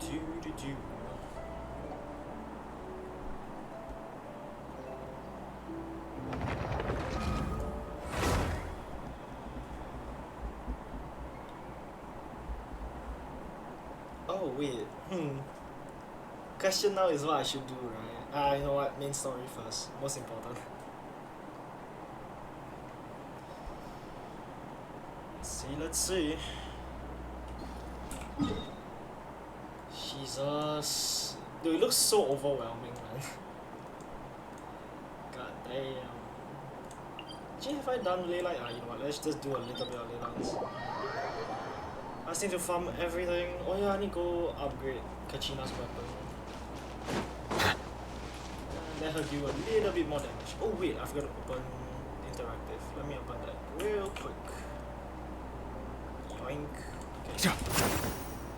Do. Oh wait, Question now is what I should do, right? You know what? Main story first. Most important. Let's see. Jesus. Dude, it looks so overwhelming, man. God damn. Actually, have I done Leyline? You know what? Let's just do a little bit of Leylines. I just need to farm everything. Oh yeah, I need to go upgrade Kachina's weapon. Let her do a little bit more damage. Oh wait, I forgot to open interactive. Let me open that real quick. Yoink. Okay.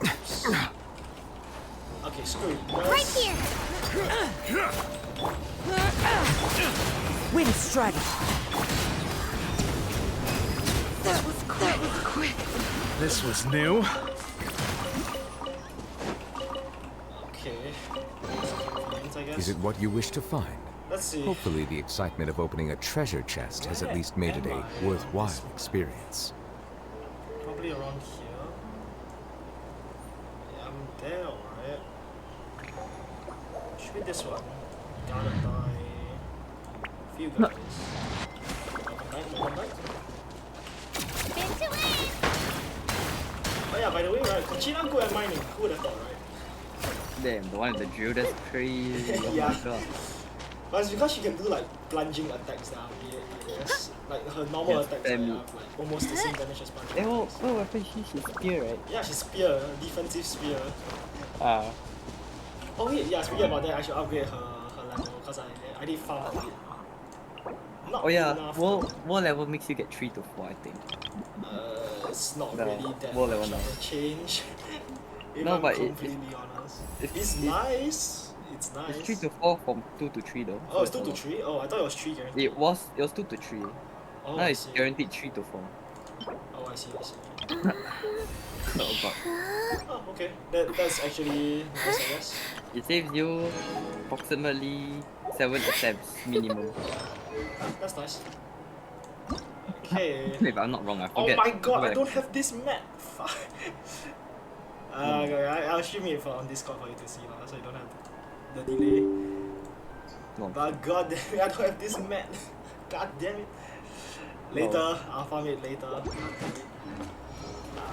Oops. Okay, screw it. Right here. Wind strike. That was quick. This was new. Okay. Is it what you wish to find? Let's see. Hopefully the excitement of opening a treasure chest has at least made it a worthwhile experience. Probably around here. Yeah, I'm there, alright. Should be this one. Guarded by a few guys. Welcome back. Spin to win. Oh yeah, by the way, right, Kachina good at mining. Who would have thought, right? Damn, the one with the drill, that's crazy. Oh Yeah. my god. But it's because she can do like plunging attacks that are weird, I guess. Like her normal attacks that have like almost the same damage as plunging. Eh, what weapon she's spear, right? Yeah, she's spear, defensive spear. Ah. Oh wait, yeah, speaking about that, I should upgrade her level because I did farm a bit. Not Oh yeah, enough. war level makes you get 3 to 4, I think. It's not No, really that war much level of a change. If No, I'm but completely honest. it's Nice. It's nice. It's 3 to 4 from 2 to 3 though. Oh, it's 2 to 3? Oh, I thought it was 3 guaranteed. It was 2 to 3. Oh, Now I it's see. guaranteed 3 to 4. Oh, I see. Oh god. Oh, okay. That's actually nice, I guess. It saves you approximately 7 attempts minimum. That's nice. Okay. If I'm not wrong, I Oh forget. my god, I don't have this map. Fuck. Okay, I'll stream it on Discord for you to see, so you don't have the delay. No. But god damn it, I don't have this map. God damn it. Later, I'll farm it later. God damn it.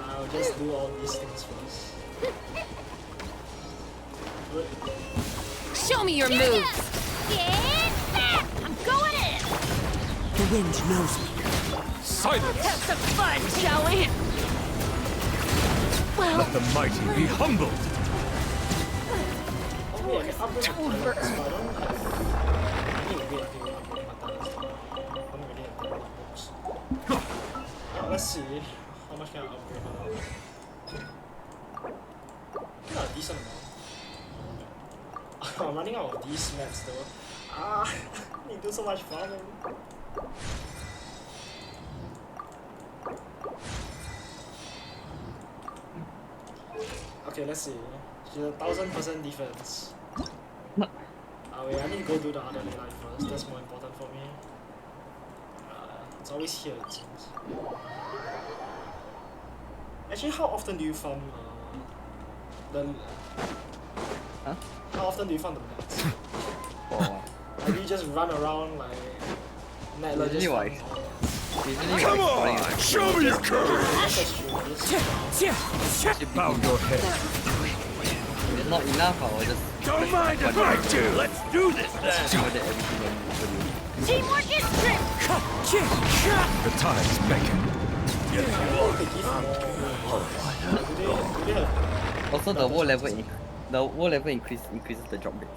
I'll just do all these things first. Good. Show me your moves. Get back. I'm going in. The wind knows me. Silence! Have some fun, shall we? Well, Let the mighty be humbled! Oh wait, I can upgrade my talents, but I don't have... I need to wait until I upgrade my talents. I don't really have that many books. Let's see. How much can I upgrade my talents? Yeah, a decent amount. I'm running out of these maps though. I need to do so much farming. Okay, let's see. She's a 1000% defense. Wait, I need to go do the other ley line first. That's more important for me. It's always here, it seems. Actually, how often do you farm the... Huh? How often do you farm the mats? Oh. Like, you just run around like... Natlan just Usually farms why? all. Usually Come why on! Show me your courage! That's true. Bow your head. If it's not enough, I will just... Don't mind if I do! Let's do this then! Order everything and for you. teamwork is trick. The tides beckon. They give more. Do they have... Also, the war level increases the drop rate.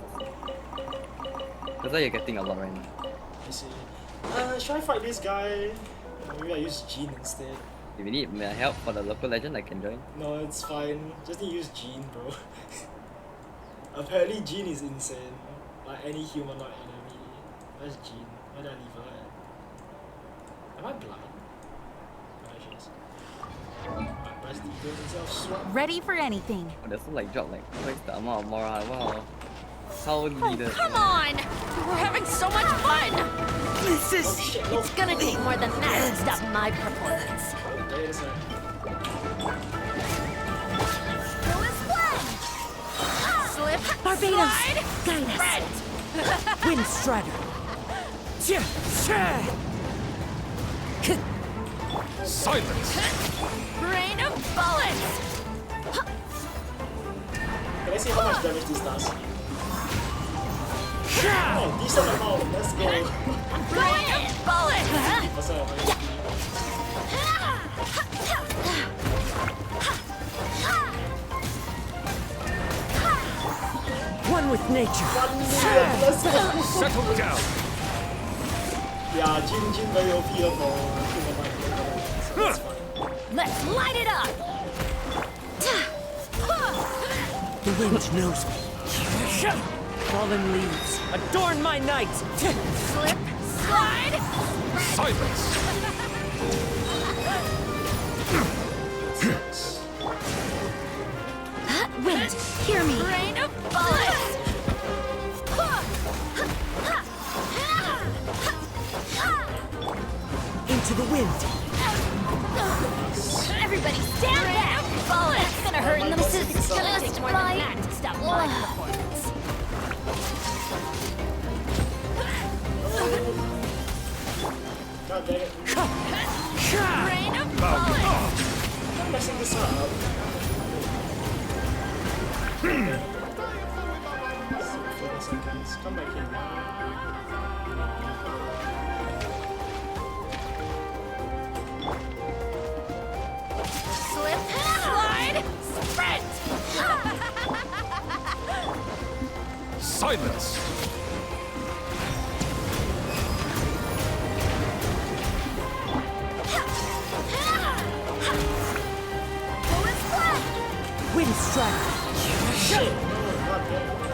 That's why you're getting a lot right now. I see. Should I fight this guy? Maybe I use Jean instead. If you need my help for the local legend, I can join. No, it's fine. Just need to use Jean, bro. Apparently Jean is insane. Like any humanoid enemy. Where's Jean? Where did I leave her at? Am I blind? Oh, there she is. Alright, press D to Ready for anything. Oh, there's like drop like twice the amount of morale. Wow. How Oh, needed. come on! We're having so much fun! This is... It's gonna take more than that to stop my performance. Slip, Barbados, slide, guide us. sprint. Wind Strider. Silence! Rain of bullets! Can I see how much damage this does? Oh, decent amount. Let's go. Rain of bullets! What's up? One with nature. Let's go. Settle down! Yeah, Jin very OP for human mind. So that's fine. Let's light it up! The wind knows me. Fallen leaves, adorn my night. Slip, slide, Silence! wind, hear me. Rain of bullets! Into the wind. Everybody stand back! Bullets! It's gonna hurt in the This is just more than that to stop my performance. God dang it. Rain of bullets! I'm messing this up. 40 seconds. Come back here. Slip, slide, sprint! Silence! Wind Strider. Shit! Oh, God damn it.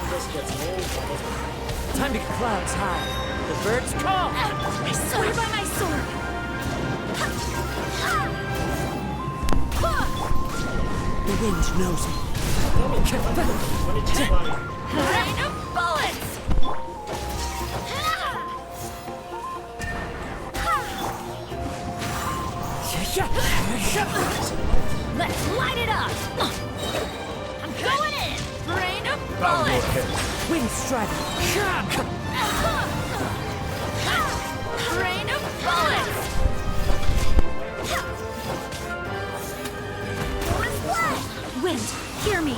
Just gets old. Time to get clouds high. The birds call. I swear by my sword! The wind knows me. When it just like, Rain of bullets! Let's light it up! I'm going in! Rain of Bow your bullets! head. Wind Strider. Rain of bullets! Wind, hear me!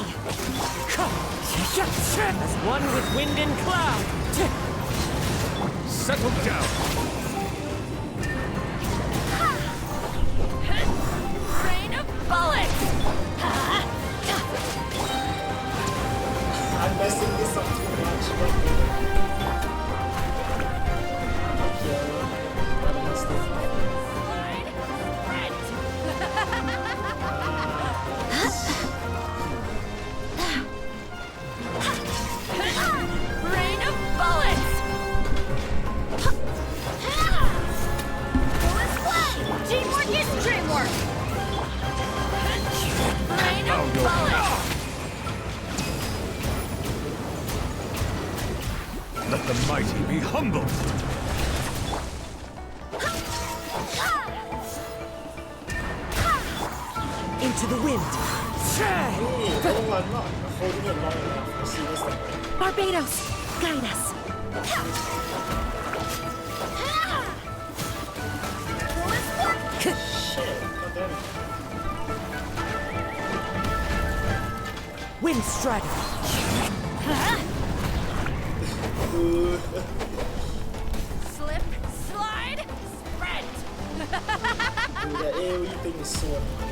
As one with wind and cloud. Settle down! Rain of bullets! I'm messing this up too much. Up here. I'm messed up. Rain of bullets! Teamwork is dreamwork! Rain of bullets! Let the mighty be humbled! Into the wind. Hey, oh, I'm not holding it long enough. I see this thing. Barbados, guide us. Shit, god damn it. Wind Strider. Slip, slide, sprint! Dude, that AoE thing is so annoying.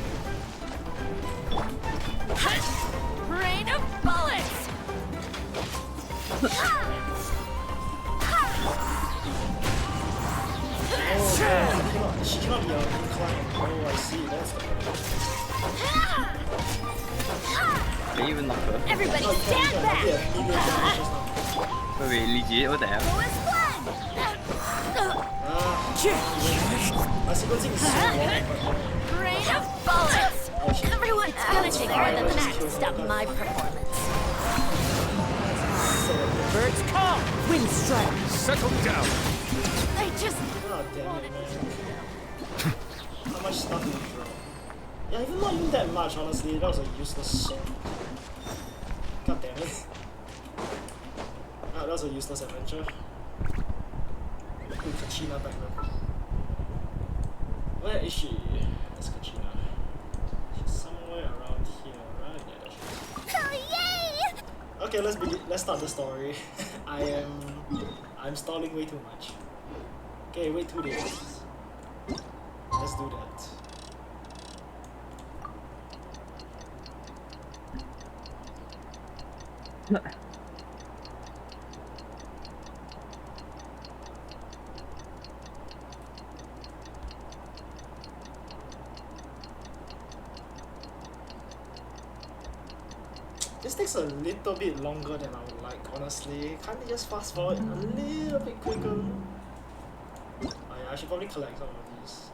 Rain of bullets! Oh, she cannot be on incline. Oh, I see. That's the Can you even knock her? Everybody Oh, stand back! yeah, medium damage just now. Wait, legit? What the hell? My sequencing is so long, Rain of bullets! Everyone's gonna take more than that to stop my performance. Birds call! Wind strike! Settle down. I just God damn it, man. How much stuff did you drop? Yeah, even not even that much, honestly. That was a useless shit. God damn it. Ah, that was a useless adventure. Ooh, Kachina back then. Where is she? That's Kachina. She's somewhere around here, right? Yeah, there she is. oh yay! Okay, let's start the story. I'm stalling way too much. Okay, wait 2 days. Let's do that. This takes a little bit longer than I would like, honestly. Can't they just fast forward a little bit quicker? Oh yeah, I should probably collect some of these.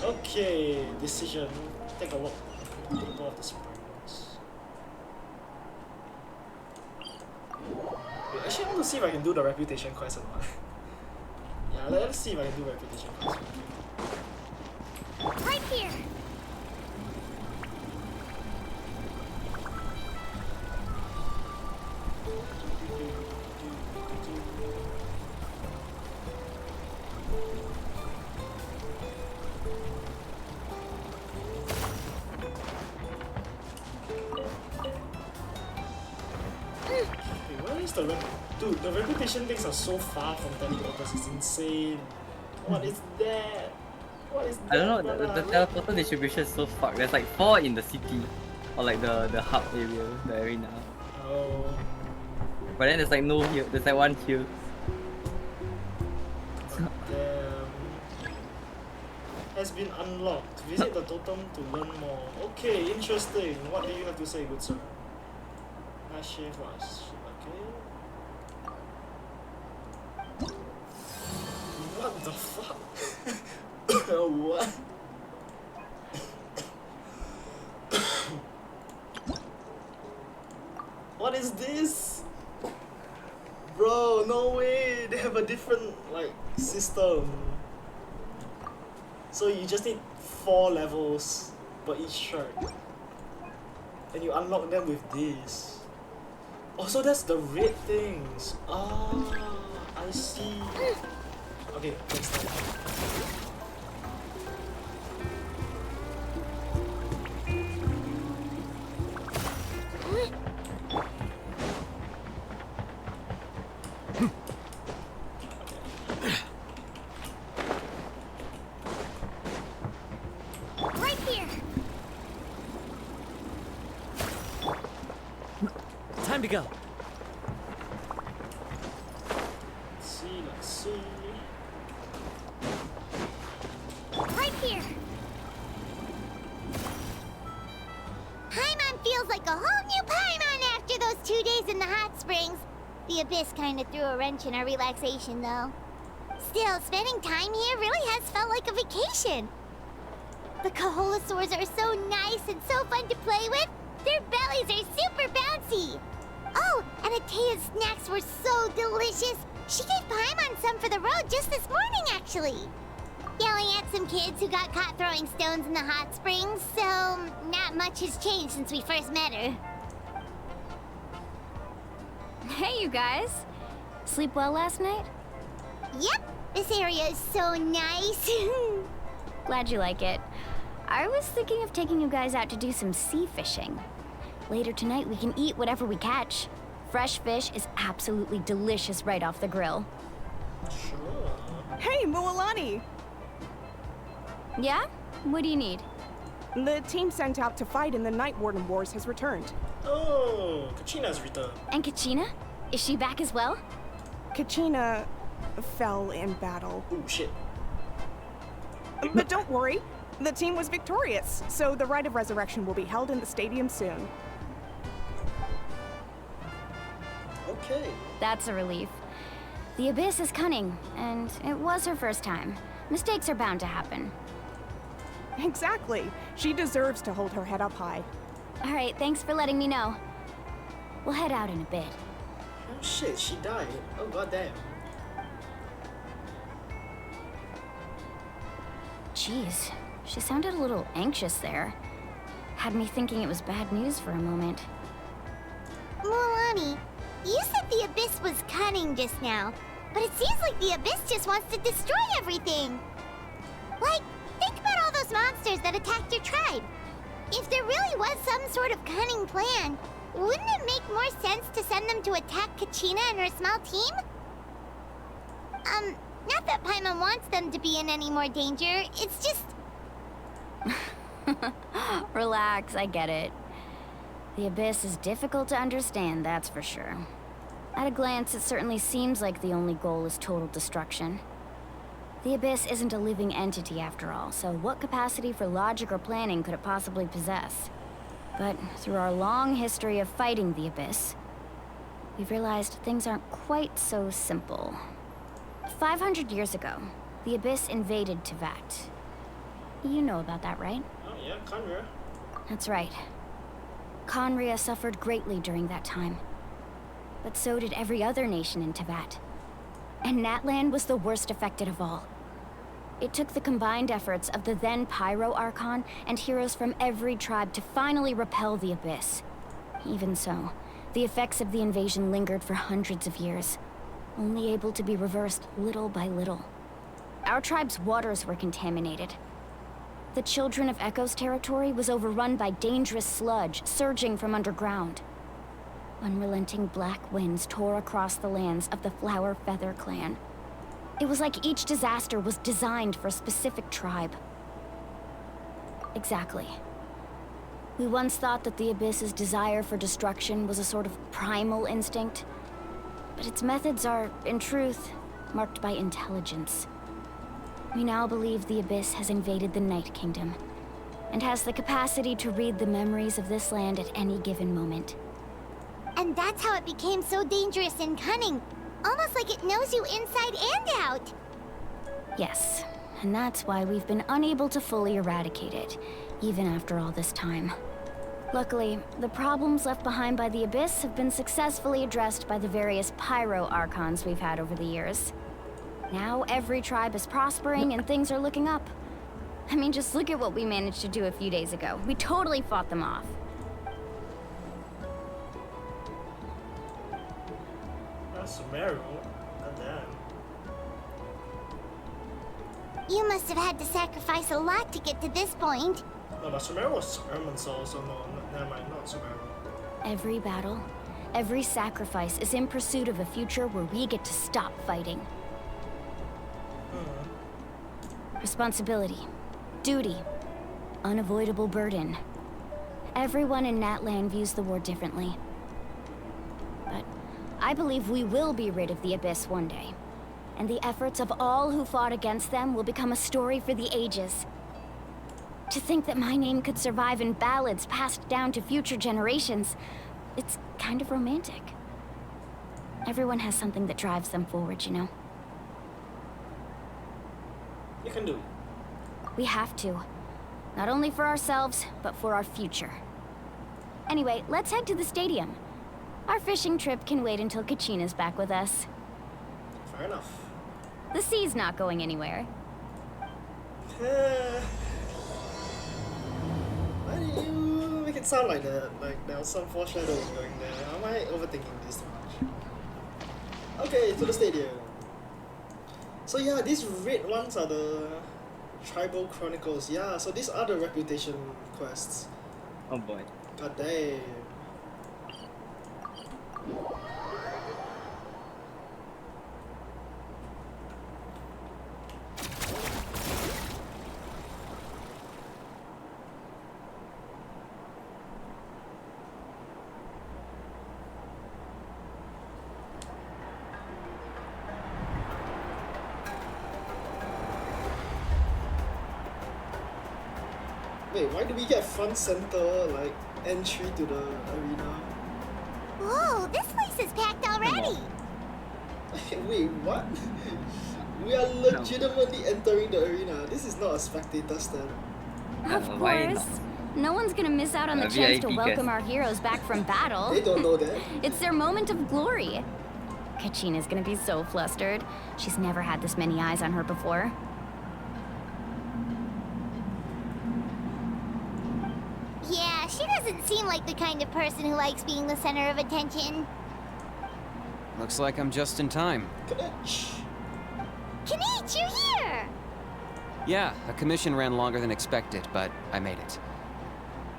Okay, decision. Take a look. People of the Springs. Wait, actually I want to see if I can do the reputation quest or not. Yeah, let's see if I can do reputation quest. Right here! Dude, the reputation things are so far from teleporters, it's insane. What is that? What is that? I don't know, the brother? teleporter distribution is so fucked. There's like 4 in the city. Or like the hub area, the arena. Oh. But then there's like no here, there's like 1 here. Damn. Has been unlocked. Visit the totem to learn more. Okay, interesting. What do you have to say, good sir? Last shift was okay. What the fuck? What? What is this? Bro, no way! They have a different like system. So you just need 4 levels per each shirt. And you unlock them with this. Oh, so that's the red things. Ah, I see. Okay, next time. Right here! Time to go. Let's see. Right here! Paimon feels like a whole new Paimon after those 2 days in the hot springs. The Abyss kinda threw a wrench in our relaxation, though. Still, spending time here really has felt like a vacation. The Kaholasaurs are so nice and so fun to play with. Their bellies are super bouncy. Oh, and Atea's snacks were so delicious. She gave Paimon some for the road just this morning, actually. Yelling at some kids who got caught throwing stones in the hot springs, so not much has changed since we first met her. Hey, you guys. Sleep well last night? Yep, this area is so nice. Glad you like it. I was thinking of taking you guys out to do some sea fishing. Later tonight, we can eat whatever we catch. Fresh fish is absolutely delicious right off the grill. Sure. Hey, Mualani! Yeah? What do you need? The team sent out to fight in the Night Warden Wars has returned. Oh, Kachina's returned. And Kachina? Is she back as well? Kachina fell in battle. Oh shit. But don't worry, the team was victorious, so the rite of resurrection will be held in the stadium soon. Okay. That's a relief. The Abyss is cunning, and it was her first time. Mistakes are bound to happen. Exactly. She deserves to hold her head up high. All right, thanks for letting me know. We'll head out in a bit. Oh shit, she died. Oh goddamn. Jeez, she sounded a little anxious there. Had me thinking it was bad news for a moment. Mulani, you said the Abyss was cunning just now, but it seems like the Abyss just wants to destroy everything. Like, think about all those monsters that attacked your tribe. If there really was some sort of cunning plan, wouldn't it make more sense to send them to attack Kachina and her small team? Not that Paimon wants them to be in any more danger, it's just... Relax, I get it. The Abyss is difficult to understand, that's for sure. At a glance, it certainly seems like the only goal is total destruction. The Abyss isn't a living entity after all, so what capacity for logic or planning could it possibly possess? But through our long history of fighting the Abyss, we've realized things aren't quite so simple. 500 years ago, the Abyss invaded Teyvat. You know about that, right? Oh yeah, Conra. That's right. Conria suffered greatly during that time. But so did every other nation in Teyvat. And Natlan was the worst affected of all. It took the combined efforts of the then Pyro Archon and heroes from every tribe to finally repel the Abyss. Even so, the effects of the invasion lingered for hundreds of years, only able to be reversed little by little. Our tribe's waters were contaminated. The Children of Echo's territory was overrun by dangerous sludge surging from underground. Unrelenting black winds tore across the lands of the Flower Feather clan. It was like each disaster was designed for a specific tribe. Exactly. We once thought that the Abyss's desire for destruction was a sort of primal instinct, but its methods are, in truth, marked by intelligence. We now believe the Abyss has invaded the Night Kingdom, and has the capacity to read the memories of this land at any given moment. And that's how it became so dangerous and cunning. Almost like it knows you inside and out. Yes, and that's why we've been unable to fully eradicate it, even after all this time. Luckily, the problems left behind by the Abyss have been successfully addressed by the various Pyro Archons we've had over the years. Now every tribe is prospering and things are looking up. I mean, just look at what we managed to do a few days ago. We totally fought them off. That's Sumeru. Goddamn. You must have had to sacrifice a lot to get to this point. No, but Sumeru was Irminsul, so no, never mind, not Sumeru. Every battle, every sacrifice is in pursuit of a future where we get to stop fighting. Responsibility, duty, unavoidable burden. Everyone in Natlan views the war differently. But I believe we will be rid of the Abyss one day. And the efforts of all who fought against them will become a story for the ages. To think that my name could survive in ballads passed down to future generations, it's kind of romantic. Everyone has something that drives them forward, you know? You can do it. We have to. Not only for ourselves, but for our future. Anyway, let's head to the stadium. Our fishing trip can wait until Kachina's back with us. Fair enough. The sea's not going anywhere. Why do you make it sound like that? Like there was some foreshadowing going there. Am I overthinking this too much? Okay, to the stadium. So yeah, these red ones are the Tribal Chronicles. Yeah, so these are the reputation quests. Oh boy. God damn. Wait, why do we get front center, like, entry to the arena? Whoa, this place is packed already. party. Wait, what? We are legitimately entering the arena. This is not a spectator stand. Of Why course. No one's gonna miss out on the A chance to VIP welcome guest. our heroes back from battle. They don't know that. It's their moment of glory. Kachina's gonna be so flustered. She's never had this many eyes on her before. Yeah, she doesn't seem like the kind of person who likes being the center of attention. Looks like I'm just in time. Shh. Kanich, you're here! Yeah, a commission ran longer than expected, but I made it.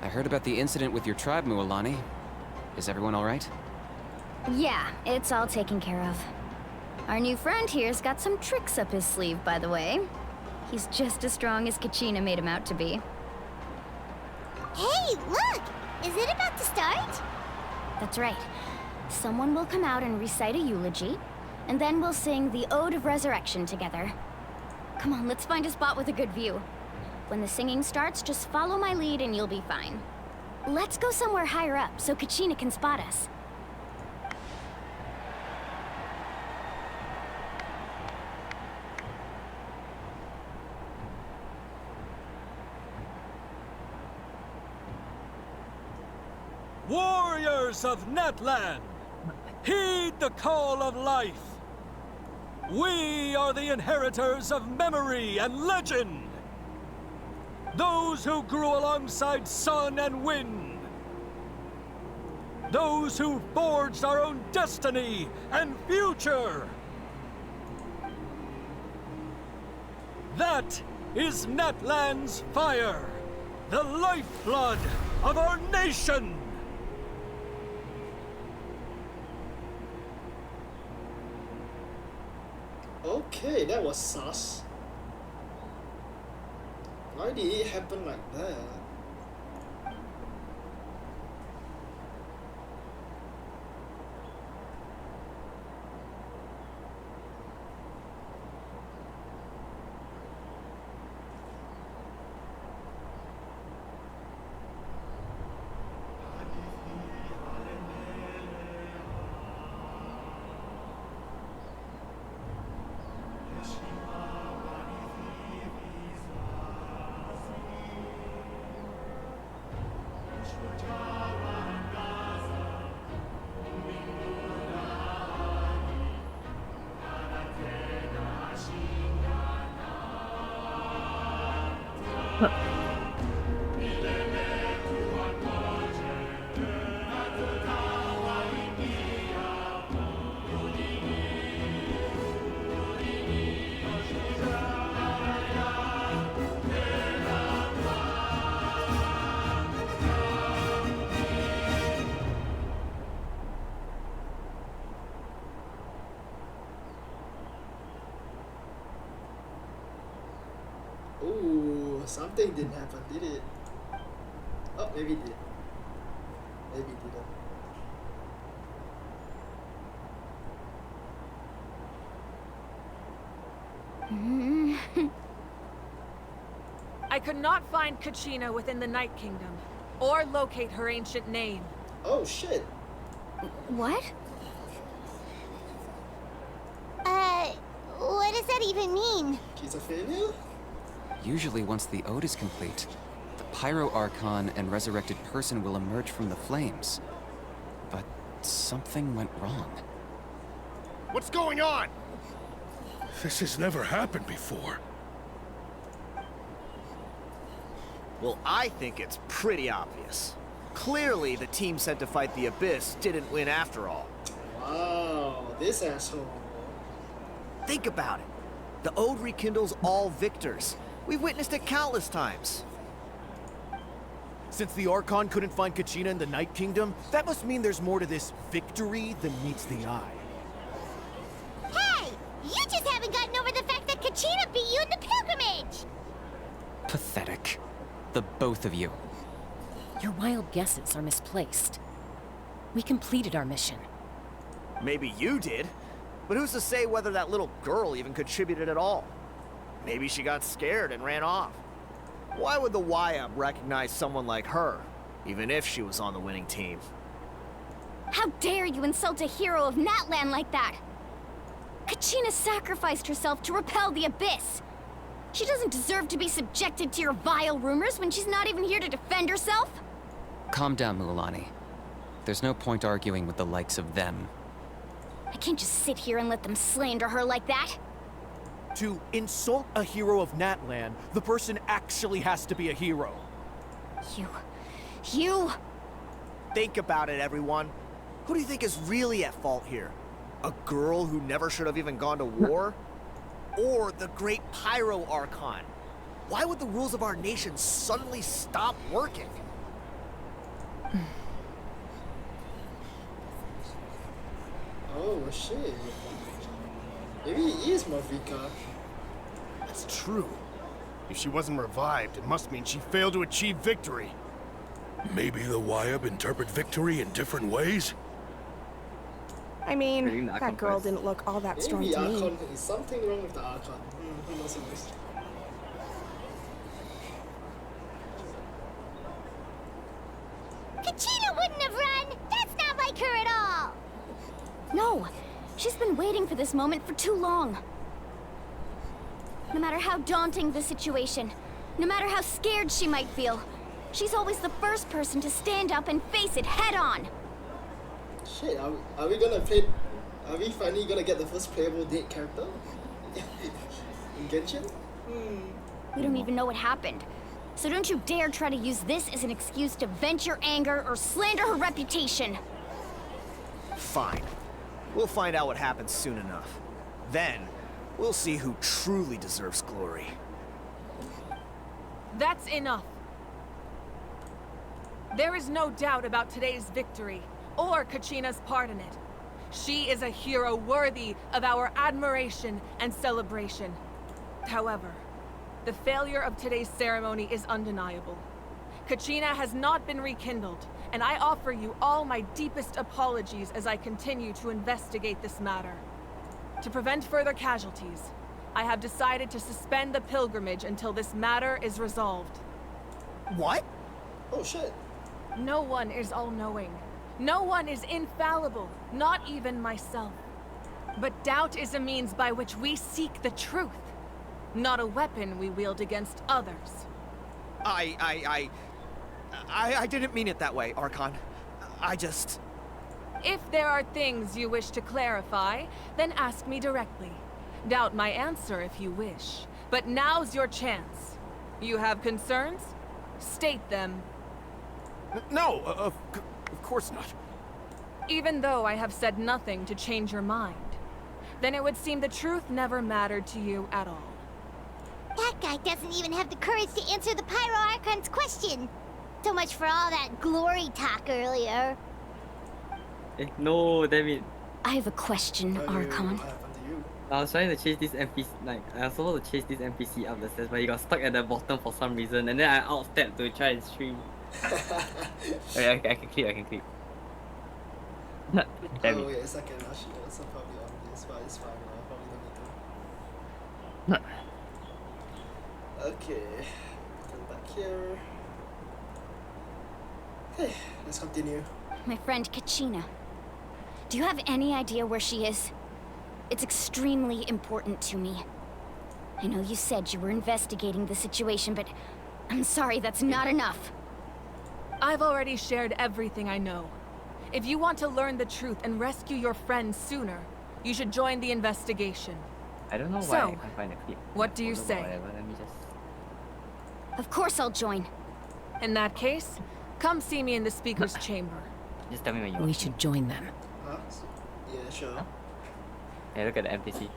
I heard about the incident with your tribe, Mualani. Is everyone all right? Yeah, it's all taken care of. Our new friend here's got some tricks up his sleeve, by the way. He's just as strong as Kachina made him out to be. Hey, look! Is it about to start? That's right. Someone will come out and recite a eulogy, and then we'll sing the Ode of Resurrection together. Come on, let's find a spot with a good view. When the singing starts, just follow my lead and you'll be fine. Let's go somewhere higher up so Kachina can spot us. Warriors of Natlan, heed the call of life. We are the inheritors of memory and legend. Those who grew alongside sun and wind. Those who forged our own destiny and future. That is Natlan's fire, the lifeblood of our nation. Okay, that was sus. Why did it happen like that? Ooh, something didn't happen, did it? Oh, maybe it did. Maybe it didn't. I could not find Kachina within the Night Kingdom, or locate her ancient name. Oh shit. What? What does that even mean? She's a failure? Usually once the ode is complete, the Pyro Archon and resurrected person will emerge from the flames. But something went wrong. What's going on? This has never happened before. Well, I think it's pretty obvious. Clearly, the team sent to fight the Abyss didn't win after all. Wow, this asshole. Think about it. The Ode rekindles all victors. We've witnessed it countless times. Since the Archon couldn't find Kachina in the Night Kingdom, that must mean there's more to this victory than meets the eye. Hey! You just haven't gotten over the fact that Kachina beat you in the pilgrimage! Pathetic. The both of you. Your wild guesses are misplaced. We completed our mission. Maybe you did, but who's to say whether that little girl even contributed at all? Maybe she got scared and ran off. Why would the YM recognize someone like her, even if she was on the winning team? How dare you insult a hero of Natlan like that? Kachina sacrificed herself to repel the Abyss. She doesn't deserve to be subjected to your vile rumors when she's not even here to defend herself. Calm down, Mulalani. There's no point arguing with the likes of them. I can't just sit here and let them slander her like that. To insult a hero of Natlan, the person actually has to be a hero. You... Think about it, everyone. Who do you think is really at fault here? A girl who never should have even gone to war? Or the great Pyro Archon? Why would the rules of our nation suddenly stop working? Oh shit. Maybe he is Mavika. That's true. If she wasn't revived, it must mean she failed to achieve victory. Maybe the Wyab interpret victory in different ways? I mean, that girl didn't look all that strong Maybe to me. Archon is something wrong with the Archon. Who knows who knows? Kachina wouldn't have run! That's not like her at all! No, she's been waiting for this moment for too long. No matter how daunting the situation, no matter how scared she might feel, she's always the first person to stand up and face it head on. Shit, are we gonna play? Are we finally gonna get the first playable date character? In Genshin? We don't even know what happened. So don't you dare try to use this as an excuse to vent your anger or slander her reputation. Fine. We'll find out what happens soon enough. Then, we'll see who truly deserves glory. That's enough. There is no doubt about today's victory, or Kachina's part in it. She is a hero worthy of our admiration and celebration. However, the failure of today's ceremony is undeniable. Kachina has not been rekindled, and I offer you all my deepest apologies as I continue to investigate this matter. To prevent further casualties, I have decided to suspend the pilgrimage until this matter is resolved. What? Oh shit. No one is all-knowing. No one is infallible, not even myself. But doubt is a means by which we seek the truth, not a weapon we wield against others. I didn't mean it that way, Archon. I just... If there are things you wish to clarify, then ask me directly. Doubt my answer if you wish. But now's your chance. You have concerns? State them. No, of course not. Even though I have said nothing to change your mind, then it would seem the truth never mattered to you at all. That guy doesn't even have the courage to answer the Pyro Archon's question. So much for all that glory talk earlier. No, damn it. I have a question, Archon. I was trying to chase this NPC, like, I was supposed to chase this NPC up the stairs, but he got stuck at the bottom for some reason, and then I outstepped to try and stream. Okay, I can clip. Damn Oh, it. wait a second, I should also probably on this, but it's fine, I probably don't need to. Okay, come back here. Okay, let's continue. My friend Kachina. Do you have any idea where she is? It's extremely important to me. I know you said you were investigating the situation, but I'm sorry, that's not enough. I've already shared everything I know. If you want to learn the truth and rescue your friend sooner, you should join the investigation. I don't know why So, I can't find a clip. what do you Although, say? whatever, let me just... Of course I'll join. In that case, come see me in the speaker's chamber. Just tell me when you We want. should join them. Huh? Yeah, sure. Hey, look at the NPC.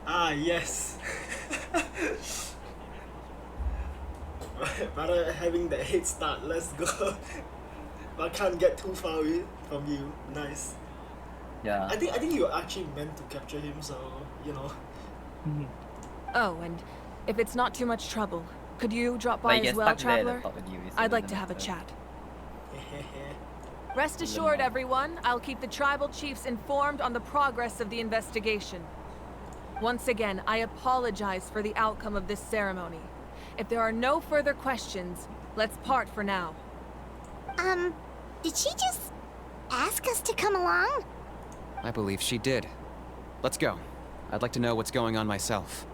Ah, yes. Rather having the head start, let's go. But I can't get too far away from you. Nice. Yeah. I think you actually meant to capture him, so you know. Oh, and if it's not too much trouble, could you drop by But he as gets well, stuck there at the Traveler? top with you, so I'd it like to doesn't have a matter. chat. Rest assured, everyone, I'll keep the tribal chiefs informed on the progress of the investigation. Once again, I apologize for the outcome of this ceremony. If there are no further questions, let's part for now. Did she just ask us to come along? I believe she did. Let's go. I'd like to know what's going on myself.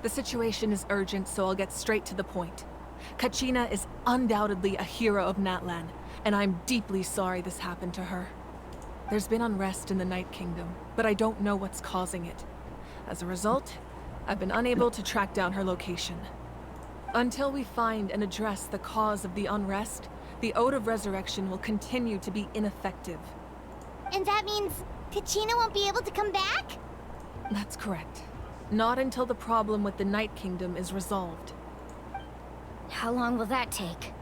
The situation is urgent, so I'll get straight to the point. Kachina is undoubtedly a hero of Natlan, and I'm deeply sorry this happened to her. There's been unrest in the Night Kingdom, but I don't know what's causing it. As a result, I've been unable to track down her location. Until we find and address the cause of the unrest, the Ode of Resurrection will continue to be ineffective. And that means Kachina won't be able to come back? That's correct. Not until the problem with the Night Kingdom is resolved. How long will that take?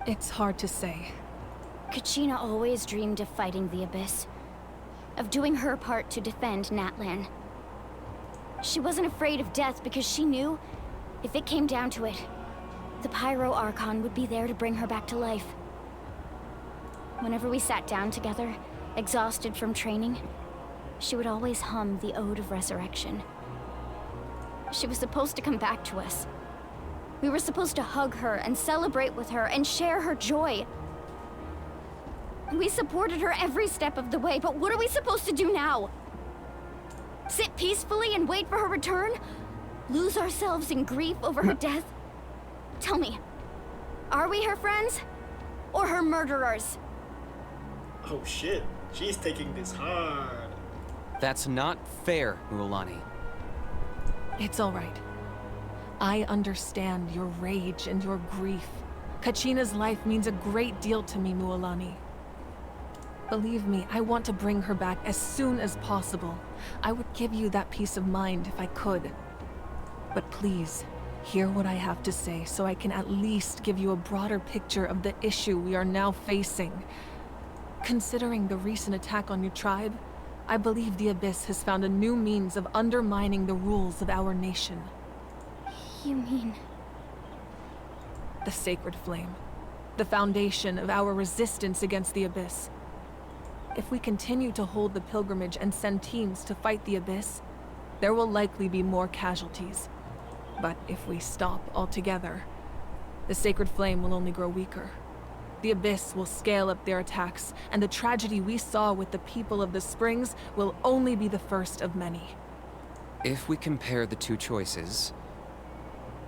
It's hard to say. Kachina always dreamed of fighting the Abyss. Of doing her part to defend Natlan. She wasn't afraid of death because she knew, if it came down to it, the Pyro Archon would be there to bring her back to life. Whenever we sat down together, exhausted from training, she would always hum the Ode of Resurrection. She was supposed to come back to us. We were supposed to hug her and celebrate with her and share her joy. We supported her every step of the way, but what are we supposed to do now? Sit peacefully and wait for her return? Lose ourselves in grief over her death? Tell me, are we her friends? Or her murderers? Oh shit, she's taking this hard. That's not fair, Mualani. It's all right. I understand your rage and your grief. Kachina's life means a great deal to me, Mualani. Believe me, I want to bring her back as soon as possible. I would give you that peace of mind if I could. But please, hear what I have to say so I can at least give you a broader picture of the issue we are now facing. Considering the recent attack on your tribe, I believe the Abyss has found a new means of undermining the rules of our nation. You mean... The Sacred Flame. The foundation of our resistance against the Abyss. If we continue to hold the pilgrimage and send teams to fight the Abyss, there will likely be more casualties. But if we stop altogether, the Sacred Flame will only grow weaker. The Abyss will scale up their attacks, and the tragedy we saw with the people of the Springs will only be the first of many. If we compare the two choices,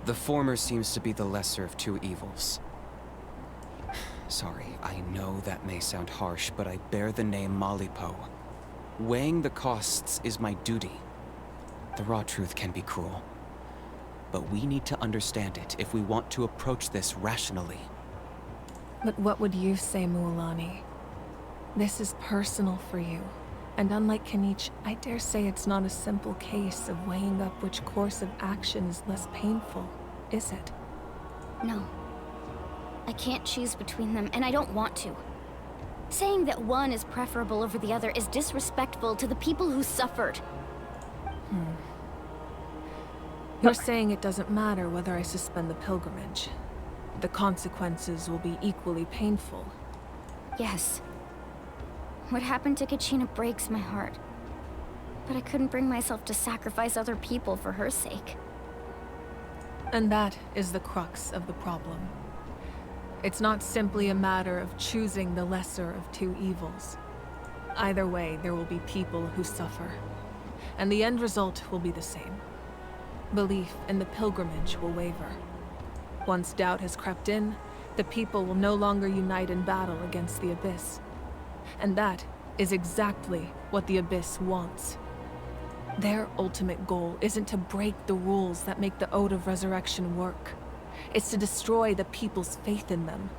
the former seems to be the lesser of two evils. Sorry, I know that may sound harsh, but I bear the name Malipo. Weighing the costs is my duty. The raw truth can be cruel, but we need to understand it if we want to approach this rationally. But what would you say, Mualani? This is personal for you, and unlike Kanich, I dare say it's not a simple case of weighing up which course of action is less painful, is it? No. I can't choose between them, and I don't want to. Saying that one is preferable over the other is disrespectful to the people who suffered. You're saying it doesn't matter whether I suspend the pilgrimage. The consequences will be equally painful. Yes. What happened to Kachina breaks my heart. But I couldn't bring myself to sacrifice other people for her sake. And that is the crux of the problem. It's not simply a matter of choosing the lesser of two evils. Either way, there will be people who suffer. And the end result will be the same. Belief in the pilgrimage will waver. Once doubt has crept in, the people will no longer unite in battle against the Abyss. And that is exactly what the Abyss wants. Their ultimate goal isn't to break the rules that make the Ode of Resurrection work. It's to destroy the people's faith in them.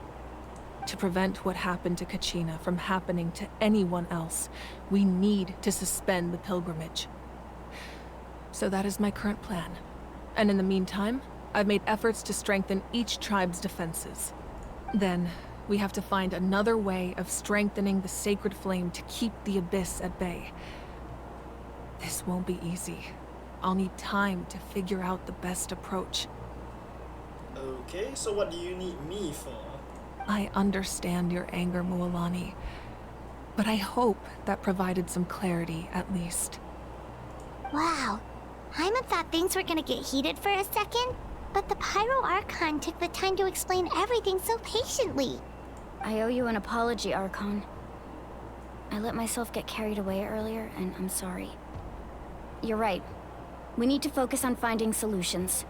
To prevent what happened to Kachina from happening to anyone else, we need to suspend the pilgrimage. So that is my current plan. And in the meantime, I've made efforts to strengthen each tribe's defenses. Then, we have to find another way of strengthening the Sacred Flame to keep the Abyss at bay. This won't be easy. I'll need time to figure out the best approach. Okay, so what do you need me for? I understand your anger, Mualani, but I hope that provided some clarity, at least. Wow. Hyman thought things were gonna get heated for a second, but the Pyro Archon took the time to explain everything so patiently. I owe you an apology, Archon. I let myself get carried away earlier, and I'm sorry. You're right. We need to focus on finding solutions.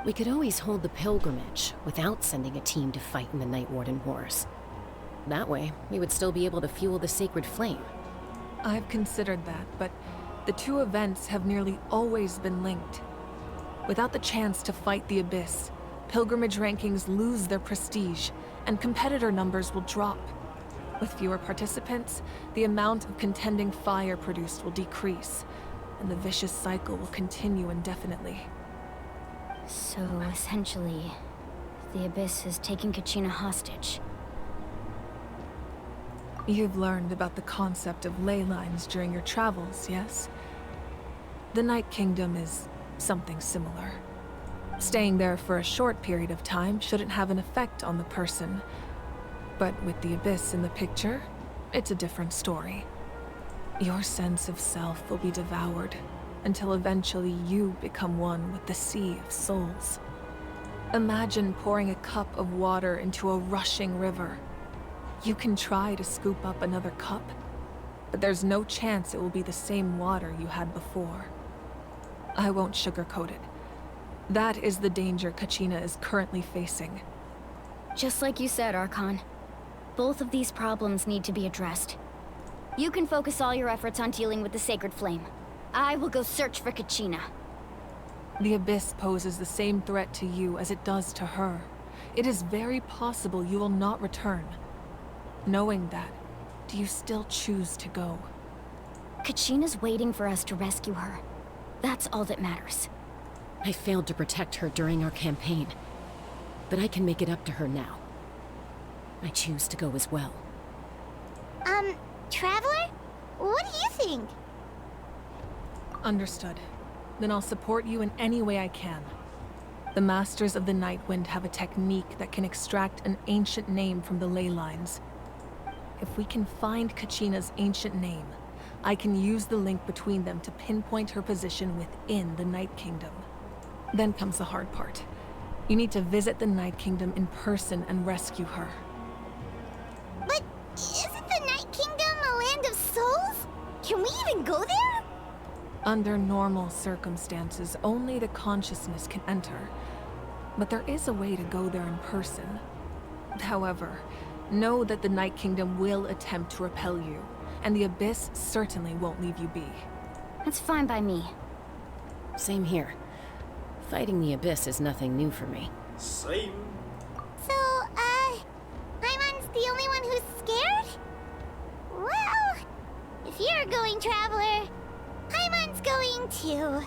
We could always hold the pilgrimage without sending a team to fight in the Night Warden Wars. That way, we would still be able to fuel the sacred flame. I've considered that, but the two events have nearly always been linked. Without the chance to fight the Abyss, pilgrimage rankings lose their prestige, and competitor numbers will drop. With fewer participants, the amount of contending fire produced will decrease, and the vicious cycle will continue indefinitely. So, essentially, the Abyss is taking Kachina hostage. You've learned about the concept of ley lines during your travels, yes? The Night Kingdom is something similar. Staying there for a short period of time shouldn't have an effect on the person. But with the Abyss in the picture, it's a different story. Your sense of self will be devoured, until eventually you become one with the Sea of Souls. Imagine pouring a cup of water into a rushing river. You can try to scoop up another cup, but there's no chance it will be the same water you had before. I won't sugarcoat it. That is the danger Kachina is currently facing. Just like you said, Archon. Both of these problems need to be addressed. You can focus all your efforts on dealing with the Sacred Flame. I will go search for Kachina. The Abyss poses the same threat to you as it does to her. It is very possible you will not return. Knowing that, do you still choose to go? Kachina's waiting for us to rescue her. That's all that matters. I failed to protect her during our campaign, but I can make it up to her now. I choose to go as well. Traveler? What do you think? Understood. Then I'll support you in any way I can. The Masters of the Night Wind have a technique that can extract an ancient name from the ley lines. If we can find Kachina's ancient name, I can use the link between them to pinpoint her position within the Night Kingdom. Then comes the hard part. You need to visit the Night Kingdom in person and rescue her. But isn't the Night Kingdom a land of souls? Can we even go there? Under normal circumstances, only the consciousness can enter. But there is a way to go there in person. However, know that the Night Kingdom will attempt to repel you, and the Abyss certainly won't leave you be. That's fine by me. Same here. Fighting the Abyss is nothing new for me. Same. So, Paimon's the only one who's scared? Well, if you're going, Traveler, Paimon's going too.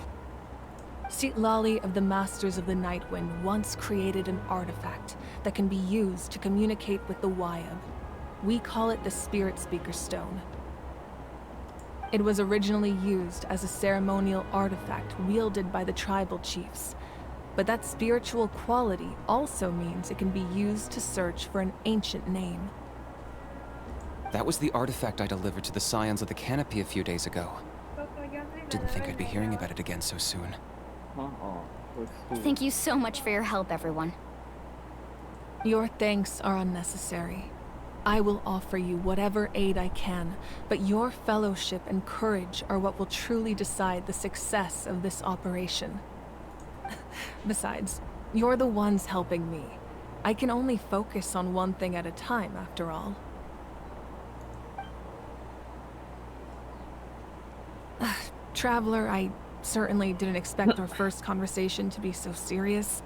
Citlali of the Masters of the Night Wind once created an artifact that can be used to communicate with the Wyab. We call it the Spirit Speaker Stone. It was originally used as a ceremonial artifact wielded by the tribal chiefs, but that spiritual quality also means it can be used to search for an ancient name. That was the artifact I delivered to the Scions of the Canopy a few days ago. Didn't think I'd be hearing about it again so soon. Thank you so much for your help, everyone. Your thanks are unnecessary. I will offer you whatever aid I can, but your fellowship and courage are what will truly decide the success of this operation. Besides, you're the ones helping me. I can only focus on one thing at a time, after all. Traveler, I certainly didn't expect our first conversation to be so serious.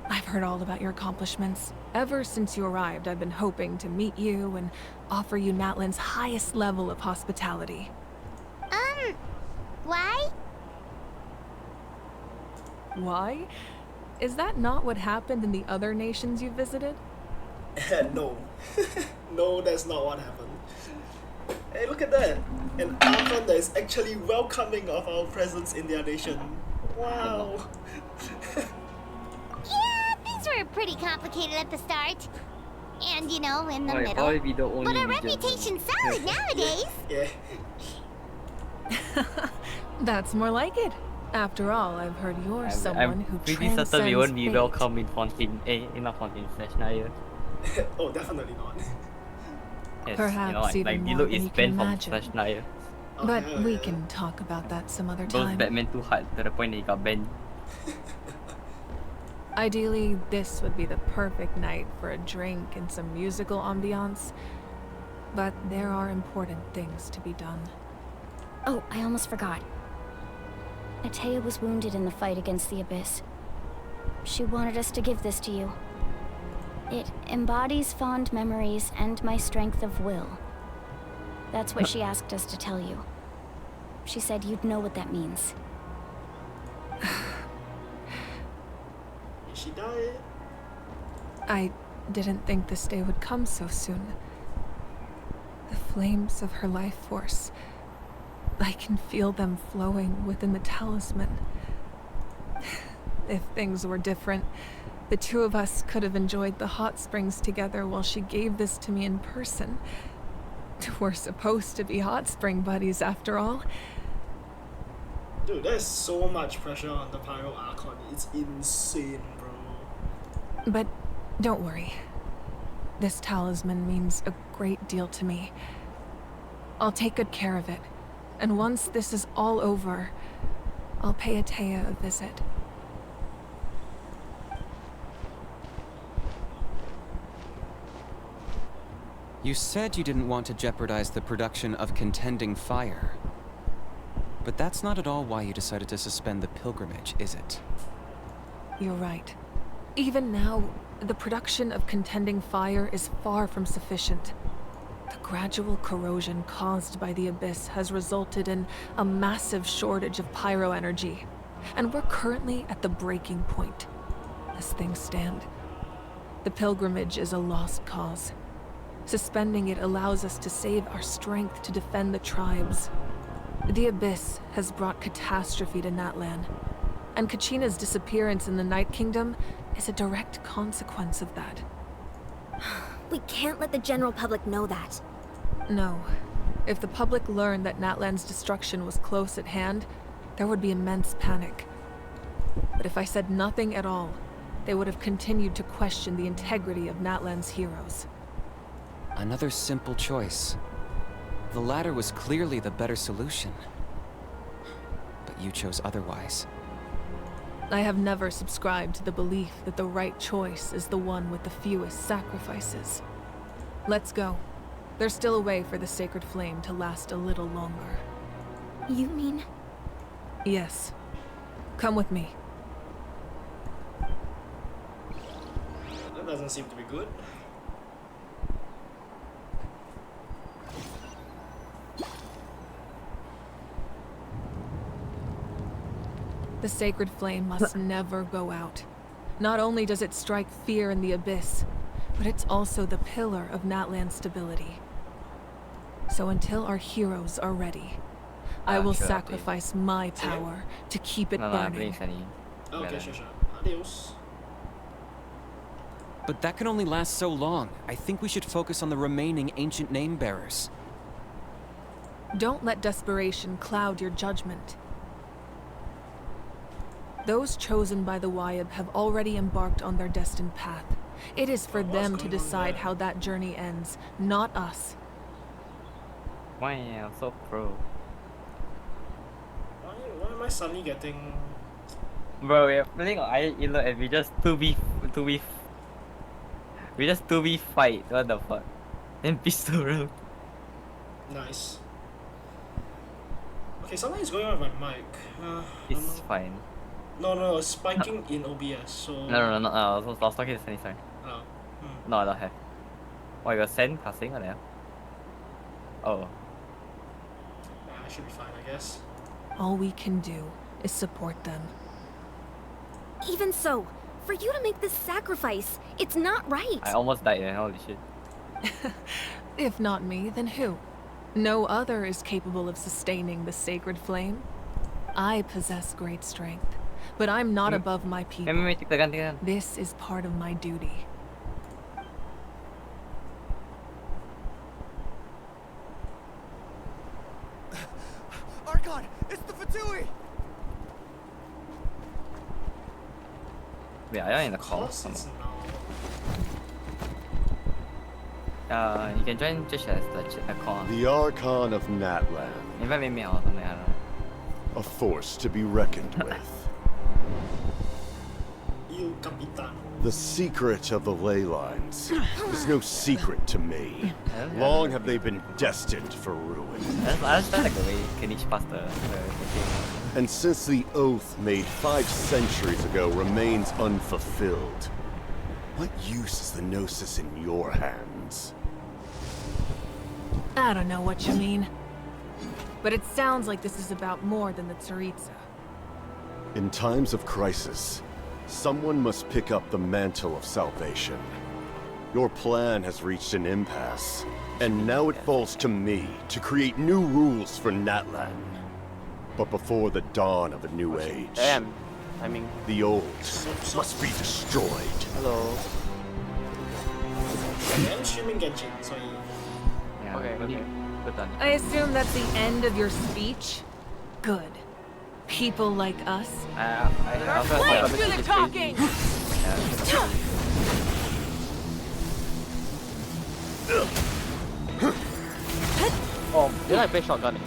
I've heard all about your accomplishments. Ever since you arrived, I've been hoping to meet you and offer you Natlan's highest level of hospitality. Why? Why? Is that not what happened in the other nations you visited? No. No, that's not what happened. Hey, look at that! An Archon that is actually welcoming of our presence in their nation. Wow! Yeah, things were pretty complicated at the start. And, you know, in the Might middle. probably be the only But our region. reputation's solid nowadays. Yeah. That's more like it. After all, I've heard you're someone I'm who pretty transcends certain we won't be fate. welcome in Fontaine. Not Fontaine, Schneider. Oh, definitely not. Yes, Perhaps even like more Diluc than is you can banned from imagine. Schneider. But yeah, we yeah. can talk about that some other Those time. Batman too hard to the point that he got banned. Ideally, this would be the perfect night for a drink and some musical ambiance. But there are important things to be done. Oh, I almost forgot. Atea was wounded in the fight against the Abyss. She wanted us to give this to you. It embodies fond memories and my strength of will. That's what she asked us to tell you. She said you'd know what that means. Is she died? I didn't think this day would come so soon. The flames of her life force. I can feel them flowing within the talisman. If things were different, the two of us could have enjoyed the hot springs together while she gave this to me in person. We're supposed to be hot spring buddies after all. Dude, there's so much pressure on the Pyro Archon. It's insane, bro. But don't worry. This talisman means a great deal to me. I'll take good care of it. And once this is all over, I'll pay Atea a visit. You said you didn't want to jeopardize the production of contending fire. But that's not at all why you decided to suspend the pilgrimage, is it? You're right. Even now, the production of contending fire is far from sufficient. The gradual corrosion caused by the Abyss has resulted in a massive shortage of pyro energy, and we're currently at the breaking point. As things stand, the pilgrimage is a lost cause. Suspending it allows us to save our strength to defend the tribes. The Abyss has brought catastrophe to Natlan, and Kachina's disappearance in the Night Kingdom is a direct consequence of that. We can't let the general public know that. No. If the public learned that Natlan's destruction was close at hand, there would be immense panic. But if I said nothing at all, they would have continued to question the integrity of Natlan's heroes. Another simple choice. The latter was clearly the better solution. But you chose otherwise. I have never subscribed to the belief that the right choice is the one with the fewest sacrifices. Let's go. There's still a way for the sacred flame to last a little longer. You mean? Yes. Come with me. That doesn't seem to be good. The sacred flame must never go out. Not only does it strike fear in the Abyss, but it's also the pillar of Natlan's stability. So until our heroes are ready, I will sacrifice my power to keep it burning. Okay, sure. Adios. But that can only last so long. I think we should focus on the remaining ancient name bearers. Don't let desperation cloud your judgment. Those chosen by the Wyab have already embarked on their destined path. It is for them to decide how that journey ends, not us. Wow, so pro. Why am I suddenly getting... Bro, we're playing on Iron Inlet and we just 2v fight, what the fuck? Then pistol round. Nice. Okay, something is going on with my mic. It's fine. No, it's spiking in OBS, so... No, I was talking to Sunny, sorry. Oh. No, I don't have. Oh, you got send passing on there? Oh. I should be fine, I guess. All we can do is support them. Even so, for you to make this sacrifice, it's not right. I almost died, man. Holy shit. If not me, then who? No other is capable of sustaining the sacred flame. I possess great strength, but I'm not above my people. This is part of my duty. Archon! It's the Fatui! Wait, are you in the Of call? course it's now. You can join just as the call. The Archon of Natlan, Invite me or something, I don't know. a force to be reckoned with. You Capitan. The secret of the ley lines is no secret to me. Long have they been destined for ruin. I just felt like the way Kenichi passed the And since the oath made 5 centuries ago remains unfulfilled, what use is the Gnosis in your hands? I don't know what you mean. But it sounds like this is about more than the Tsaritsa. In times of crisis, someone must pick up the mantle of salvation. Your plan has reached an impasse, and now it falls to me to create new rules for Natlan. But before the dawn of a new age, Damn. I mean, the old must be destroyed. hello. I'm streaming Genshin, so Yeah, Okay, okay. Good done. I assume that's the end of your speech? Good. People like us. I also have Let's do the talking! Oh, did I play shotgun?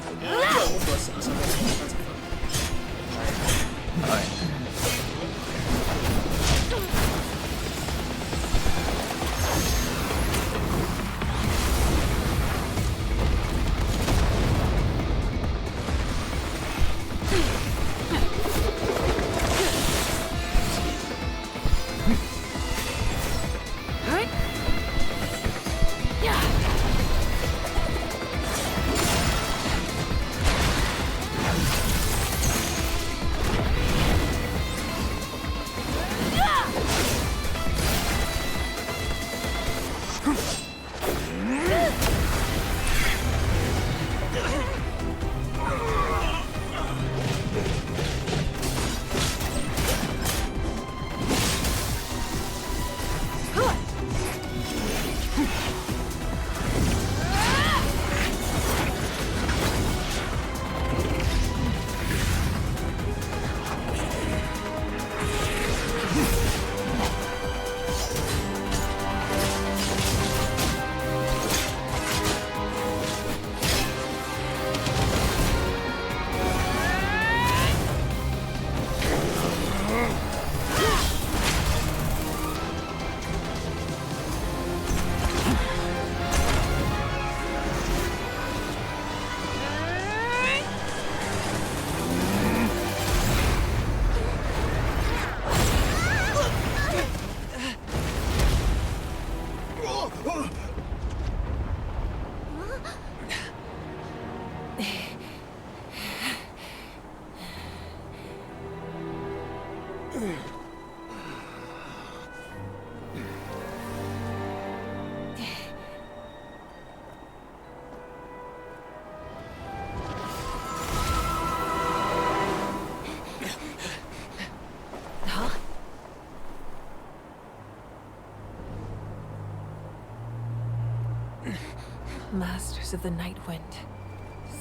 Masters of the Night Wind.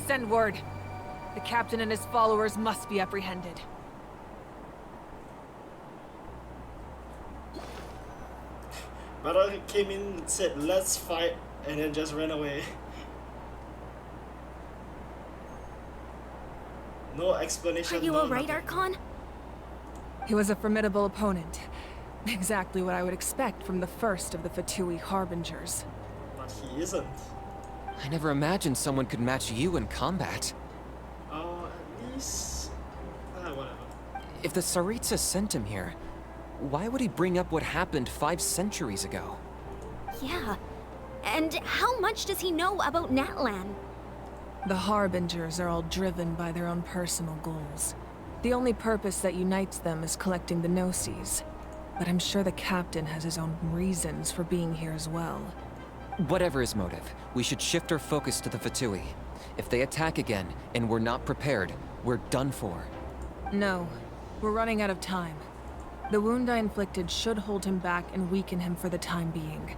Send word. The captain and his followers must be apprehended. Brother came in, said let's fight, and then just ran away. No explanation. Are you no alright, nothing. Archon? He was a formidable opponent. Exactly what I would expect from the first of the Fatui Harbingers. But he isn't. I never imagined someone could match you in combat. At least... whatever. If the Tsaritsa sent him here, why would he bring up what happened 5 centuries ago? Yeah. And how much does he know about Natlan? The Harbingers are all driven by their own personal goals. The only purpose that unites them is collecting the Gnosis. But I'm sure the captain has his own reasons for being here as well. Whatever his motive, we should shift our focus to the Fatui. If they attack again, and we're not prepared, we're done for. No, we're running out of time. The wound I inflicted should hold him back and weaken him for the time being.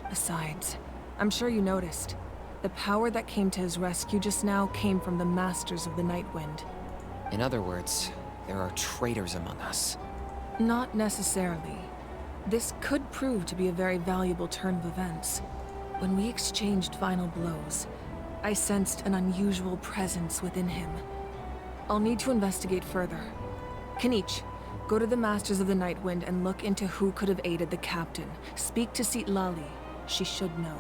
Besides, I'm sure you noticed. The power that came to his rescue just now came from the Masters of the Nightwind. In other words, there are traitors among us. Not necessarily. This could prove to be a very valuable turn of events. When we exchanged final blows, I sensed an unusual presence within him. I'll need to investigate further. Kanich, go to the Masters of the Nightwind and look into who could have aided the captain. Speak to Lali. She should know.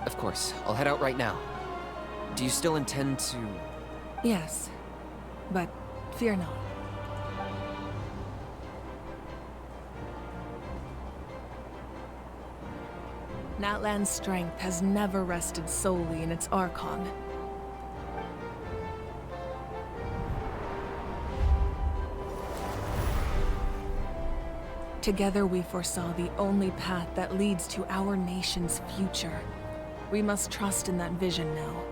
Of course, I'll head out right now. Do you still intend to... Yes, but fear not. Natlan's strength has never rested solely in its Archon. Together we foresaw the only path that leads to our nation's future. We must trust in that vision now.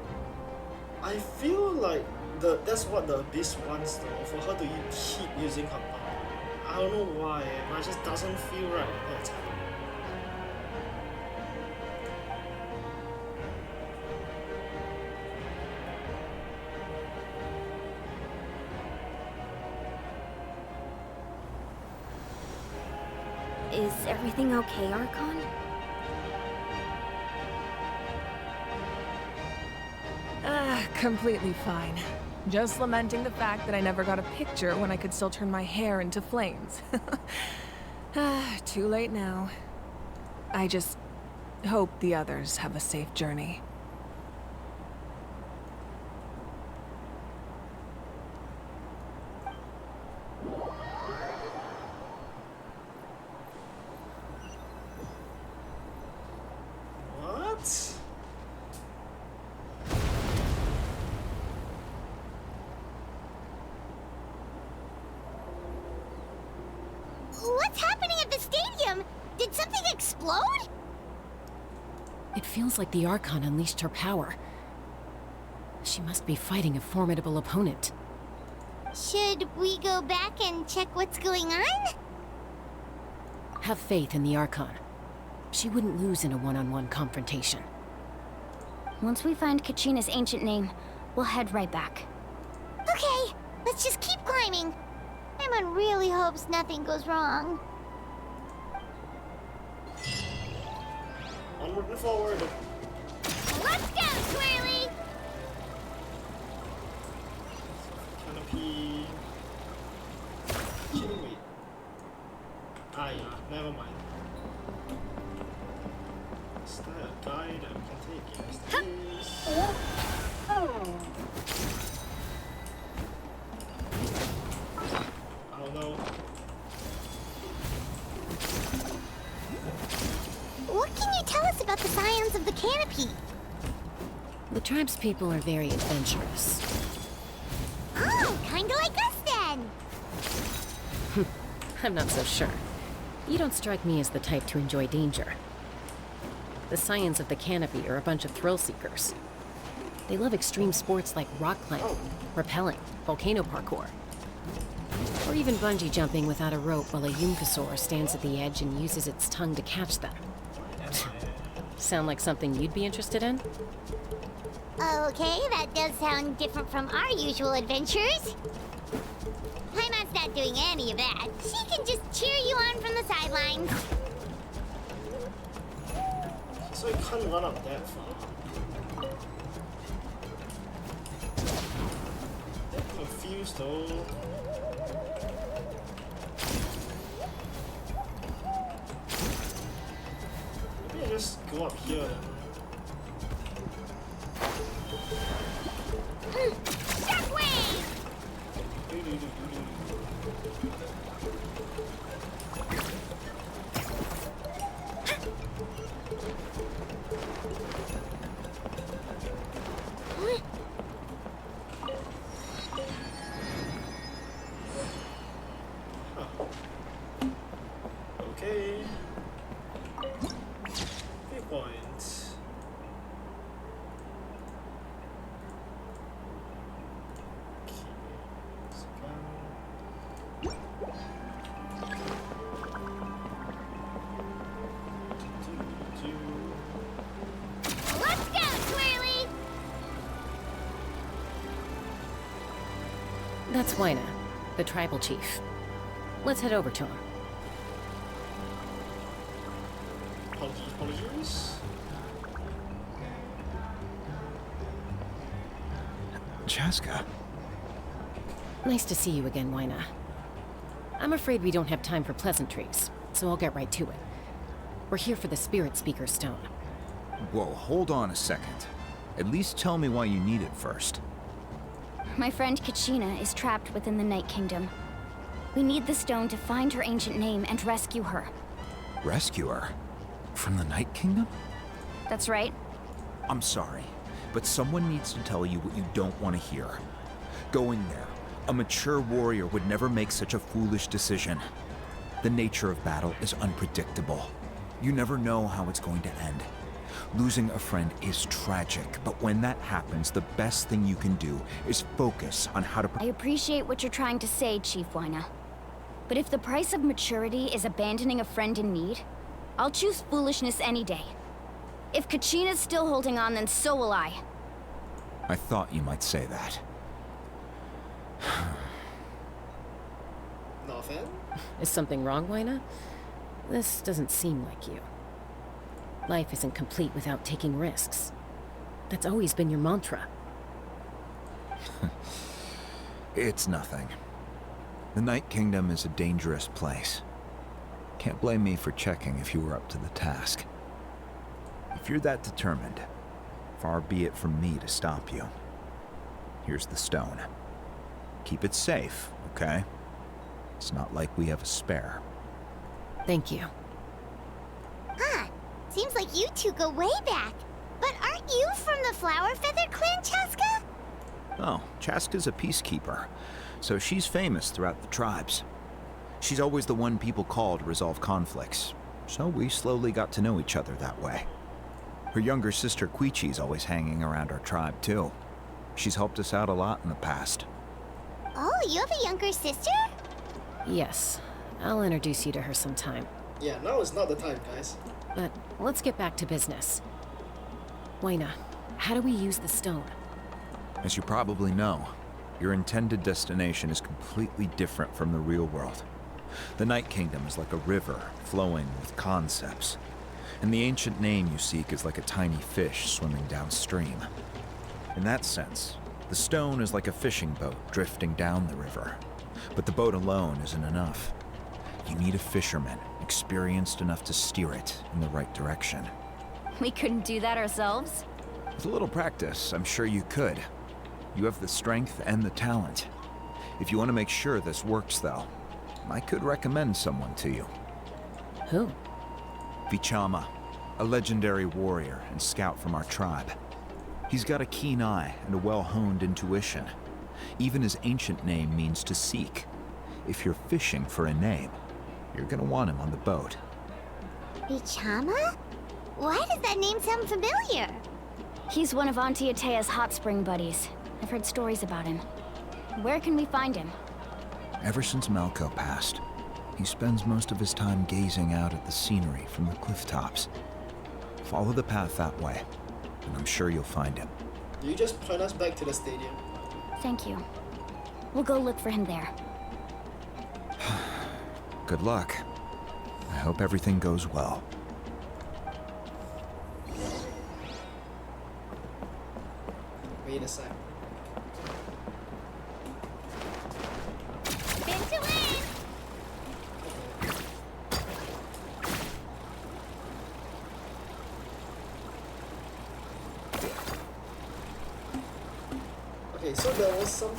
I feel like that's what the Abyss wants though, for her to keep using her power. I don't know why, but it just doesn't feel right at that time. Is everything okay, Archon? Completely fine. Just lamenting the fact that I never got a picture when I could still turn my hair into flames. Too late now. I just hope the others have a safe journey. What? What's happening at the stadium? Did something explode? It feels like the Archon unleashed her power. She must be fighting a formidable opponent. Should we go back and check what's going on? Have faith in the Archon. She wouldn't lose in a one-on-one confrontation. Once we find Kachina's ancient name, we'll head right back. Okay, let's just keep climbing. Emon really hopes nothing goes wrong. Onward and forward. Let's go, Swirly! Canopy. Kidding me. Ah yeah, never mind. Is there a guide that we can take? Yes, there is. Oh no. What can you tell us about the scions of the canopy? The tribe's people are very adventurous. Oh, kinda like us then! I'm not so sure. You don't strike me as the type to enjoy danger. The scions of the canopy are a bunch of thrill seekers. They love extreme sports like rock climbing, rappelling, volcano parkour, or even bungee jumping without a rope while a Yunkasaur stands at the edge and uses its tongue to catch them. Sound like something you'd be interested in? Okay, that does sound different from our usual adventures. Paimon's not doing any of that. She can just cheer you on from the sidelines. So you can't run up that far. I'm confused though. Maybe I just go up here then. Shockwave! Okay. 3 points. That's Wyna, the tribal chief. Let's head over to him. Apologies. Chaska. Nice to see you again, Wyna. I'm afraid we don't have time for pleasantries, so I'll get right to it. We're here for the Spirit Speaker Stone. Whoa, hold on a second. At least tell me why you need it first. My friend Kachina is trapped within the Night Kingdom. We need the stone to find her ancient name and rescue her. Rescue her? From the Night Kingdom? That's right. I'm sorry, but someone needs to tell you what you don't want to hear. Go in there. A mature warrior would never make such a foolish decision. The nature of battle is unpredictable. You never know how it's going to end. Losing a friend is tragic, but when that happens, the best thing you can do is focus on how to... I appreciate what you're trying to say, Chief Wyna. But if the price of maturity is abandoning a friend in need, I'll choose foolishness any day. If Kachina's still holding on, then so will I. I thought you might say that. Not a fan? Is something wrong, Wyna? This doesn't seem like you. Life isn't complete without taking risks. That's always been your mantra. It's nothing. The Night Kingdom is a dangerous place. Can't blame me for checking if you were up to the task. If you're that determined, far be it from me to stop you. Here's the stone. Keep it safe, okay? It's not like we have a spare. Thank you. Huh. Seems like you two go way back. But aren't you from the Flower Feather clan, Chaska? Oh, Chaska's a peacekeeper, so she's famous throughout the tribes. She's always the one people call to resolve conflicts, so we slowly got to know each other that way. Her younger sister Quichi's always hanging around our tribe, too. She's helped us out a lot in the past. Oh, you have a younger sister? Yes. I'll introduce you to her sometime. Yeah, now is not the time, guys. But let's get back to business. Wyna, how do we use the stone? As you probably know, your intended destination is completely different from the real world. The Night Kingdom is like a river flowing with concepts, and the ancient name you seek is like a tiny fish swimming downstream. In that sense, the stone is like a fishing boat drifting down the river, but the boat alone isn't enough. You need a fisherman experienced enough to steer it in the right direction. We couldn't do that ourselves? With a little practice, I'm sure you could. You have the strength and the talent. If you want to make sure this works, though, I could recommend someone to you. Who? Vichama, a legendary warrior and scout from our tribe. He's got a keen eye and a well-honed intuition. Even his ancient name means to seek. If you're fishing for a name, you're gonna want him on the boat. Vichama? Why does that name sound familiar? He's one of Auntie Atea's hot spring buddies. I've heard stories about him. Where can we find him? Ever since Malco passed, he spends most of his time gazing out at the scenery from the cliff tops. Follow the path that way, and I'm sure you'll find him. You just point us back to the stadium. Thank you. We'll go look for him there. Good luck. I hope everything goes well. Wait a sec. Spin to win! Okay, so there was some...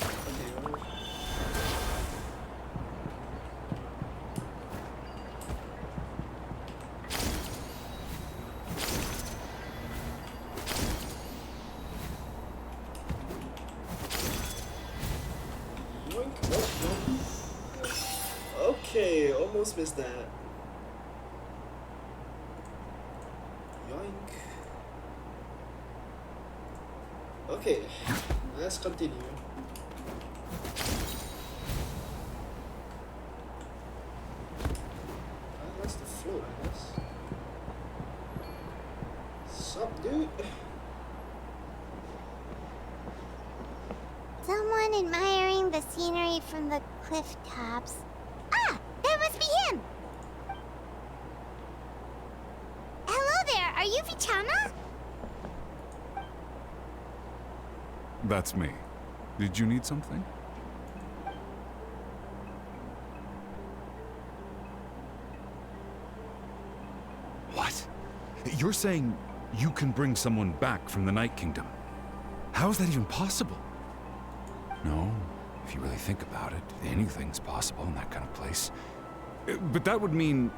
Okay, okay, almost missed that. Yoink. Okay, let's continue. That's the float, I guess. Sup, dude? Someone admiring the scenery from the cliff tops. Ah! That must be him! Hello there, are you Vichama? That's me. Did you need something? What? You're saying you can bring someone back from the Night Kingdom? How is that even possible? No, if you really think about it, anything's possible in that kind of place. But that would mean...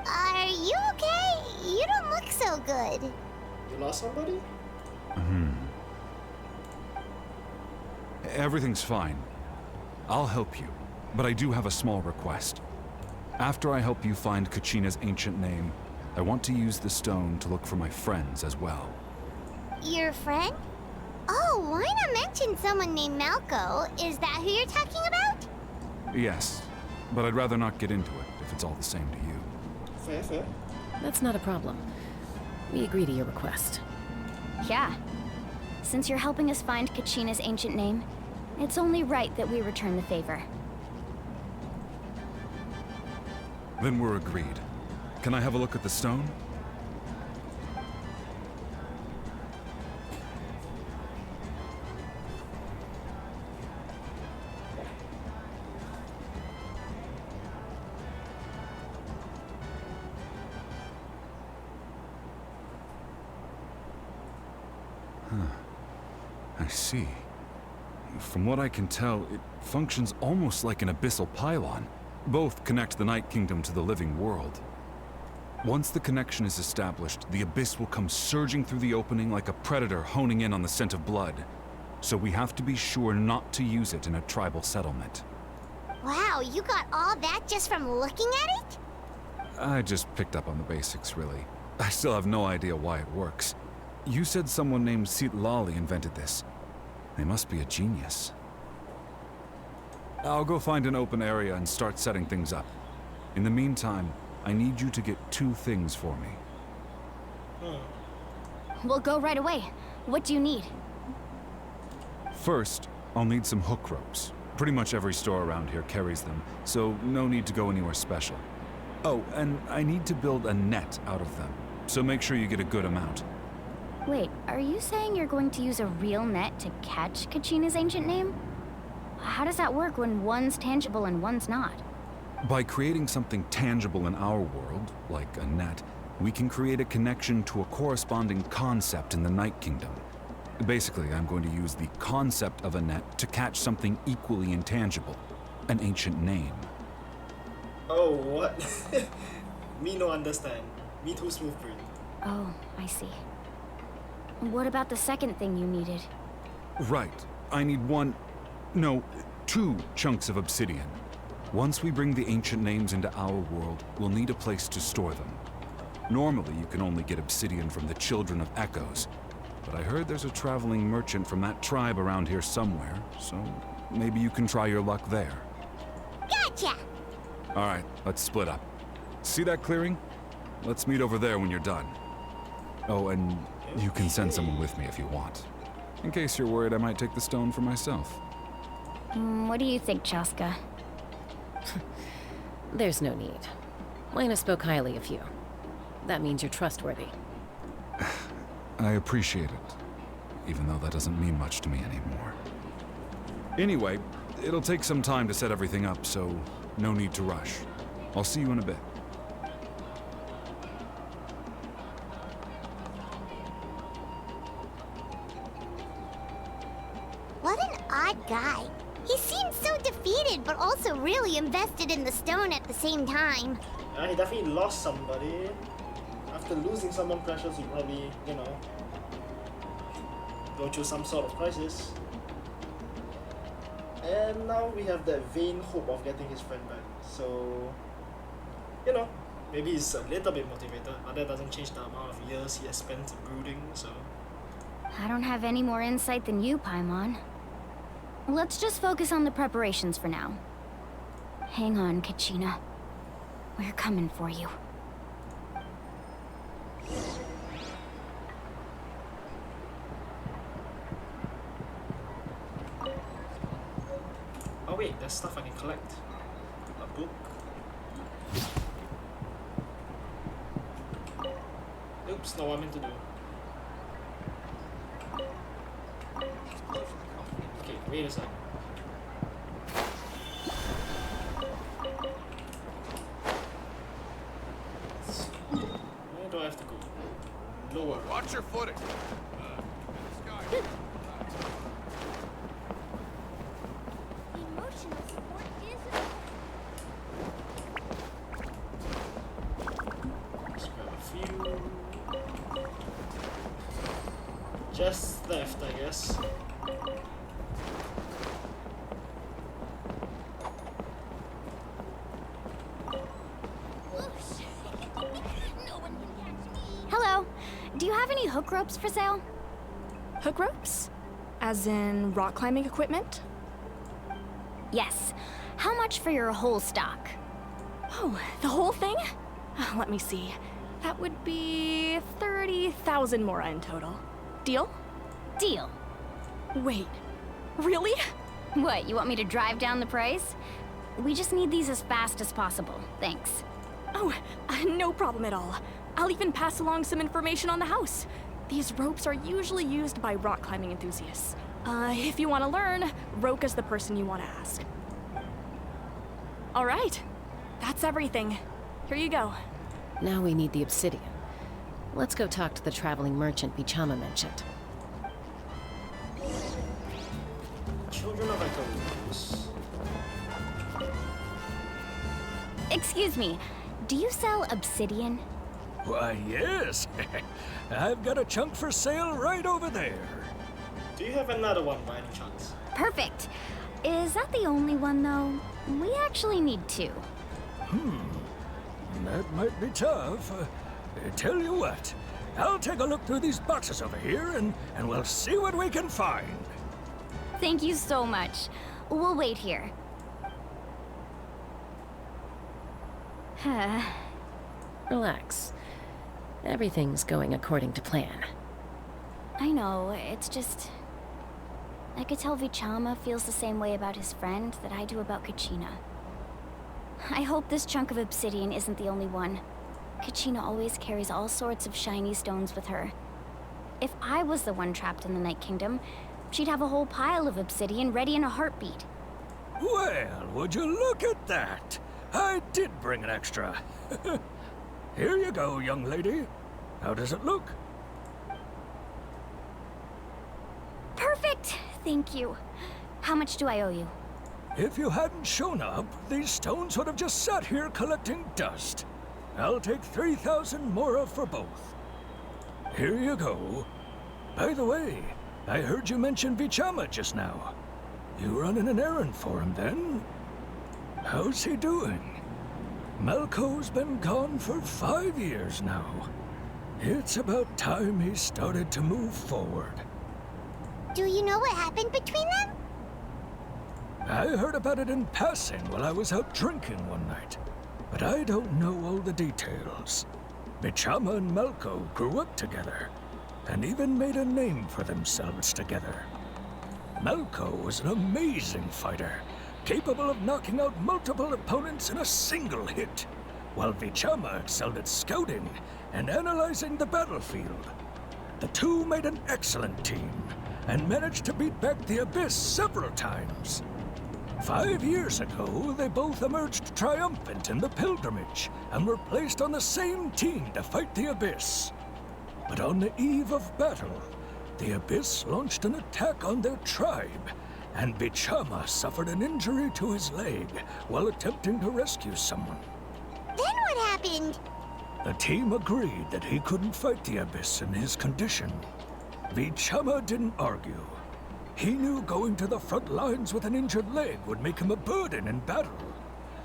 Are you okay? You don't look so good. You lost somebody? Everything's fine. I'll help you, but I do have a small request. After I help you find Kachina's ancient name, I want to use the stone to look for my friends as well. Your friend? Oh, why not mention someone named Malco? Is that who you're talking about? Yes, but I'd rather not get into it if it's all the same to you. Fair, fair. That's not a problem. We agree to your request. Yeah. Since you're helping us find Kachina's ancient name, it's only right that we return the favor. Then we're agreed. Can I have a look at the stone? I see. From what I can tell, it functions almost like an abyssal pylon. Both connect the Night Kingdom to the living world. Once the connection is established, the abyss will come surging through the opening like a predator honing in on the scent of blood. So we have to be sure not to use it in a tribal settlement. Wow, you got all that just from looking at it? I just picked up on the basics, really. I still have no idea why it works. You said someone named Sitlali invented this. They must be a genius. I'll go find an open area and start setting things up. In the meantime, I need you to get 2 things for me. We'll go right away. What do you need? First, I'll need some hook ropes. Pretty much every store around here carries them, so no need to go anywhere special. Oh, and I need to build a net out of them, so make sure you get a good amount. Wait, are you saying you're going to use a real net to catch Kachina's ancient name? How does that work when one's tangible and one's not? By creating something tangible in our world, like a net, we can create a connection to a corresponding concept in the Night Kingdom. Basically, I'm going to use the concept of a net to catch something equally intangible, an ancient name. Oh, what? Me no understand. Me too smooth brain. Oh, I see. What about the second thing you needed? Right. I need 2 chunks of obsidian. Once we bring the ancient names into our world, we'll need a place to store them. Normally, you can only get obsidian from the Children of Echoes, but I heard there's a traveling merchant from that tribe around here somewhere, so maybe you can try your luck there. Gotcha! Alright, let's split up. See that clearing? Let's meet over there when you're done. Oh, and you can send someone with me if you want. In case you're worried I might take the stone for myself. What do you think, Chaska? There's no need. Lena spoke highly of you. That means you're trustworthy. I appreciate it, even though that doesn't mean much to me anymore. Anyway, it'll take some time to set everything up, so no need to rush. I'll see you in a bit. What an odd guy. He seems so defeated, but also really invested in the stone at the same time. Yeah, he definitely lost somebody. After losing someone precious, he probably, go through some sort of crisis. And now we have that vain hope of getting his friend back. So, maybe he's a little bit motivated, but that doesn't change the amount of years he has spent brooding, so... I don't have any more insight than you, Paimon. Let's just focus on the preparations for now. Hang on, Kachina. We're coming for you. wait, there's stuff I can collect. A book. Oops, not what I meant to do. Okay, wait a second. Where do I have to go? Lower. Watch your footing. Emotional support is Let's grab a few. Just left, I guess. Hello. Do you have any hook ropes for sale? Hook ropes? As in rock climbing equipment? Yes. How much for your whole stock? Oh, the whole thing? Let me see. That would be 30,000 mora in total. Deal? Deal. Wait, really? What, you want me to drive down the price? We just need these as fast as possible. Thanks. Oh, no problem at all. I'll even pass along some information on the house. These ropes are usually used by rock climbing enthusiasts. If you want to learn, Roka's the person you want to ask. All right, that's everything. Here you go. Now we need the obsidian. Let's go talk to the traveling merchant Vichama mentioned. Children of Echoes. Excuse me, do you sell obsidian? Why, yes. I've got a chunk for sale right over there. Do you have another one by any chance? Perfect. Is that the only one, though? We actually need two. That might be tough. Tell you what, I'll take a look through these boxes over here and we'll see what we can find. Thank you so much. We'll wait here. Relax. Everything's going according to plan. I know, it's just... I could tell Vichama feels the same way about his friend that I do about Kachina. I hope this chunk of obsidian isn't the only one. Kachina always carries all sorts of shiny stones with her. If I was the one trapped in the Night Kingdom, she'd have a whole pile of obsidian ready in a heartbeat. Well, would you look at that? I did bring an extra. Here you go, young lady. How does it look? Perfect! Thank you. How much do I owe you? If you hadn't shown up, these stones would have just sat here collecting dust. I'll take 3,000 mora for both. Here you go. By the way, I heard you mention Vichama just now. You running an errand for him, then? How's he doing? Malco's been gone for 5 years now. It's about time he started to move forward. Do you know what happened between them? I heard about it in passing while I was out drinking one night, but I don't know all the details. Vichama and Malco grew up together, and even made a name for themselves together. Malco was an amazing fighter, capable of knocking out multiple opponents in a single hit, while Vichama excelled at scouting and analyzing the battlefield. The two made an excellent team, and managed to beat back the Abyss several times. 5 years ago, they both emerged triumphant in the pilgrimage, and were placed on the same team to fight the Abyss. But on the eve of battle, the Abyss launched an attack on their tribe, and Vichama suffered an injury to his leg while attempting to rescue someone. Then what happened? The team agreed that he couldn't fight the Abyss in his condition. Vichama didn't argue. He knew going to the front lines with an injured leg would make him a burden in battle.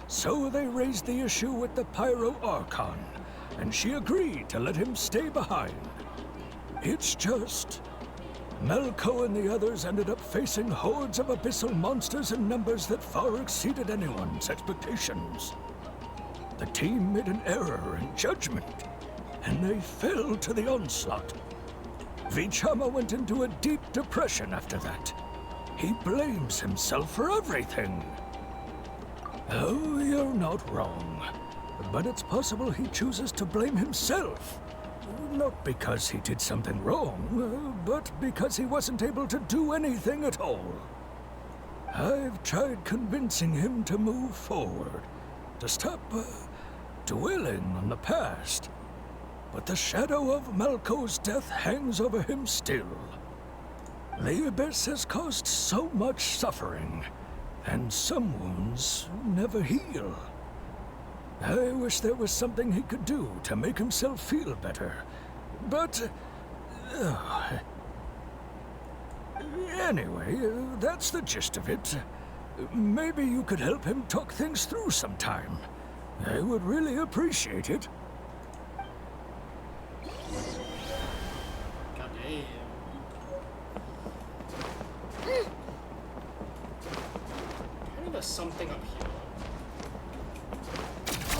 So they raised the issue with the Pyro Archon, and she agreed to let him stay behind. It's just... Malco and the others ended up facing hordes of abyssal monsters in numbers that far exceeded anyone's expectations. The team made an error in judgment, and they fell to the onslaught. Vichama went into a deep depression after that. He blames himself for everything. Oh, you're not wrong. But it's possible he chooses to blame himself. Not because he did something wrong, but because he wasn't able to do anything at all. I've tried convincing him to move forward, to stop dwelling on the past. But the shadow of Malco's death hangs over him still. The Abyss has caused so much suffering, and some wounds never heal. I wish there was something he could do to make himself feel better, but... Anyway, that's the gist of it. Maybe you could help him talk things through sometime. I would really appreciate it. God damn. I think there's something up here.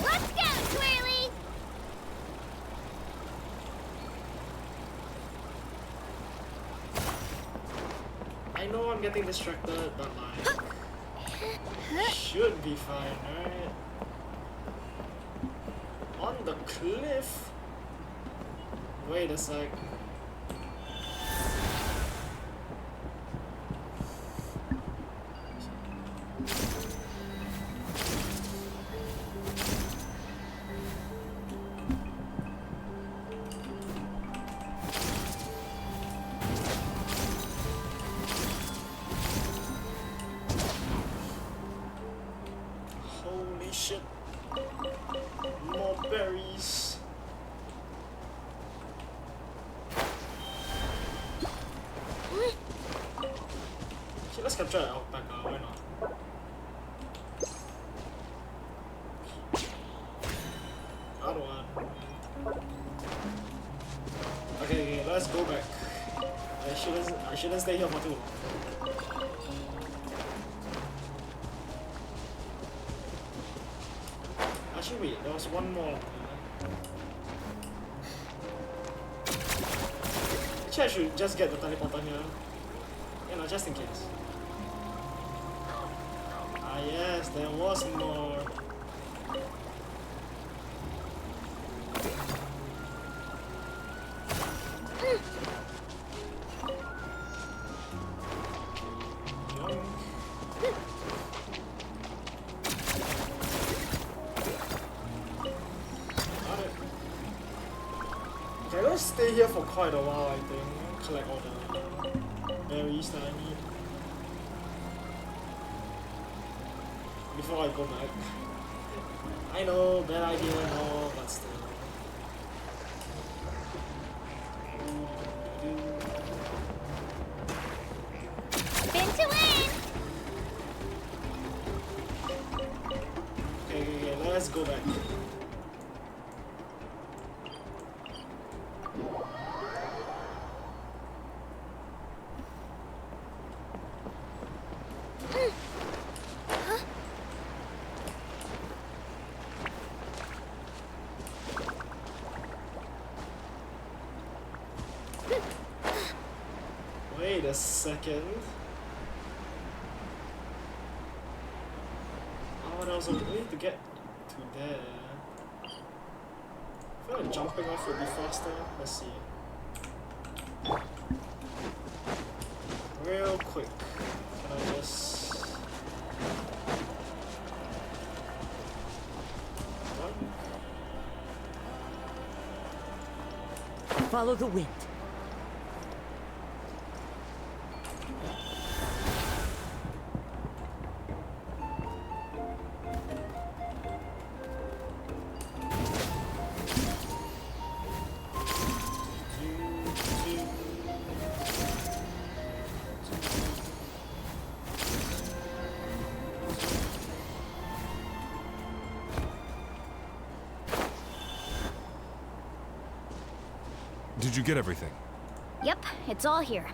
Let's go, Twirly! I know I'm getting distracted, but like... should be fine, right? On the cliff? Wait a sec. Holy shit. More berries. Okay, let's capture an alpaca, why not? Other one. Okay, let's go back. I shouldn't stay here for too long. Actually, wait, there was one more. Actually, I should just get the teleporter here. You know, just in case. Ah yes, there was more. Okay, let's stay here for quite a while, I think. Collect all the berries that I need. Before I go back. I know, bad idea and all, but still. Spin to win! Okay, let's go back. Wait a second. Oh, there was a way to get to there. I feel like jumping off would be faster. Let's see. Real quick. Can I just... What? Follow the wind. Did you get everything? Yep, it's all here.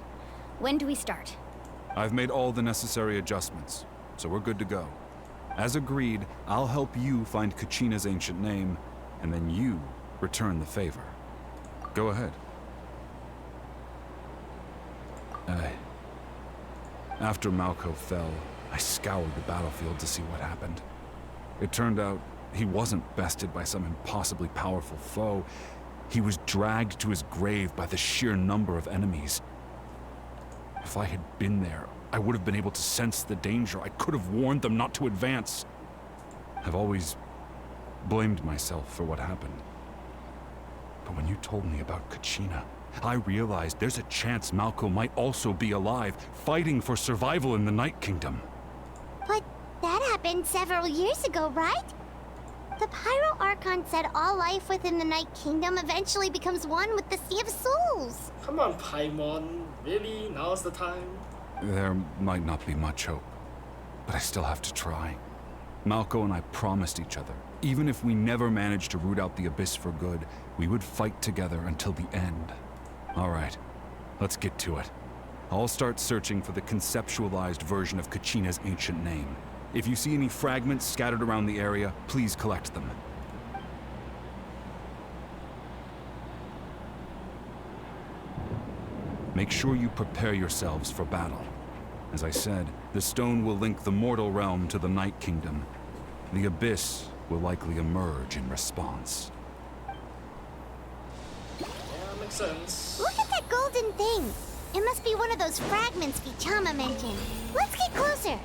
When do we start? I've made all the necessary adjustments, so we're good to go. As agreed, I'll help you find Kachina's ancient name, and then you return the favor. Go ahead. After Malco fell, I scoured the battlefield to see what happened. It turned out he wasn't bested by some impossibly powerful foe. He was dragged to his grave by the sheer number of enemies. If I had been there, I would have been able to sense the danger. I could have warned them not to advance. I've always blamed myself for what happened. But when you told me about Kachina, I realized there's a chance Malco might also be alive, fighting for survival in the Night Kingdom. But that happened several years ago, right? The Pyro Archon said all life within the Night Kingdom eventually becomes one with the Sea of Souls. Come on, Paimon. Really? Now's the time? There might not be much hope, but I still have to try. Malco and I promised each other, even if we never managed to root out the Abyss for good, we would fight together until the end. All right, let's get to it. I'll start searching for the conceptualized version of Kachina's ancient name. If you see any fragments scattered around the area, please collect them. Make sure you prepare yourselves for battle. As I said, the stone will link the mortal realm to the Night Kingdom. The Abyss will likely emerge in response. Yeah, makes sense. Look at that golden thing. It must be one of those fragments Vichama mentioned. Let's get closer.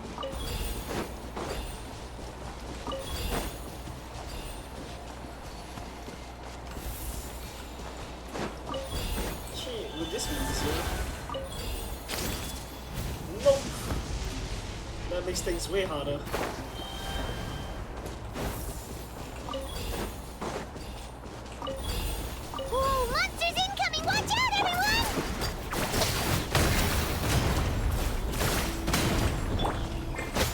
Gee, would this be easier? Nope. That makes things way harder. Whoa, monsters incoming! Watch out, everyone!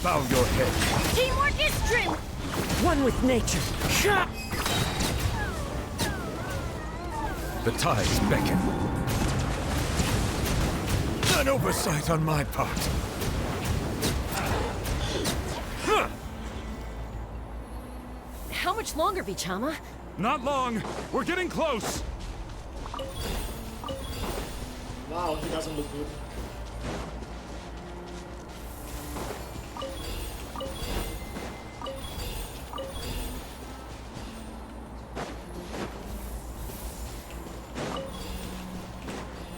Bow your head. Teamwork is true! One with nature. Shot! The tides beckon. An oversight on my part. How much longer, Vichama? Not long. We're getting close. Wow, he doesn't look good.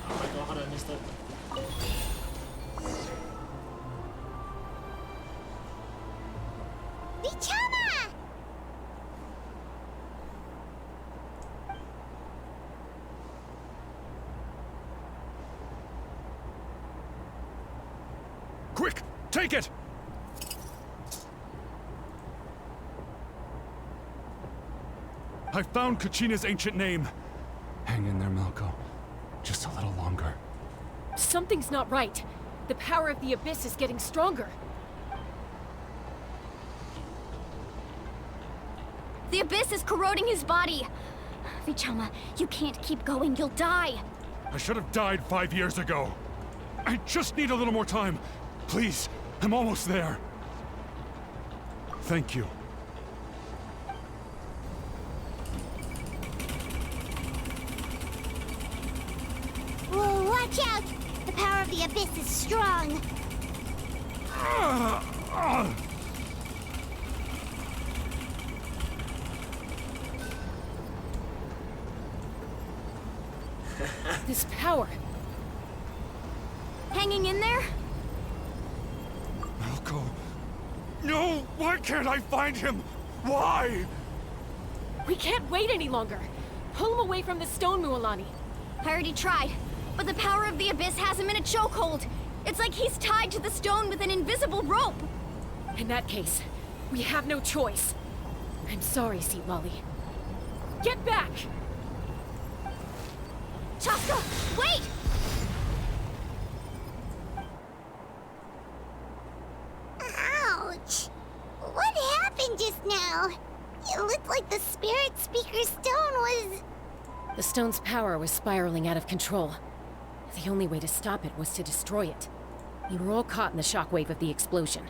Oh my god, how did I miss that? Vichama! Quick, take it! I found Kachina's ancient name. Hang in there, Malco. Just a little longer. Something's not right. The power of the Abyss is getting stronger. The Abyss is corroding his body. Vichama, you can't keep going. You'll die. I should have died 5 years ago. I just need a little more time. Please, I'm almost there. Thank you. Whoa, watch out! The power of the Abyss is strong. This power. Hanging in there? Malco. No! Why can't I find him? Why? We can't wait any longer. Pull him away from the stone, Mualani. I already tried, but the power of the Abyss has him in a chokehold. It's like he's tied to the stone with an invisible rope. In that case, we have no choice. I'm sorry, Seat Lolly. Get back! Chaska, wait! Ouch! What happened just now? It looked like the Spirit Speaker stone was... The stone's power was spiraling out of control. The only way to stop it was to destroy it. We were all caught in the shockwave of the explosion.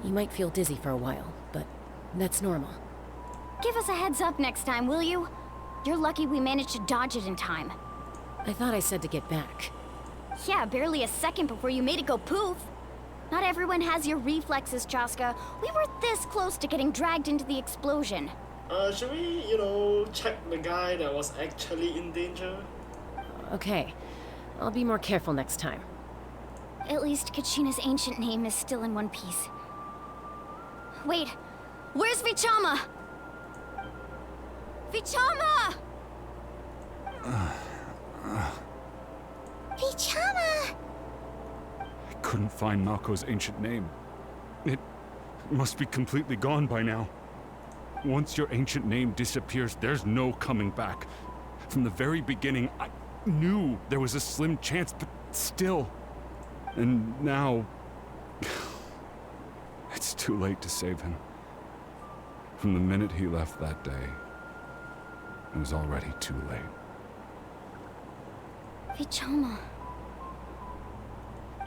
You might feel dizzy for a while, but that's normal. Give us a heads up next time, will you? You're lucky we managed to dodge it in time. I thought I said to get back. Yeah, barely a second before you made it go poof. Not everyone has your reflexes, Chaska. We were this close to getting dragged into the explosion. Should we, check the guy that was actually in danger? Okay. I'll be more careful next time. At least Kachina's ancient name is still in one piece. Wait, where's Vichama? Vichama! Vichama! I couldn't find Malko's ancient name. It must be completely gone by now. Once your ancient name disappears, there's no coming back. From the very beginning, I knew there was a slim chance, but still. And now... it's too late to save him. From the minute he left that day, it was already too late. Vichama.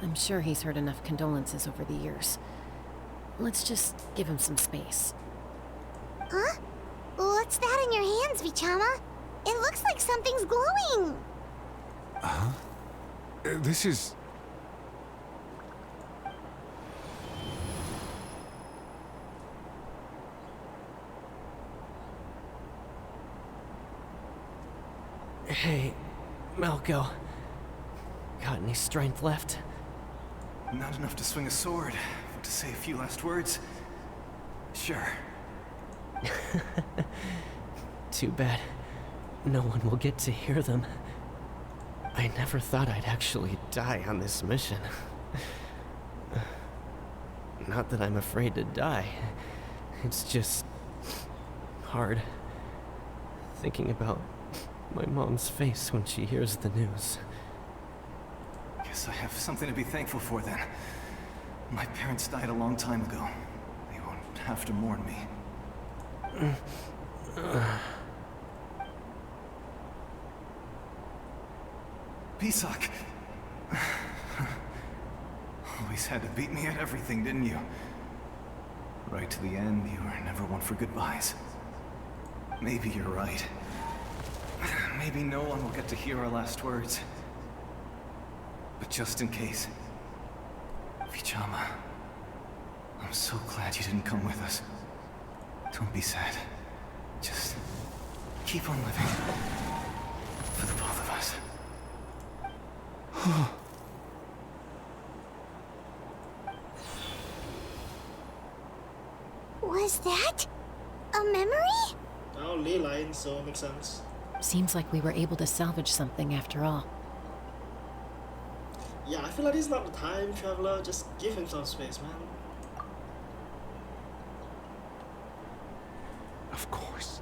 I'm sure he's heard enough condolences over the years. Let's just give him some space. Huh? What's that in your hands, Vichama? It looks like something's glowing. Huh? This is... Hey, Malko. Got any strength left? Not enough to swing a sword, but to say a few last words. Sure. Too bad. No one will get to hear them. I never thought I'd actually die on this mission. Not that I'm afraid to die. It's just... hard. Thinking about my mom's face when she hears the news. Guess I have something to be thankful for then. My parents died a long time ago. They won't have to mourn me. Pisak! Always had to beat me at everything, didn't you? Right to the end, you were never one for goodbyes. Maybe you're right. Maybe no one will get to hear our last words. But just in case... Vichama... I'm so glad you didn't come with us. Don't be sad. Just... keep on living. For the both of us. Was that a memory? Oh, ley line, so makes sense. Seems like we were able to salvage something after all. Yeah, I feel like this is not the time, Traveler. Just give him some space, man. Of course.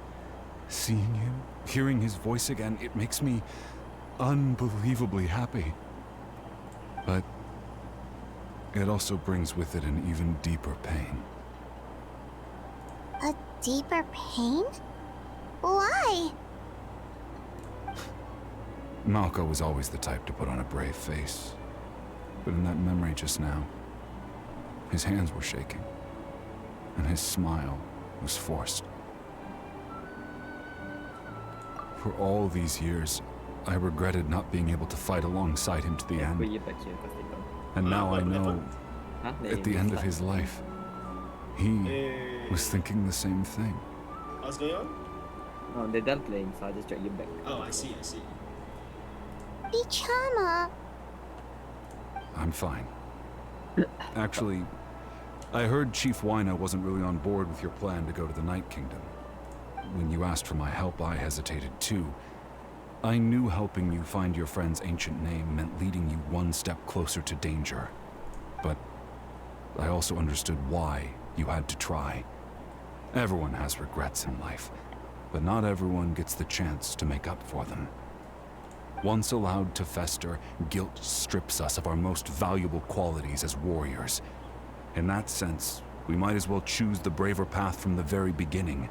Seeing him, hearing his voice again, it makes me unbelievably happy. But it also brings with it an even deeper pain. A deeper pain? Why? Malko was always the type to put on a brave face. But in that memory just now, his hands were shaking, and his smile was forced. For all these years, I regretted not being able to fight alongside him to the end. And now I know, at the end of his life, he was thinking the same thing. What's going on? Oh, they're done playing, so I'll just drag you back. Oh, I see, I see. Vichama. I'm fine. Actually, I heard Chief Wyna wasn't really on board with your plan to go to the Night Kingdom. When you asked for my help, I hesitated too. I knew helping you find your friend's ancient name meant leading you one step closer to danger. But I also understood why you had to try. Everyone has regrets in life, but not everyone gets the chance to make up for them. Once allowed to fester, guilt strips us of our most valuable qualities as warriors. In that sense, we might as well choose the braver path from the very beginning.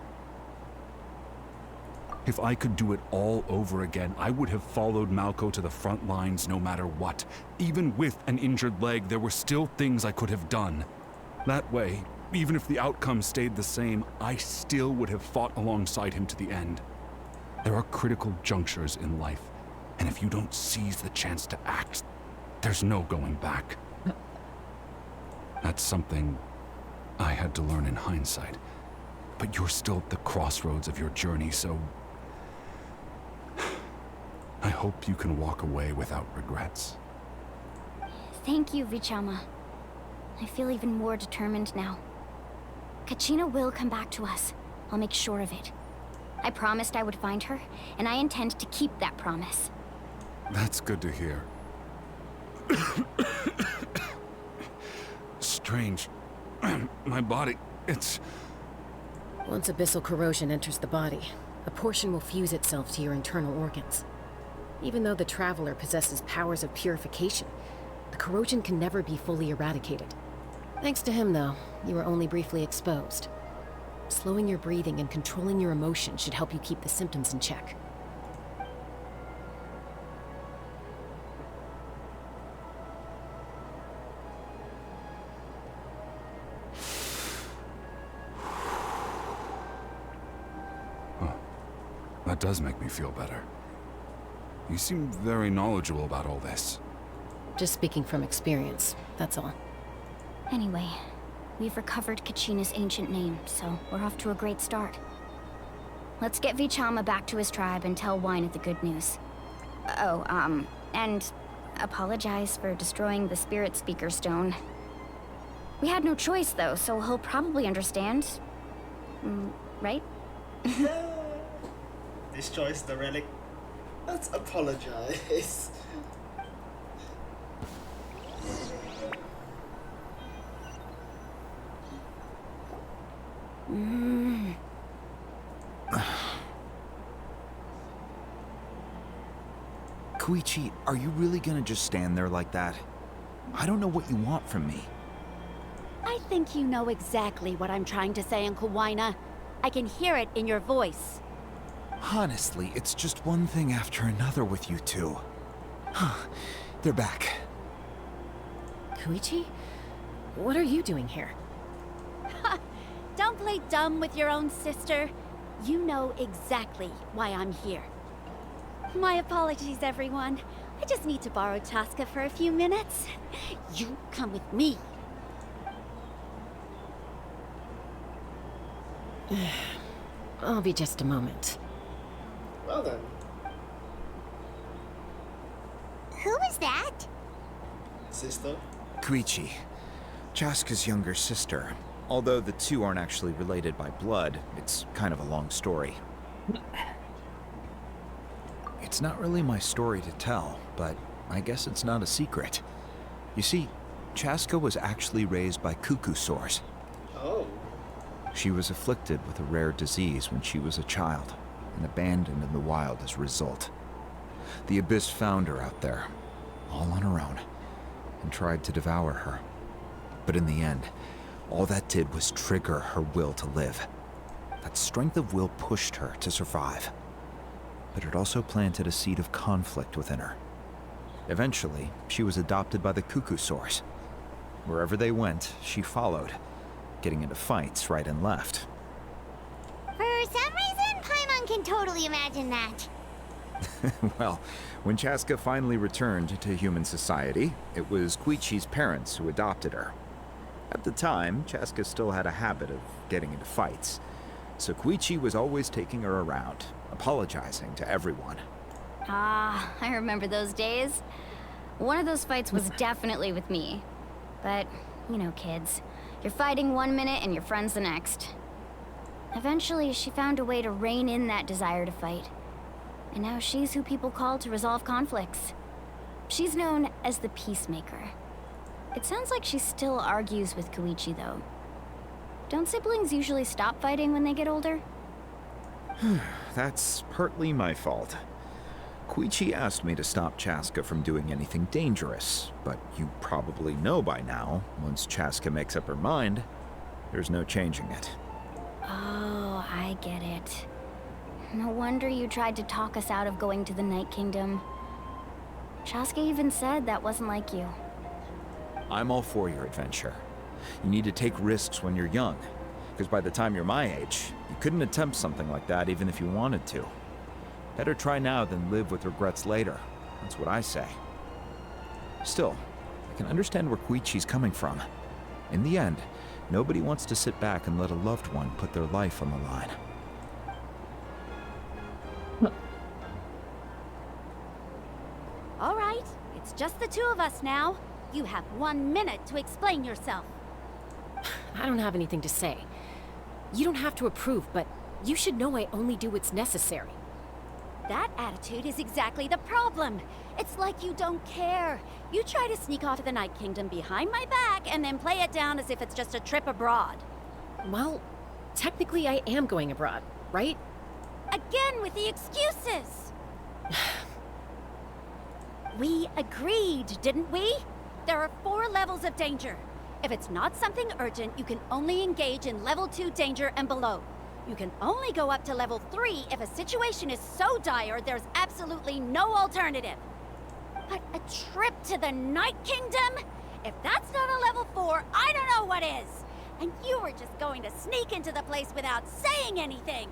If I could do it all over again, I would have followed Malko to the front lines no matter what. Even with an injured leg, there were still things I could have done. That way, even if the outcome stayed the same, I still would have fought alongside him to the end. There are critical junctures in life, and if you don't seize the chance to act, there's no going back. That's something I had to learn in hindsight. But you're still at the crossroads of your journey, so I hope you can walk away without regrets. Thank you, Vichama. I feel even more determined now. Kachina will come back to us. I'll make sure of it. I promised I would find her, and I intend to keep that promise. That's good to hear. Strange. My body, it's... Once abyssal corrosion enters the body, a portion will fuse itself to your internal organs. Even though the Traveler possesses powers of purification, the corrosion can never be fully eradicated. Thanks to him, though, you were only briefly exposed. Slowing your breathing and controlling your emotions should help you keep the symptoms in check. That does make me feel better. You seem very knowledgeable about all this. Just speaking from experience, that's all. Anyway, we've recovered Kachina's ancient name, so we're off to a great start. Let's get Vichama back to his tribe and tell Wyneth the good news. Oh, and apologize for destroying the Spirit Speaker Stone. We had no choice, though, so he'll probably understand. Right? Destroys the relic. Let's apologize. Koichi, are you really gonna just stand there like that? I don't know what you want from me. I think you know exactly what I'm trying to say, Uncle Wyna. I can hear it in your voice. Honestly, it's just one thing after another with you two. They're back. Koichi? What are you doing here? Don't play dumb with your own sister. You know exactly why I'm here. My apologies, everyone. I just need to borrow Chaska for a few minutes. You come with me. I'll be just a moment. Well then. Who was that? Sister? Koichi, Chaska's younger sister. Although the two aren't actually related by blood, it's kind of a long story. It's not really my story to tell, but I guess it's not a secret. You see, Chaska was actually raised by cuckoo sores. Oh. She was afflicted with a rare disease when she was a child, and abandoned in the wild as a result. The Abyss found her out there, all on her own, and tried to devour her. But in the end, all that did was trigger her will to live. That strength of will pushed her to survive. But it also planted a seed of conflict within her. Eventually, she was adopted by the cuckoo sores. Wherever they went, she followed, getting into fights right and left. For some reason, Paimon can totally imagine that. Well, when Chaska finally returned to human society, it was Koichi's parents who adopted her. At the time, Chaska still had a habit of getting into fights, so Koichi was always taking her around, apologizing to everyone. Ah, I remember those days. One of those fights was definitely with me. But, you know, kids. You're fighting one minute and your friend's the next. Eventually, she found a way to rein in that desire to fight. And now she's who people call to resolve conflicts. She's known as the Peacemaker. It sounds like she still argues with Koichi, though. Don't siblings usually stop fighting when they get older? That's partly my fault. Koichi asked me to stop Chaska from doing anything dangerous, but you probably know by now, once Chaska makes up her mind, there's no changing it. Oh, I get it. No wonder you tried to talk us out of going to the Night Kingdom. Chaska even said that wasn't like you. I'm all for your adventure. You need to take risks when you're young, because by the time you're my age, you couldn't attempt something like that even if you wanted to. Better try now than live with regrets later. That's what I say. Still, I can understand where Koichi's coming from. In the end, nobody wants to sit back and let a loved one put their life on the line. All right, it's just the two of us now. You have 1 minute to explain yourself. I don't have anything to say. You don't have to approve, but you should know I only do what's necessary. That attitude is exactly the problem. It's like you don't care. You try to sneak off to the Night Kingdom behind my back and then play it down as if it's just a trip abroad. Well, technically I am going abroad, right? Again with the excuses! We agreed, didn't we? There are 4 levels of danger. If it's not something urgent, you can only engage in level 2 danger and below. You can only go up to level 3 if a situation is so dire there's absolutely no alternative. But a trip to the Night Kingdom? If that's not a level 4, I don't know what is! And you were just going to sneak into the place without saying anything!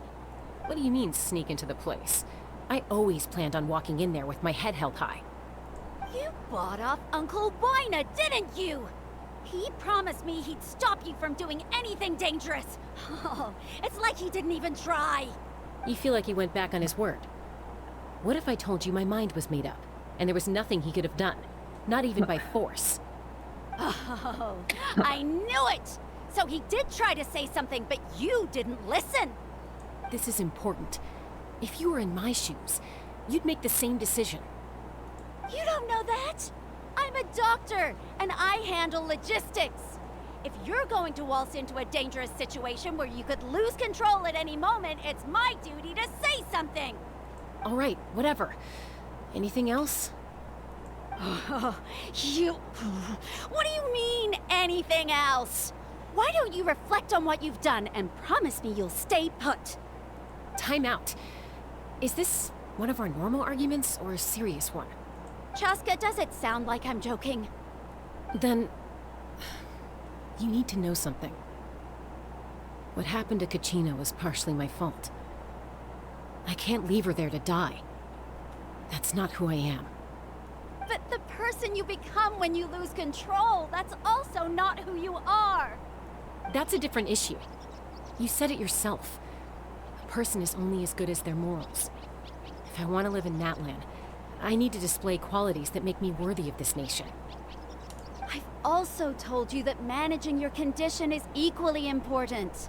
What do you mean, sneak into the place? I always planned on walking in there with my head held high. You bought off Uncle Wina, didn't you? He promised me he'd stop you from doing anything dangerous. Oh, it's like he didn't even try. You feel like he went back on his word. What if I told you my mind was made up, and there was nothing he could have done? Not even by force. Oh, I knew it! So he did try to say something, but you didn't listen. This is important. If you were in my shoes, you'd make the same decision. You don't know that? I'm a doctor, and I handle logistics. If you're going to waltz into a dangerous situation where you could lose control at any moment, it's my duty to say something. All right, whatever. Anything else? What do you mean, anything else? Why don't you reflect on what you've done and promise me you'll stay put? Time out. Is this one of our normal arguments or a serious one? Chaska, does it sound like I'm joking? Then... you need to know something. What happened to Kachina was partially my fault. I can't leave her there to die. That's not who I am. But the person you become when you lose control, that's also not who you are. That's a different issue. You said it yourself. A person is only as good as their morals. If I want to live in Natlan, I need to display qualities that make me worthy of this nation. I've also told you that managing your condition is equally important.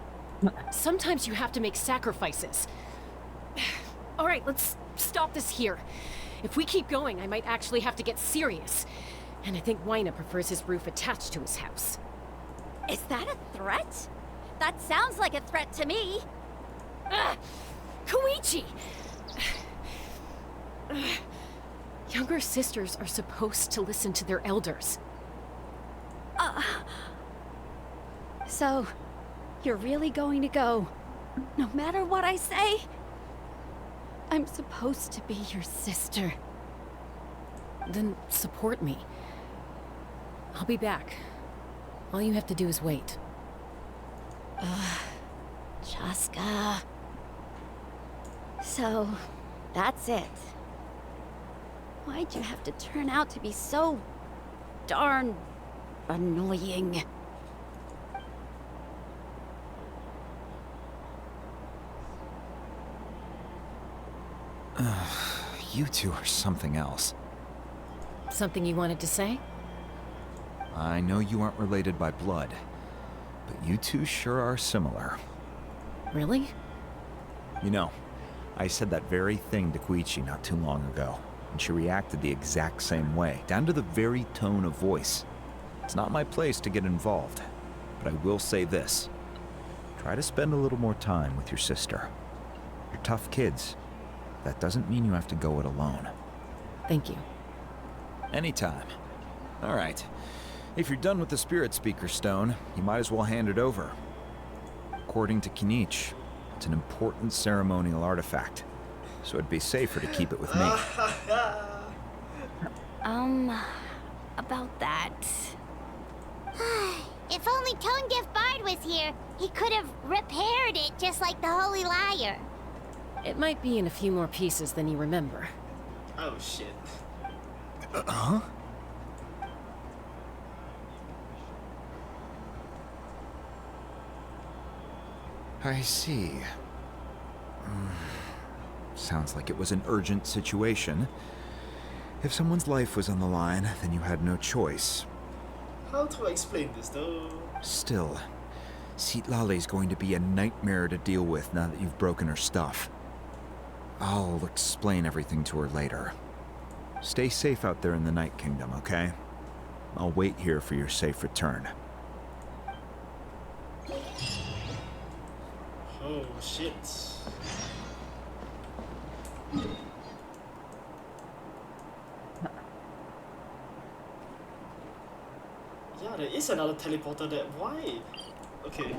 Sometimes you have to make sacrifices. All right, let's stop this here. If we keep going, I might actually have to get serious. And I think Wina prefers his roof attached to his house. Is that a threat? That sounds like a threat to me. Koichi! Younger sisters are supposed to listen to their elders. So, you're really going to go, no matter what I say? I'm supposed to be your sister. Then support me. I'll be back. All you have to do is wait. Chaska. So, that's it. Why'd you have to turn out to be so darn annoying? You two are something else. Something you wanted to say? I know you aren't related by blood, but you two sure are similar. Really? You know, I said that very thing to Koichi not too long ago, and she reacted the exact same way, down to the very tone of voice. It's not my place to get involved, but I will say this. Try to spend a little more time with your sister. You're tough kids. That doesn't mean you have to go it alone. Thank you. Anytime. All right. If you're done with the Spirit Speaker Stone, you might as well hand it over. According to Kinich, it's an important ceremonial artifact, so it'd be safer to keep it with me. About that. If only Tone Deaf Bard was here, he could have repaired it just like the Holy Liar. It might be in a few more pieces than you remember. Oh shit. Huh? I see. Sounds like it was an urgent situation. If someone's life was on the line, then you had no choice. How to explain this though? Still, Citlali's going to be a nightmare to deal with now that you've broken her stuff. I'll explain everything to her later. Stay safe out there in the Night Kingdom, okay? I'll wait here for your safe return. Oh shit. Yeah, there is another teleporter there. Why? Okay.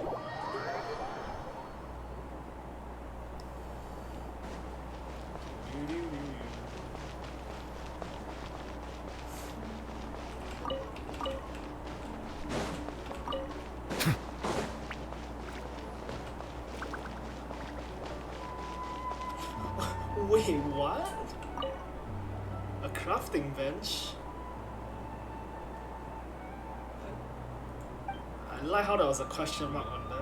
Wait, what? A crafting bench? I like how there was a question mark on that.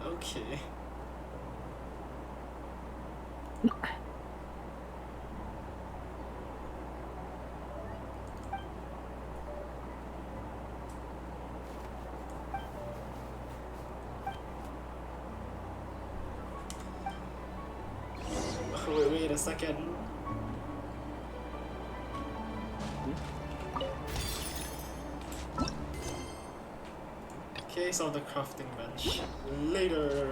Okay. Wait a second. Case of the crafting bench. Later.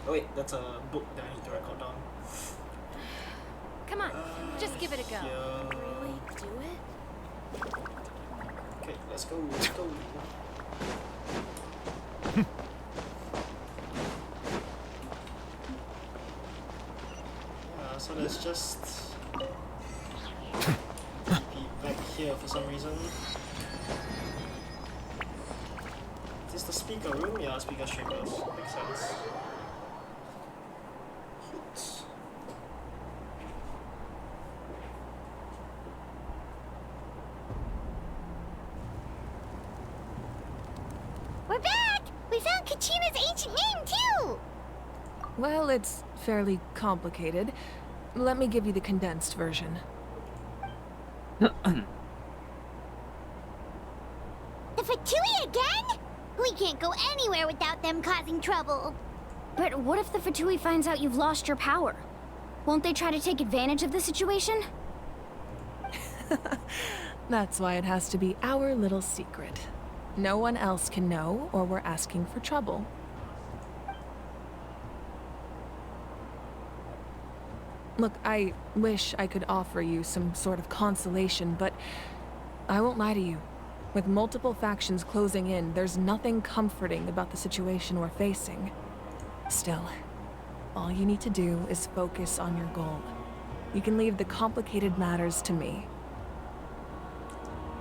Oh wait, that's a book that I need to record down. Come on, just give it a go. Yeah. Really do it? Okay, let's go, let's go. Yeah, so there's just back here for some reason. Is this the speaker room? Yeah, speaker chambers. Makes sense. Hoots. We're back! We found Kachina's ancient name, too! Well, it's fairly complicated. Let me give you the condensed version. The Fatui again? We can't go anywhere without them causing trouble. But what if the Fatui finds out you've lost your power? Won't they try to take advantage of the situation? That's why it has to be our little secret. No one else can know, or we're asking for trouble. Look, I wish I could offer you some sort of consolation, but I won't lie to you. With multiple factions closing in, there's nothing comforting about the situation we're facing. Still, all you need to do is focus on your goal. You can leave the complicated matters to me.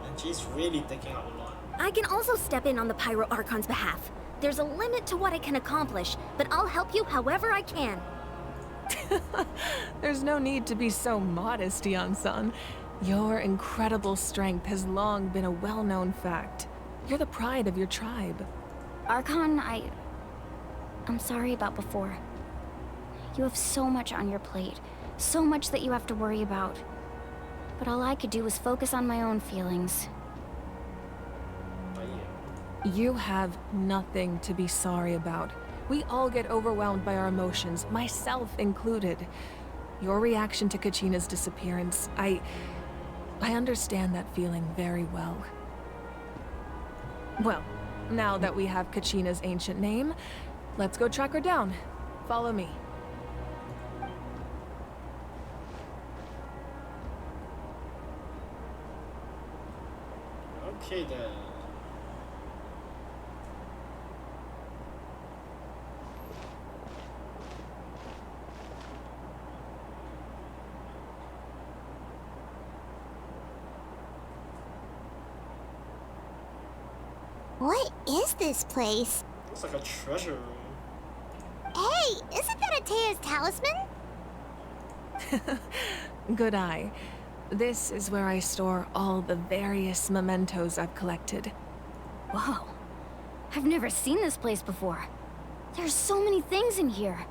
And she's really taking out a lot. I can also step in on the Pyro Archon's behalf. There's a limit to what I can accomplish, but I'll help you however I can. There's no need to be so modest, Yan-san. Your incredible strength has long been a well-known fact. You're the pride of your tribe. Archon, I'm sorry about before. You have so much on your plate, so much that you have to worry about. But all I could do was focus on my own feelings. You have nothing to be sorry about. We all get overwhelmed by our emotions, myself included. Your reaction to Kachina's disappearance, I understand that feeling very well. Well, now that we have Kachina's ancient name, let's go track her down. Follow me. Okay then. What is this place? Looks like a treasure room. Hey, isn't that Atea's talisman? Good eye. This is where I store all the various mementos I've collected. Whoa. I've never seen this place before. There's so many things in here.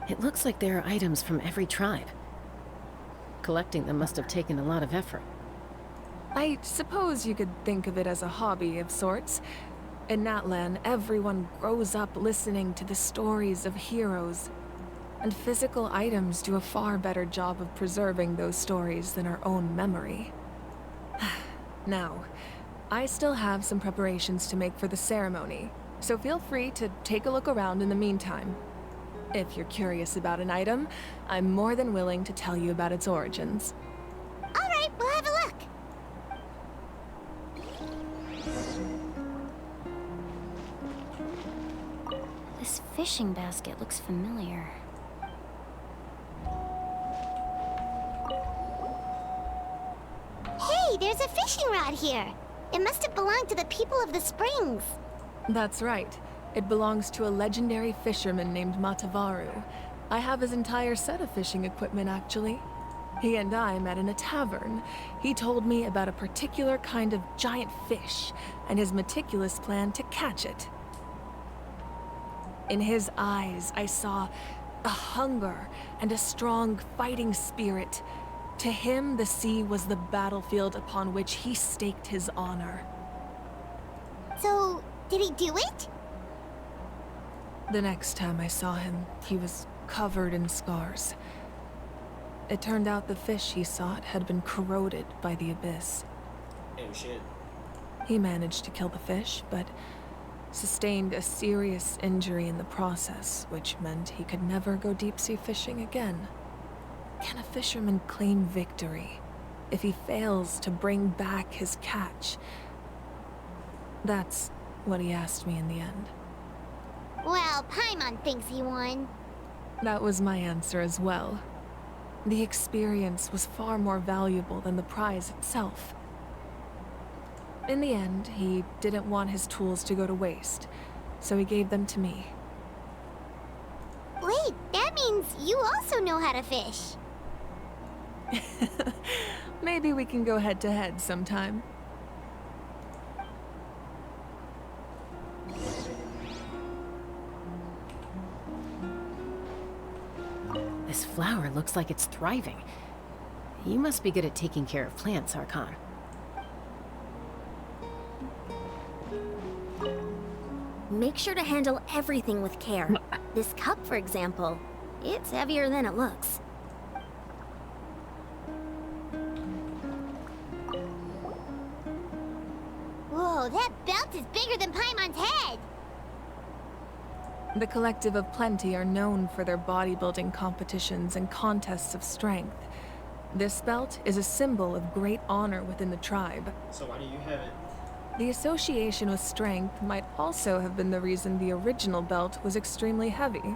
It looks like there are items from every tribe. Collecting them must have taken a lot of effort. I suppose you could think of it as a hobby of sorts. In Natlan, everyone grows up listening to the stories of heroes. And physical items do a far better job of preserving those stories than our own memory. Now, I still have some preparations to make for the ceremony, so feel free to take a look around in the meantime. If you're curious about an item, I'm more than willing to tell you about its origins. All right, we'll have a look. This fishing basket looks familiar. Hey, there's a fishing rod here. It must have belonged to the people of the springs. That's right. It belongs to a legendary fisherman named Matavaru. I have his entire set of fishing equipment, actually. He and I met in a tavern. He told me about a particular kind of giant fish and his meticulous plan to catch it. In his eyes, I saw a hunger and a strong fighting spirit. To him, the sea was the battlefield upon which he staked his honor. So, did he do it? The next time I saw him, he was covered in scars. It turned out the fish he sought had been corroded by the abyss. Oh shit. He managed to kill the fish, but sustained a serious injury in the process, which meant he could never go deep-sea fishing again. Can a fisherman claim victory if he fails to bring back his catch? That's what he asked me in the end. Well, Paimon thinks he won. That was my answer as well. The experience was far more valuable than the prize itself. In the end, he didn't want his tools to go to waste, so he gave them to me. Wait, that means you also know how to fish. Maybe we can go head-to-head sometime. This flower looks like it's thriving. You must be good at taking care of plants, Archon. Make sure to handle everything with care. This cup, for example, it's heavier than it looks. Whoa, that belt is bigger than Paimon's head! The Collective of Plenty are known for their bodybuilding competitions and contests of strength. This belt is a symbol of great honor within the tribe. So why do you have it? The association with strength might also have been the reason the original belt was extremely heavy.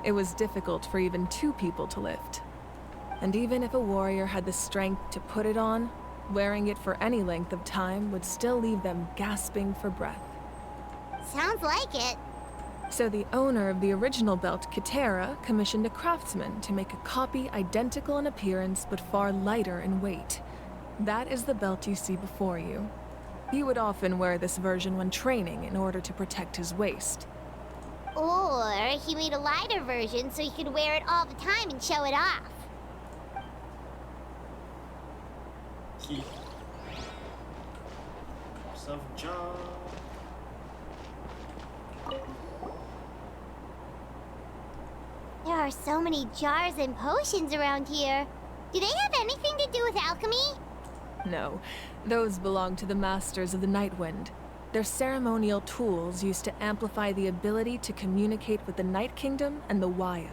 It was difficult for even two people to lift. And even if a warrior had the strength to put it on, wearing it for any length of time would still leave them gasping for breath. Sounds like it. So the owner of the original belt, Kitera, commissioned a craftsman to make a copy identical in appearance but far lighter in weight. That is the belt you see before you. He would often wear this version when training in order to protect his waist. Or he made a lighter version so he could wear it all the time and show it off. Keep some job. There are so many jars and potions around here. Do they have anything to do with alchemy? No, those belong to the Masters of the Nightwind. They're ceremonial tools used to amplify the ability to communicate with the Night Kingdom and the Wayab.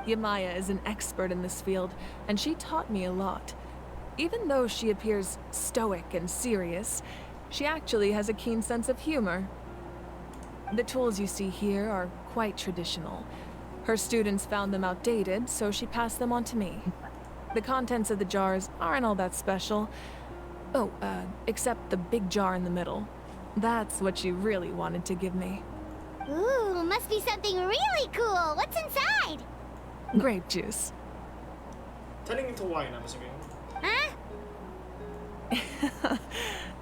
Yamaya is an expert in this field, and she taught me a lot. Even though she appears stoic and serious, she actually has a keen sense of humor. The tools you see here are quite traditional. Her students found them outdated, so she passed them on to me. The contents of the jars aren't all that special. Oh, except the big jar in the middle. That's what she really wanted to give me. Ooh, must be something really cool. What's inside? Grape juice. Turning into wine, I'm assuming. Huh?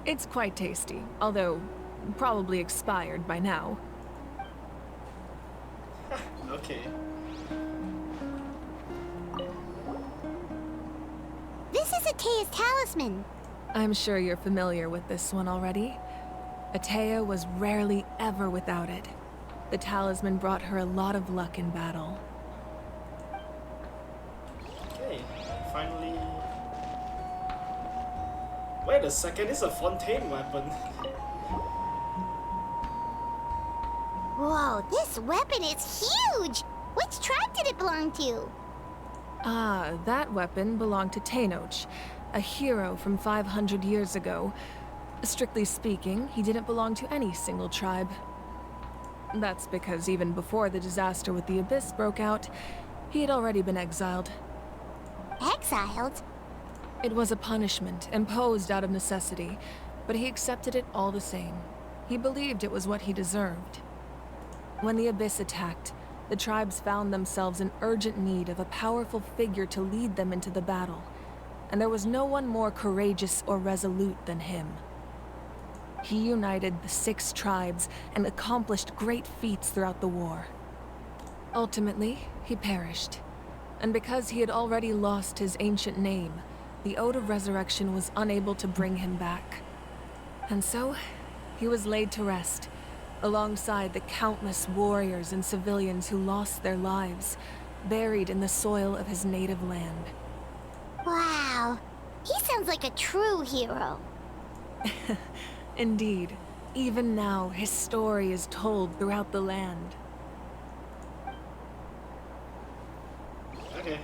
It's quite tasty, although probably expired by now. Okay. This is Atea's talisman. I'm sure you're familiar with this one already. Atea was rarely ever without it. The talisman brought her a lot of luck in battle. Okay, finally. Wait a second, it's a Fontaine weapon. Whoa, this weapon is huge! Which tribe did it belong to? Ah, that weapon belonged to Tenoch, a hero from 500 years ago. Strictly speaking, he didn't belong to any single tribe. That's because even before the disaster with the Abyss broke out, he had already been exiled. Exiled? It was a punishment imposed out of necessity, but he accepted it all the same. He believed it was what he deserved. When the Abyss attacked, the tribes found themselves in urgent need of a powerful figure to lead them into the battle, and there was no one more courageous or resolute than him. He united the 6 tribes and accomplished great feats throughout the war. Ultimately, he perished, and because he had already lost his ancient name, the Ode of Resurrection was unable to bring him back. And so, he was laid to rest, alongside the countless warriors and civilians who lost their lives, buried in the soil of his native land. Wow, he sounds like a true hero. Indeed, even now his story is told throughout the land. Okay.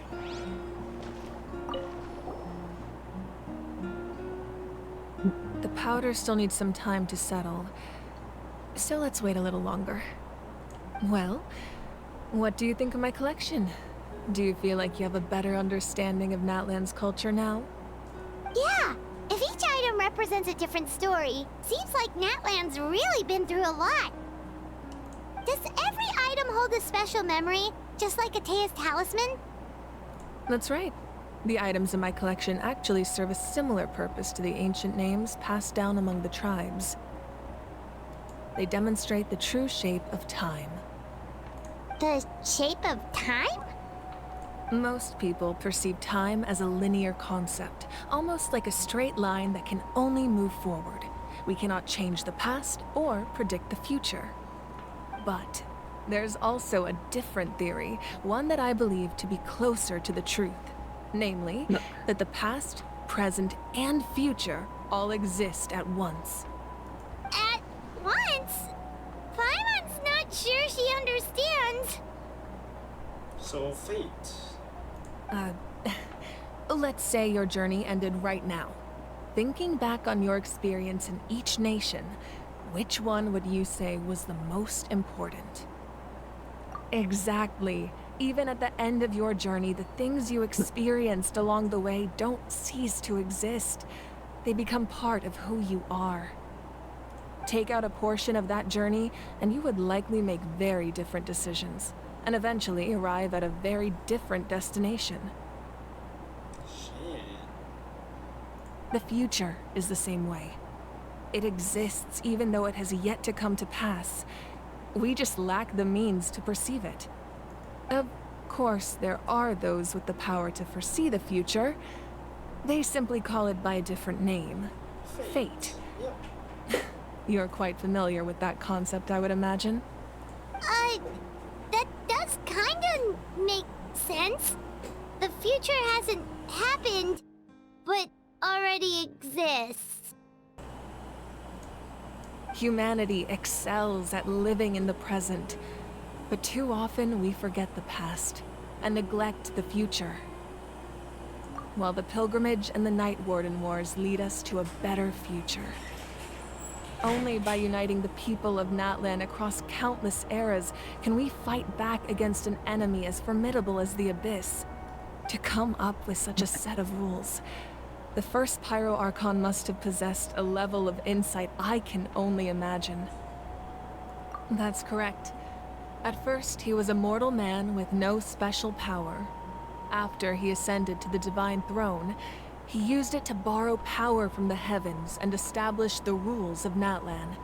The powder still needs some time to settle, so let's wait a little longer. Well, what do you think of my collection? Do you feel like you have a better understanding of Natlan's culture now? Yeah, if each item represents a different story, seems like Natlan's really been through a lot. Does every item hold a special memory, just like Atea's talisman? That's right. The items in my collection actually serve a similar purpose to the ancient names passed down among the tribes. They demonstrate the true shape of time. The shape of time? Most people perceive time as a linear concept, almost like a straight line that can only move forward. We cannot change the past or predict the future. But there's also a different theory, one that I believe to be closer to the truth. Namely, that the past, present, and future all exist at once. At once? Paimon's not sure she understands. So, fate. Let's say your journey ended right now. Thinking back on your experience in each nation, which one would you say was the most important? Exactly. Even at the end of your journey, the things you experienced along the way don't cease to exist. They become part of who you are. Take out a portion of that journey, and you would likely make very different decisions, and eventually arrive at a very different destination. Shit. The future is the same way. It exists even though it has yet to come to pass. We just lack the means to perceive it. Of course, there are those with the power to foresee the future. They simply call it by a different name. Fate. Yep. You're quite familiar with that concept, I would imagine. That does kinda make sense. The future hasn't happened, but already exists. Humanity excels at living in the present, but too often we forget the past and neglect the future. while the pilgrimage and the Night Warden Wars lead us to a better future. Only by uniting the people of Natlan across countless eras can we fight back against an enemy as formidable as the Abyss. To come up with such a set of rules, the first Pyro Archon must have possessed a level of insight I can only imagine. That's correct. At first, he was a mortal man with no special power. After he ascended to the Divine Throne, he used it to borrow power from the heavens and establish the rules of Natlan,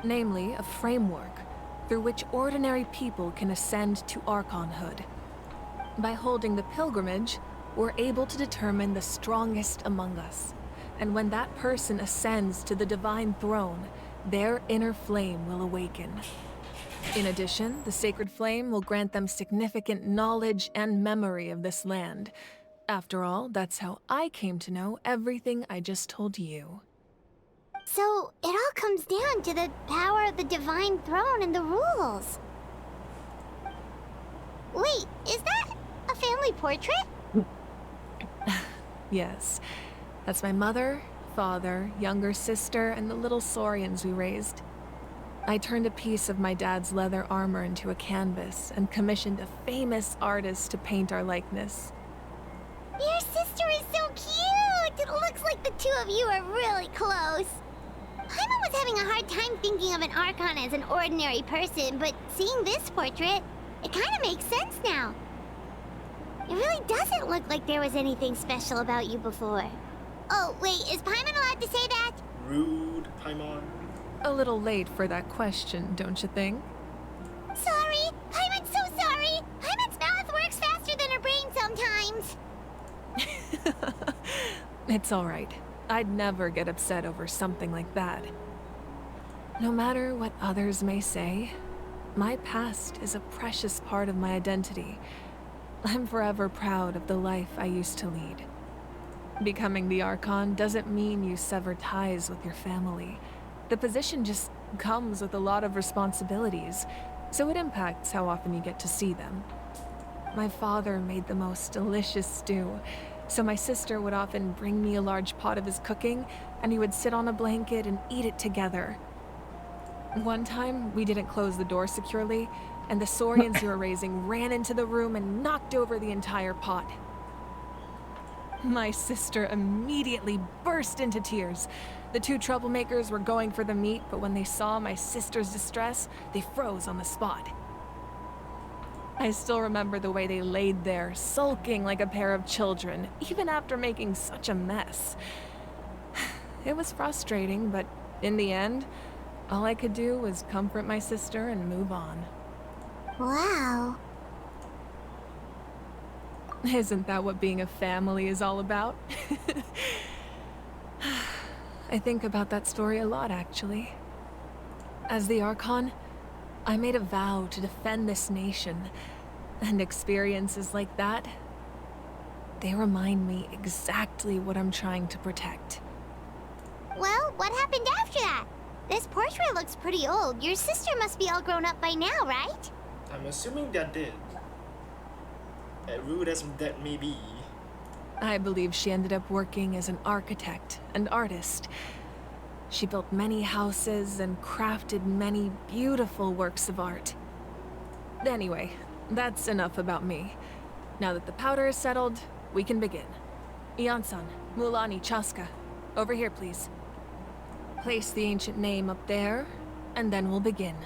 namely a framework through which ordinary people can ascend to Archonhood. By holding the pilgrimage, we're able to determine the strongest among us, and when that person ascends to the Divine Throne, their inner flame will awaken. In addition, the sacred flame will grant them significant knowledge and memory of this land. After all, that's how I came to know everything I just told you. So, it all comes down to the power of the Divine Throne and the rules. Wait, is that a family portrait? Yes. That's my mother, father, younger sister, and the little saurians we raised. I turned a piece of my dad's leather armor into a canvas and commissioned a famous artist to paint our likeness. Your sister is so cute! It looks like the two of you are really close. Paimon was having a hard time thinking of an Archon as an ordinary person, but seeing this portrait, it kind of makes sense now. It really doesn't look like there was anything special about you before. Oh, wait, is Paimon allowed to say that? Rude, Paimon. A little late for that question, don't you think? Sorry! Paimon's so sorry! Paimon's mouth works faster than her brain sometimes! It's all right. I'd never get upset over something like that. No matter what others may say, my past is a precious part of my identity. I'm forever proud of the life I used to lead. Becoming the Archon doesn't mean you sever ties with your family. The position just comes with a lot of responsibilities, so it impacts how often you get to see them. My father made the most delicious stew, so my sister would often bring me a large pot of his cooking, and we would sit on a blanket and eat it together. One time, we didn't close the door securely, and the saurians we were raising ran into the room and knocked over the entire pot. My sister immediately burst into tears. The two troublemakers were going for the meat, but when they saw my sister's distress, they froze on the spot. I still remember the way they laid there, sulking like a pair of children, even after making such a mess. It was frustrating, but in the end, all I could do was comfort my sister and move on. Wow. Isn't that what being a family is all about? I think about that story a lot, actually. As the Archon, I made a vow to defend this nation, and experiences like that, they remind me exactly what I'm trying to protect. Well, what happened after that? This portrait looks pretty old. Your sister must be all grown up by now, right? I'm assuming that did. As rude as that may be. I believe she ended up working as an architect and artist. She built many houses and crafted many beautiful works of art. Anyway, that's enough about me. Now that the powder is settled, we can begin. Ian-san, Mulani, Chaska, over here please. Place the ancient name up there, and then we'll begin.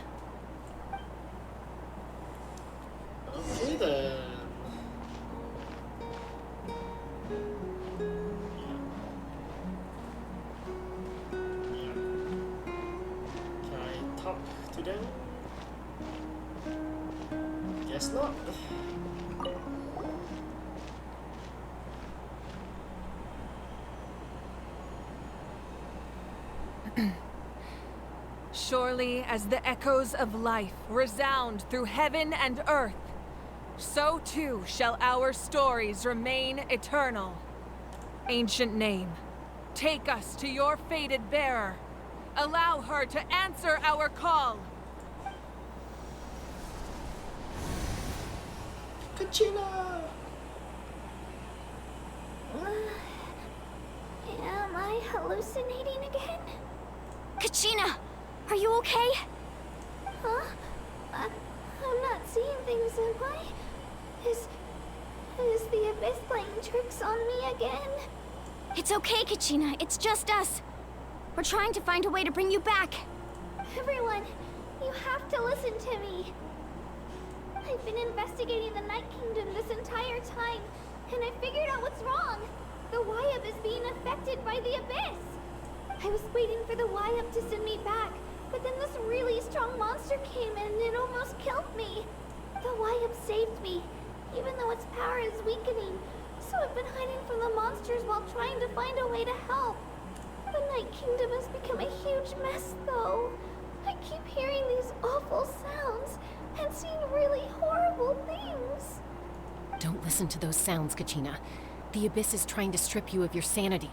Okay then. Can I talk to them? Guess not. Surely as the echoes of life resound through heaven and earth, so too shall our stories remain eternal. Ancient name, take us to your fated bearer. Allow her to answer our call. Kachina! hallucinating again? Kachina, are you okay? Huh? I'm not seeing things, am I? Is the Abyss playing tricks on me again? It's okay, Kachina. It's just us. We're trying to find a way to bring you back. Everyone, you have to listen to me. I've been investigating the Night Kingdom this entire time, and I figured out what's wrong. The Wyab is being affected by the Abyss. I was waiting for the Wyab to send me back, but then this really strong monster came in and it almost killed me. The Wyab saved me, even though its power is weakening, so I've been hiding from the monsters while trying to find a way to help. The Night Kingdom has become a huge mess, though. I keep hearing these awful sounds and seeing really horrible things. Don't listen to those sounds, Kachina. The Abyss is trying to strip you of your sanity.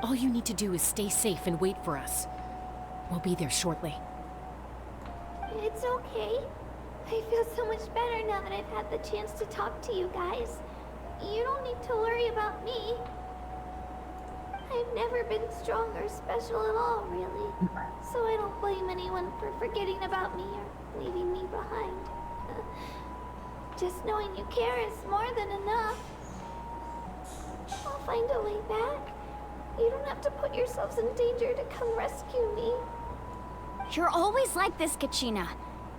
All you need to do is stay safe and wait for us. We'll be there shortly. It's okay. I feel so much better now that I've had the chance to talk to you guys. You don't need to worry about me. I've never been strong or special at all, really. So I don't blame anyone for forgetting about me or leaving me behind. Just knowing you care is more than enough. I'll find a way back. You don't have to put yourselves in danger to come rescue me. You're always like this, Kachina.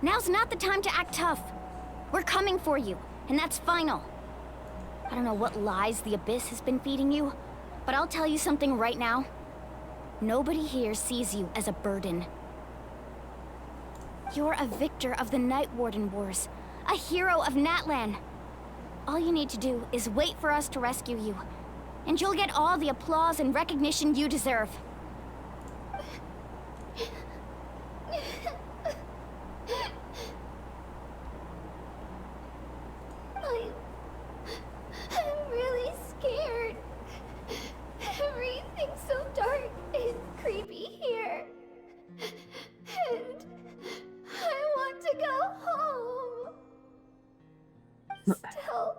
Now's not the time to act tough. We're coming for you, and that's final. I don't know what lies the Abyss has been feeding you, but I'll tell you something right now. Nobody here sees you as a burden. You're a victor of the Night Warden Wars, a hero of Natlan. All you need to do is wait for us to rescue you, and you'll get all the applause and recognition you deserve. I'm really scared. Everything's so dark and creepy here. And I want to go home. Still,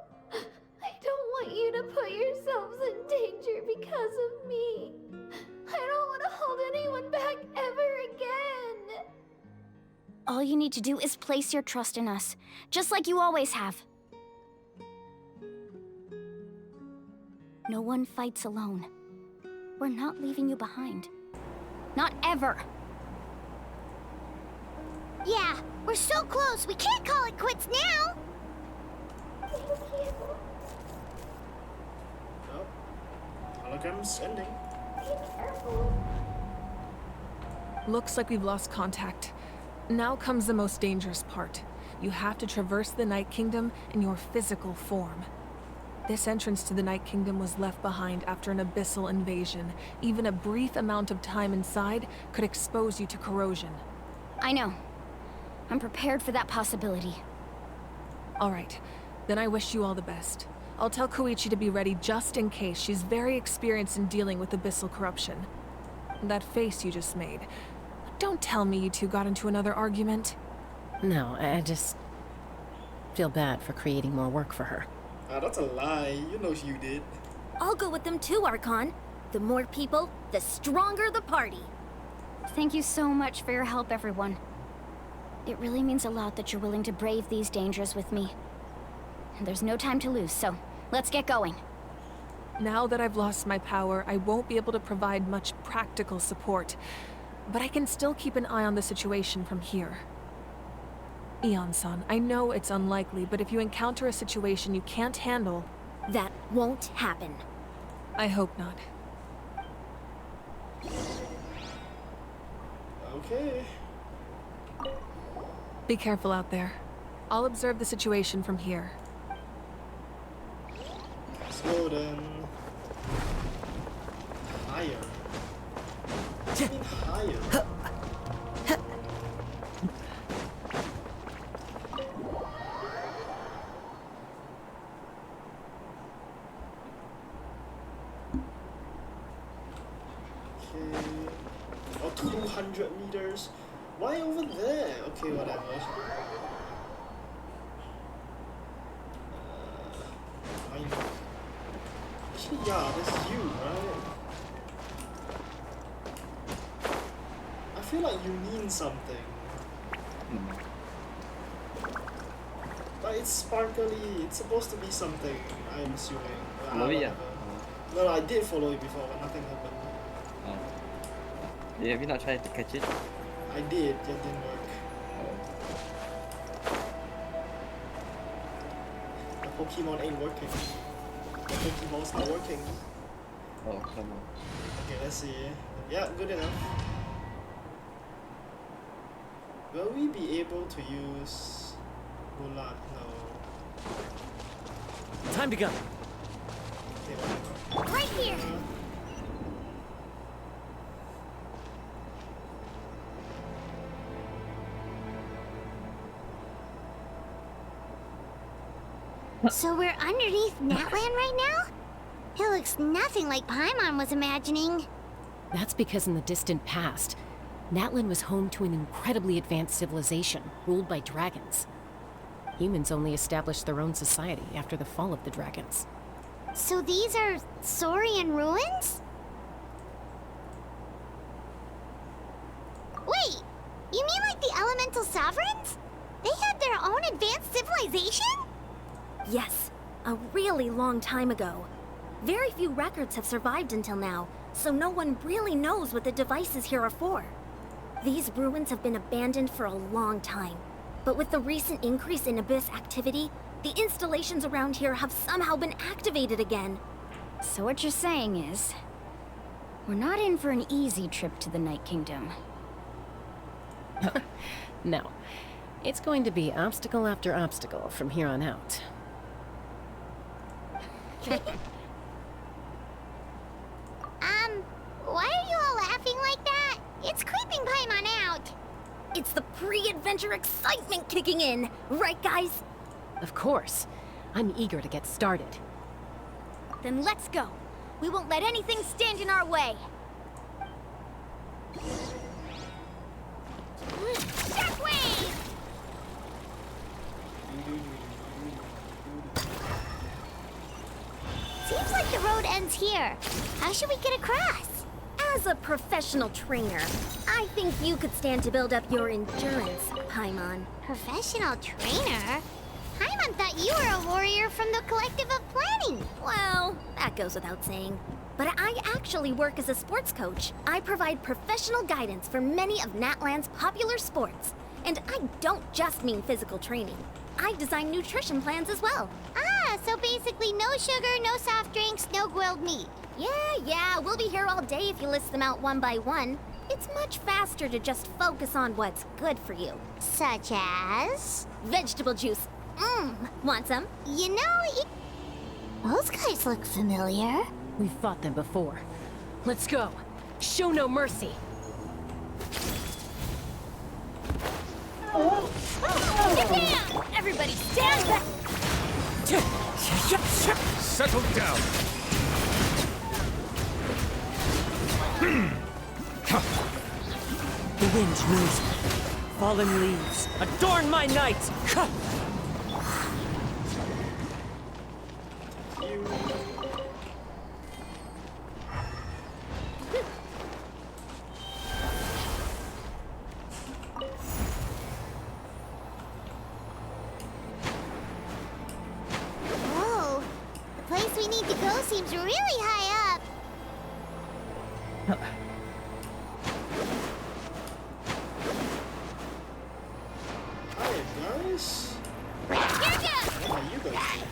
I don't want you to put yourselves in danger because of me. I don't want to hold anyone back ever again. All you need to do is place your trust in us, just like you always have. No one fights alone. We're not leaving you behind. Not ever. Yeah, we're so close. We can't call it quits now. Thank you. Oh, hologram's ending. Be careful. Looks like we've lost contact. Now comes the most dangerous part. You have to traverse the Night Kingdom in your physical form. This entrance to the Night Kingdom was left behind after an abyssal invasion. Even a brief amount of time inside could expose you to corrosion. I know. I'm prepared for that possibility. All right, then I wish you all the best. I'll tell Koichi to be ready just in case. She's very experienced in dealing with abyssal corruption. That face you just made. Don't tell me you two got into another argument. No, I just feel bad for creating more work for her. Ah, that's a lie. You know you did. I'll go with them too, Archon. The more people, the stronger the party. Thank you so much for your help, everyone. It really means a lot that you're willing to brave these dangers with me. And there's no time to lose, so let's get going. Now that I've lost my power, I won't be able to provide much practical support. But I can still keep an eye on the situation from here. Eon-san, I know it's unlikely, but if you encounter a situation you can't handle... That won't happen. I hope not. Okay. Be careful out there. I'll observe the situation from here. Slow then. Higher. What do you mean higher? Oh, 200 meters. Why over there? Okay, whatever. Actually, yeah, that's you, right? feel like you mean something. But it's sparkly. It's supposed to be something. I'm assuming. Follow it, yeah. No, I did follow it before, but nothing happened. Yeah, have you not tried to catch it? I did. That didn't work. The Pokemon ain't working. The Pokemon's not working. Oh, come on. Okay, let's see. Yeah, good enough. Will we be able to use Bulat? No. Time to go. Right here. So we're underneath Natlan right now? It looks nothing like Paimon was imagining. That's because in the distant past, Natlan was home to an incredibly advanced civilization ruled by dragons. Humans only established their own society after the fall of the dragons. So these are Saurian ruins? Wait, you mean like the elemental sovereigns? They had their own advanced civilization? Yes, a really long time ago. Very few records have survived until now, so no one really knows what the devices here are for. These ruins have been abandoned for a long time, but with the recent increase in Abyss activity, the installations around here have somehow been activated again. So what you're saying is, we're not in for an easy trip to the Night Kingdom. No. It's going to be obstacle after obstacle from here on out. Why are you all laughing like that? It's creeping Paimon out. It's the pre-adventure excitement kicking in, right guys? Of course. I'm eager to get started. Then let's go. We won't let anything stand in our way. Shockwave! Seems like the road ends here. How should we get across? As a professional trainer, I think you could stand to build up your endurance, Paimon. Professional trainer? Paimon thought you were a warrior from the Collective of Planning. Well, that goes without saying. But I actually work as a sports coach. I provide professional guidance for many of Natlan's popular sports. And I don't just mean physical training. I design nutrition plans as well. Ah, so basically no sugar, no soft drinks, no grilled meat. Yeah, we'll be here all day if you list them out one by one. It's much faster to just focus on what's good for you. Such as? Vegetable juice. Want some? You know, those guys look familiar. We've fought them before. Let's go. Show no mercy. Get down! Everybody stand back! Settle down! The wind knows me. Fallen leaves, adorn my night! Whoa, the place we need to go seems really high up. Hi, guys. How are you guys?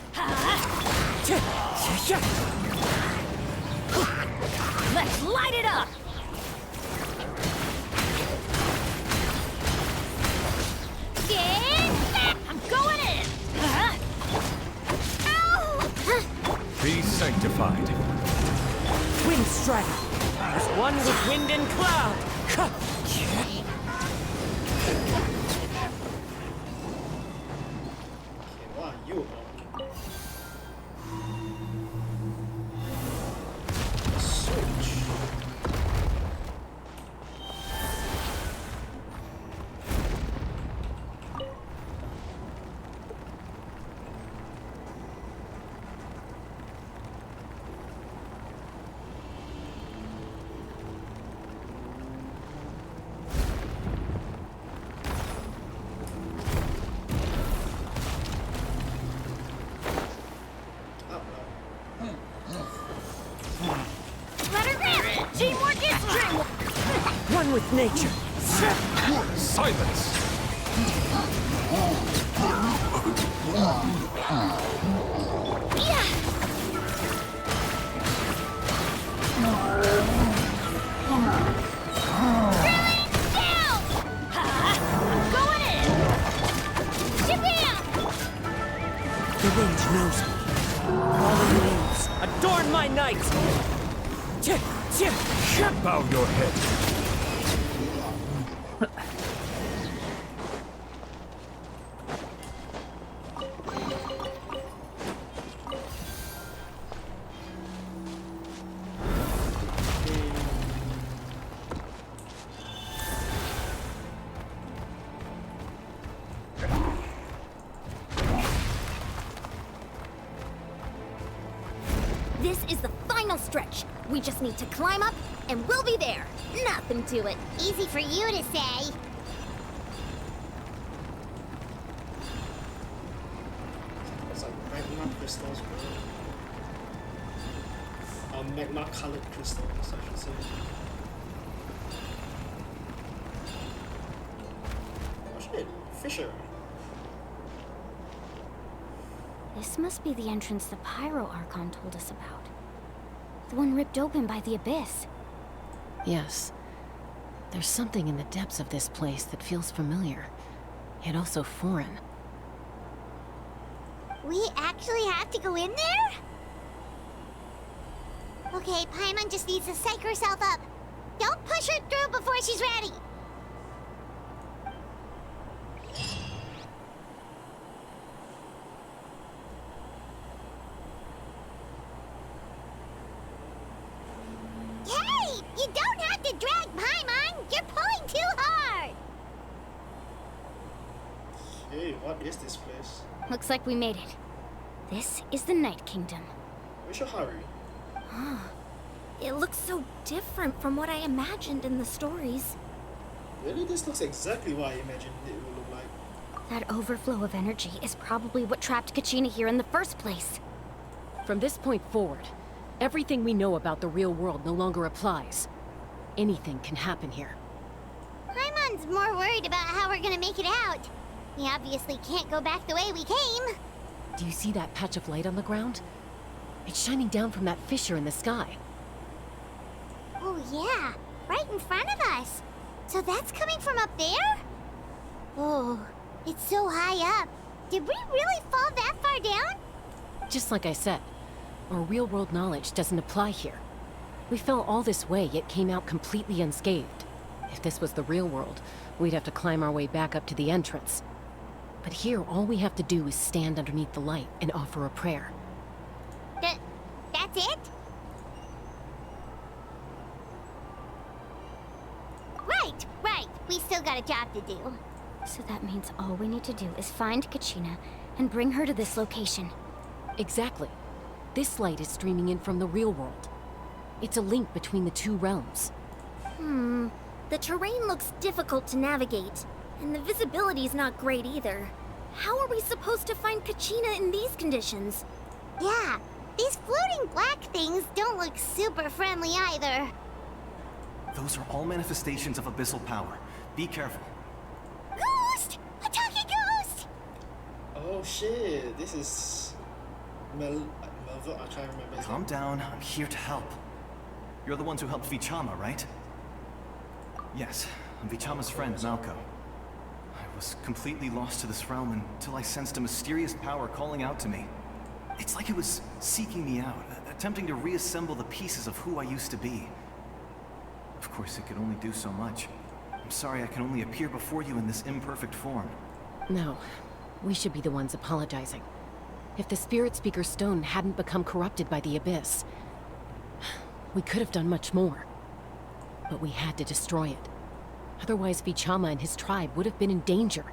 Let's light it up! I'm going in! Be sanctified. Wind strike! As one with wind and cloud! What are you about? Switch. one with nature. Silence! The rage knows me. Fallen leaves, adorn my night! Bow your head. This is the final stretch. We just need to climb up, and we'll be there. Nothing to it. Easy for you to say. It's like magma crystals, bro. Magma colored crystals, I should say. Oh shit, Fisher. This must be the entrance the Pyro Archon told us about. The one ripped open by the Abyss. Yes. There's something in the depths of this place that feels familiar, yet also foreign. We actually have to go in there? Okay, Paimon just needs to psych herself up. Don't push her through before she's ready. Hey! You don't have to drag Paimon! You're pulling too hard! Hey, what is this place? Looks like we made it. This is the Night Kingdom. We should hurry. It looks so different from what I imagined in the stories. Really? This looks exactly what I imagined it would look like. That overflow of energy is probably what trapped Kachina here in the first place. From this point forward, everything we know about the real world no longer applies. Anything can happen here. Paimon's more worried about how we're gonna make it out. We obviously can't go back the way we came. Do you see that patch of light on the ground? It's shining down from that fissure in the sky. Oh yeah, right in front of us. So that's coming from up there? Oh, it's so high up. Did we really fall that far down? Just like I said, our real-world knowledge doesn't apply here. We fell all this way, yet came out completely unscathed. If this was the real world, we'd have to climb our way back up to the entrance. But here, all we have to do is stand underneath the light and offer a prayer. That's it? Right. We still got a job to do. So that means all we need to do is find Kachina and bring her to this location. Exactly. This light is streaming in from the real world. It's a link between the two realms. The terrain looks difficult to navigate, and the visibility's not great either. How are we supposed to find Kachina in these conditions? Yeah, these floating black things don't look super friendly either. Those are all manifestations of abyssal power. Be careful. Ghost! A talking ghost! Oh shit, this is... Melville? I can't remember his Calm name. down, I'm here to help. You're the ones who helped Vichama, right? Yes, I'm Vichama's friend, Malko. I was completely lost to this realm until I sensed a mysterious power calling out to me. It's like it was seeking me out, attempting to reassemble the pieces of who I used to be. Of course, it could only do so much. I'm sorry I can only appear before you in this imperfect form. No, we should be the ones apologizing. If the Spirit Speaker Stone hadn't become corrupted by the Abyss, we could have done much more. But we had to destroy it. Otherwise, Vichama and his tribe would have been in danger.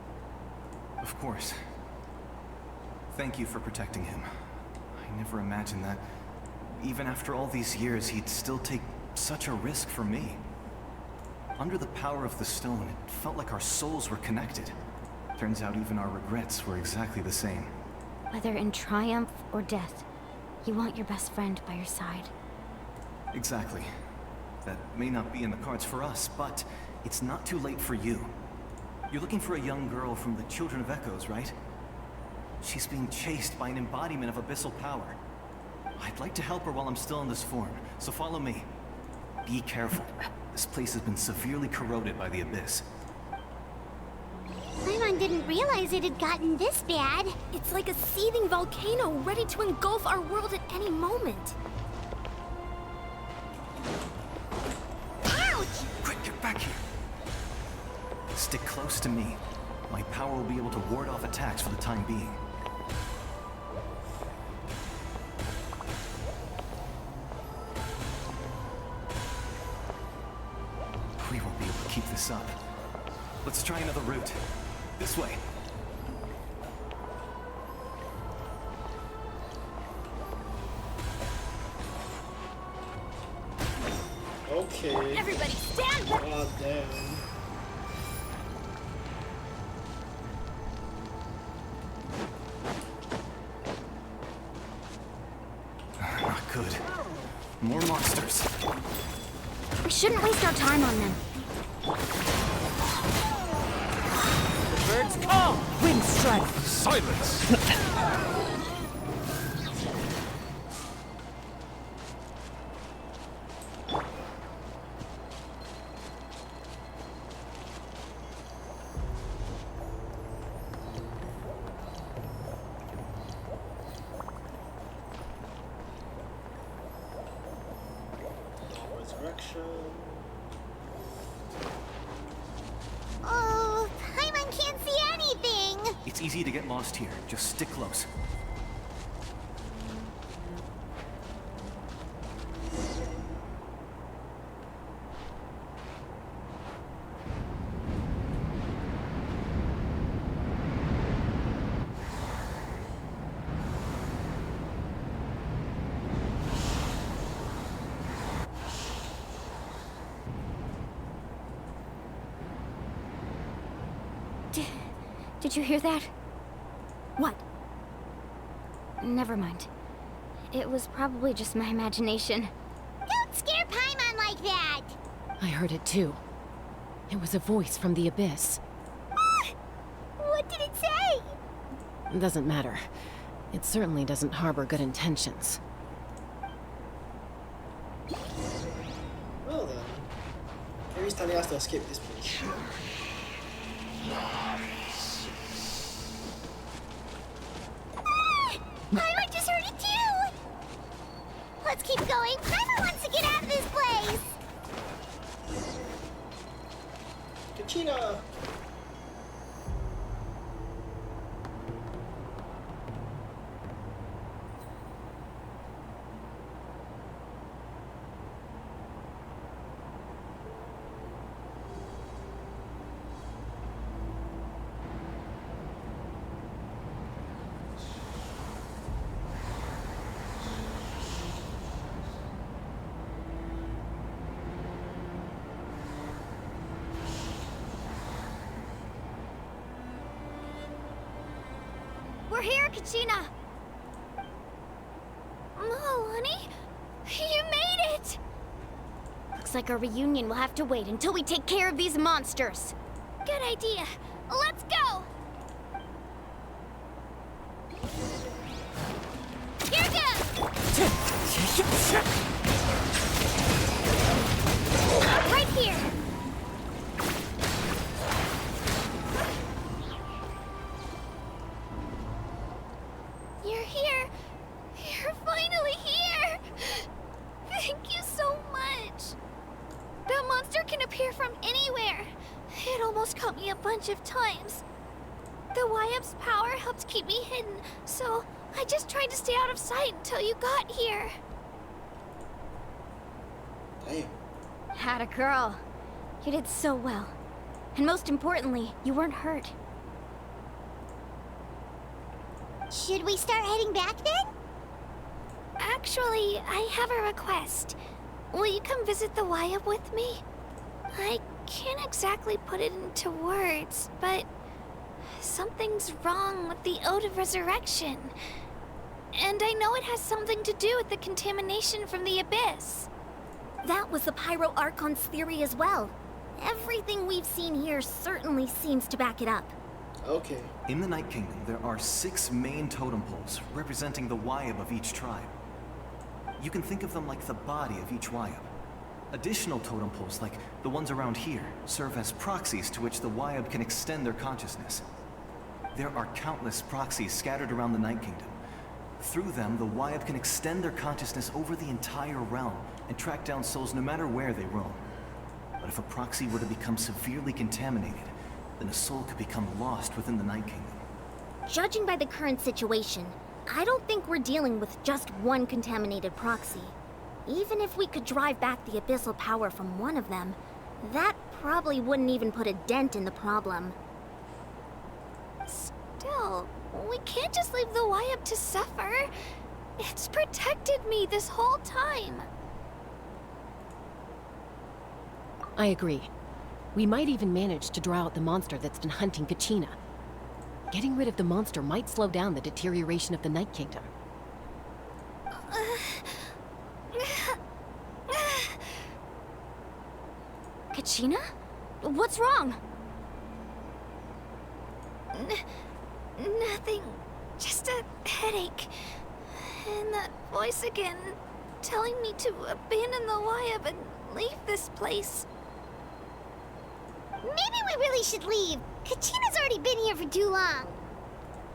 Of course. Thank you for protecting him. I never imagined that, even after all these years, he'd still take such a risk for me. Under the power of the stone, it felt like our souls were connected. Turns out even our regrets were exactly the same. Whether in triumph or death, you want your best friend by your side. Exactly. That may not be in the cards for us, but it's not too late for you. You're looking for a young girl from the Children of Echoes, right? She's being chased by an embodiment of abyssal power. I'd like to help her while I'm still in this form, so follow me. Be careful. This place has been severely corroded by the abyss. Paimon didn't realize it had gotten this bad. It's like a seething volcano ready to engulf our world at any moment. Ouch! Quick, get back here. Stick close to me. My power will be able to ward off attacks for the time being. We won't be able to keep this up. Let's try another route. This way. Okay. Everybody stand back! God damn. Not good. More monsters. We shouldn't waste our time on them. Birds call! Wind strike! Silence! Resurrection. Oh, Paimon can't see anything! It's easy to get lost here. Just stick close. Did you hear that? What? Never mind. It was probably just my imagination. Don't scare Paimon like that! I heard it too. It was a voice from the abyss. What did it say? Doesn't matter. It certainly doesn't harbor good intentions. Well then. Maybe he's telling us to escape this place. Paimon just heard it too! Let's keep going. Paimon wants to get out of this place! Kachina! We're here, Kachina! Honey, you made it! Looks like our reunion will have to wait until we take care of these monsters. Good idea. Let's go! Here goes! Right here! You're here. You're finally here. Thank you so much. That monster can appear from anywhere. It almost caught me a bunch of times. The YF's power helped keep me hidden, so I just tried to stay out of sight until you got here. Damn. Had a girl. You did so well. And most importantly, you weren't hurt. Should we start heading back then? Actually, I have a request. Will you come visit the YF with me? I can't exactly put it into words, but something's wrong with the Ode of Resurrection. And I know it has something to do with the contamination from the Abyss. That was the Pyro Archon's theory as well. Everything we've seen here certainly seems to back it up. Okay. In the Night Kingdom, there are 6 main totem poles representing the Wayab of each tribe. You can think of them like the body of each Wayab. Additional totem poles, like the ones around here, serve as proxies to which the Wayab can extend their consciousness. There are countless proxies scattered around the Night Kingdom. Through them, the Wayab can extend their consciousness over the entire realm and track down souls no matter where they roam. But if a proxy were to become severely contaminated, then a soul could become lost within the Night Kingdom. Judging by the current situation, I don't think we're dealing with just one contaminated proxy. Even if we could drive back the abyssal power from one of them, that probably wouldn't even put a dent in the problem. Still, we can't just leave the Wayab to suffer. It's protected me this whole time. I agree. We might even manage to draw out the monster that's been hunting Kachina. Getting rid of the monster might slow down the deterioration of the Night Kingdom. Kachina? What's wrong? Nothing. Just a headache. And that voice again, telling me to abandon the Wayab and leave this place. Maybe we really should leave. Kachina's already been here for too long.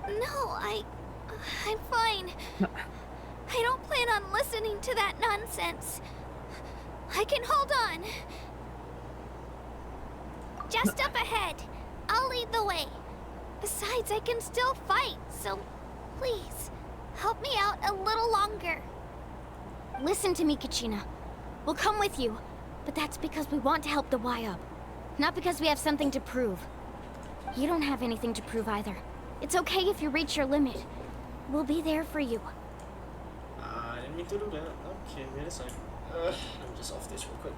No, I'm fine. I don't plan on listening to that nonsense. I can hold on. Just up ahead. I'll lead the way. Besides, I can still fight, so please, help me out a little longer. Listen to me, Kachina. We'll come with you, but that's because we want to help the Wayab. Not because we have something to prove. You don't have anything to prove either. It's okay if you reach your limit. We'll be there for you. I didn't mean to do that. Okay, wait a sec. Let me just off this real quick.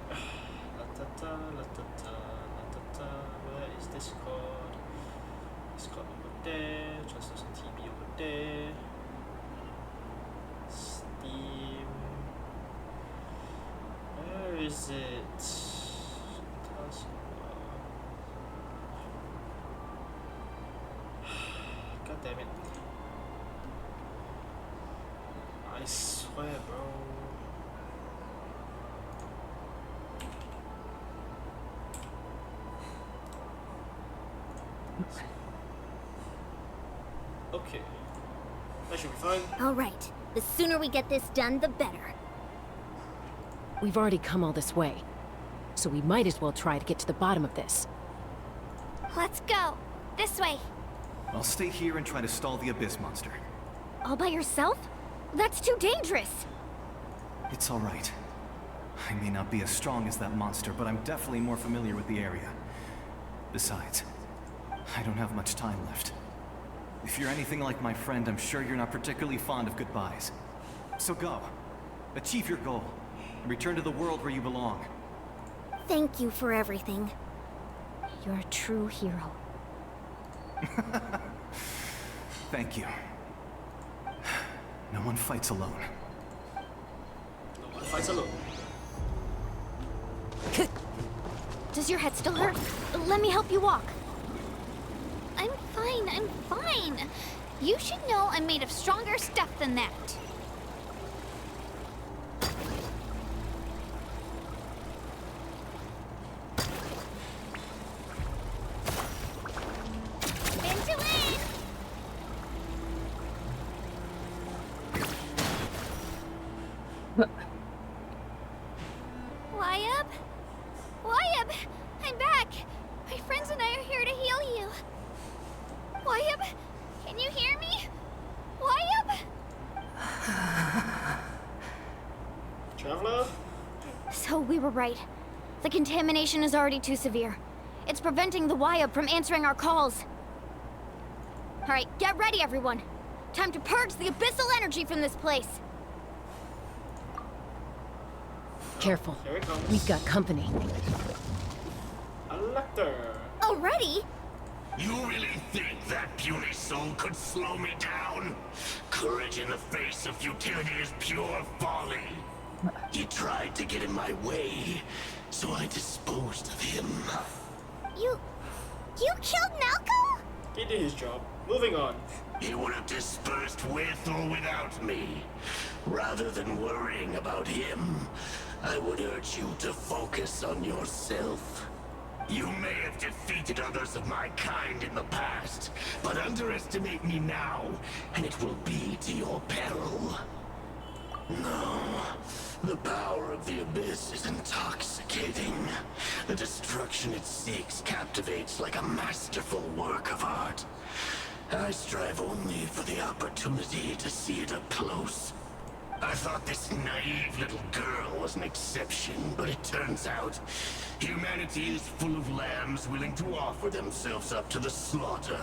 Where is Discord? Discord over there. Just on TV over there. Steam. Where is it? God damn it. I swear, bro. Okay. That should be fine. All right. The sooner we get this done, the better. We've already come all this way, so we might as well try to get to the bottom of this. Let's go. This way. I'll stay here and try to stall the Abyss monster. All by yourself? That's too dangerous. It's all right. I may not be as strong as that monster, but I'm definitely more familiar with the area. Besides, I don't have much time left. If you're anything like my friend, I'm sure you're not particularly fond of goodbyes. So go. Achieve your goal. And return to the world where you belong. Thank you for everything. You're a true hero. Thank you. No one fights alone. No one fights alone. Does your head still hurt? Let me help you walk. I'm fine. You should know I'm made of stronger stuff than that. Wayab! I'm back! My friends and I are here to heal you. Wayab, can you hear me? Wayab? Traveler? So we were right. The contamination is already too severe. It's preventing the Wayab from answering our calls. Alright, get ready everyone. Time to purge the abyssal energy from this place. Careful. Here it comes. We've got company. A lector. Already? You really think that puny soul could slow me down? Courage in the face of futility is pure folly. He tried to get in my way, so I disposed of him. You killed Malco? He did his job. Moving on. He would have dispersed with or without me. Rather than worrying about him, I would urge you to focus on yourself. You may have defeated others of my kind in the past, but underestimate me now, and it will be to your peril. No, the power of the Abyss is intoxicating. The destruction it seeks captivates like a masterful work of art. I strive only for the opportunity to see it up close. I thought this naive little girl was an exception, but it turns out humanity is full of lambs willing to offer themselves up to the slaughter.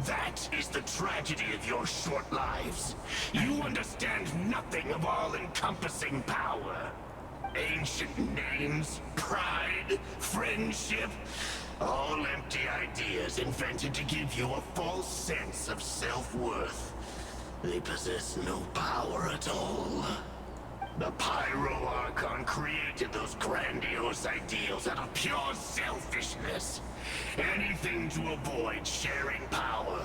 That is the tragedy of your short lives. You understand nothing of all-encompassing power. Ancient names, pride, friendship, all empty ideas invented to give you a false sense of self-worth. They possess no power at all. The Pyro Archon created those grandiose ideals out of pure selfishness. Anything to avoid sharing power.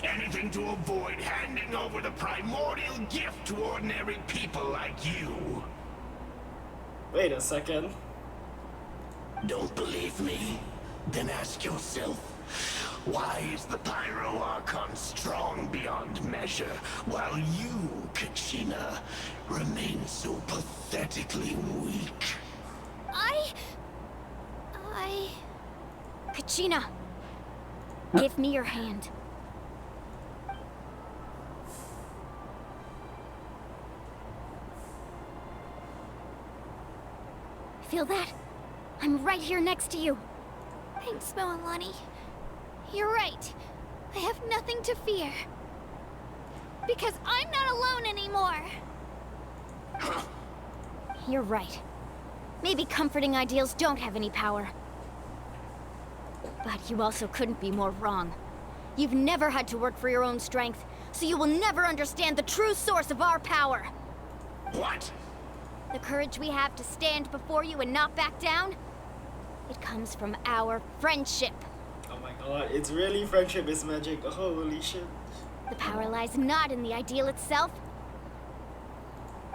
Anything to avoid handing over the primordial gift to ordinary people like you. Wait a second. Don't believe me? Then ask yourself, why is the Pyro Archon strong beyond measure, while you, Kachina, remain so pathetically weak? Kachina, give me your hand. Feel that? I'm right here next to you. Thanks, Moalani. You're right. I have nothing to fear. Because I'm not alone anymore. You're right. Maybe comforting ideals don't have any power. But you also couldn't be more wrong. You've never had to work for your own strength, so you will never understand the true source of our power. What? The courage we have to stand before you and not back down, it comes from our friendship. Oh my god, it's really friendship is magic. Holy shit. The power lies not in the ideal itself,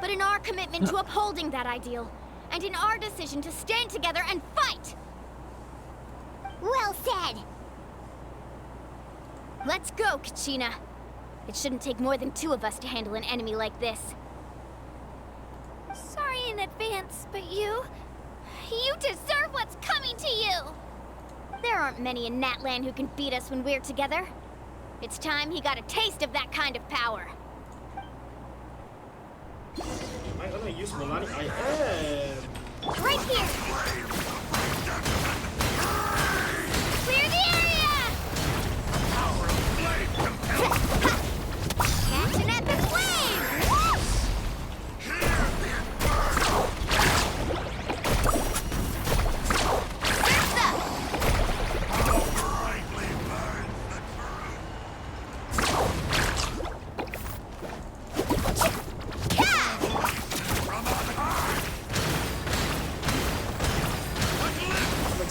but in our commitment to upholding that ideal, and in our decision to stand together and fight! Well said! Let's go, Kachina. It shouldn't take more than 2 of us to handle an enemy like this. Sorry in advance, but you deserve what's coming to you! There aren't many in Natlan who can beat us when we're together. It's time he got a taste of that kind of power. Am I gonna use Moalani? I am! Right here! Clear the area! Catch an epic wave! Whoosh!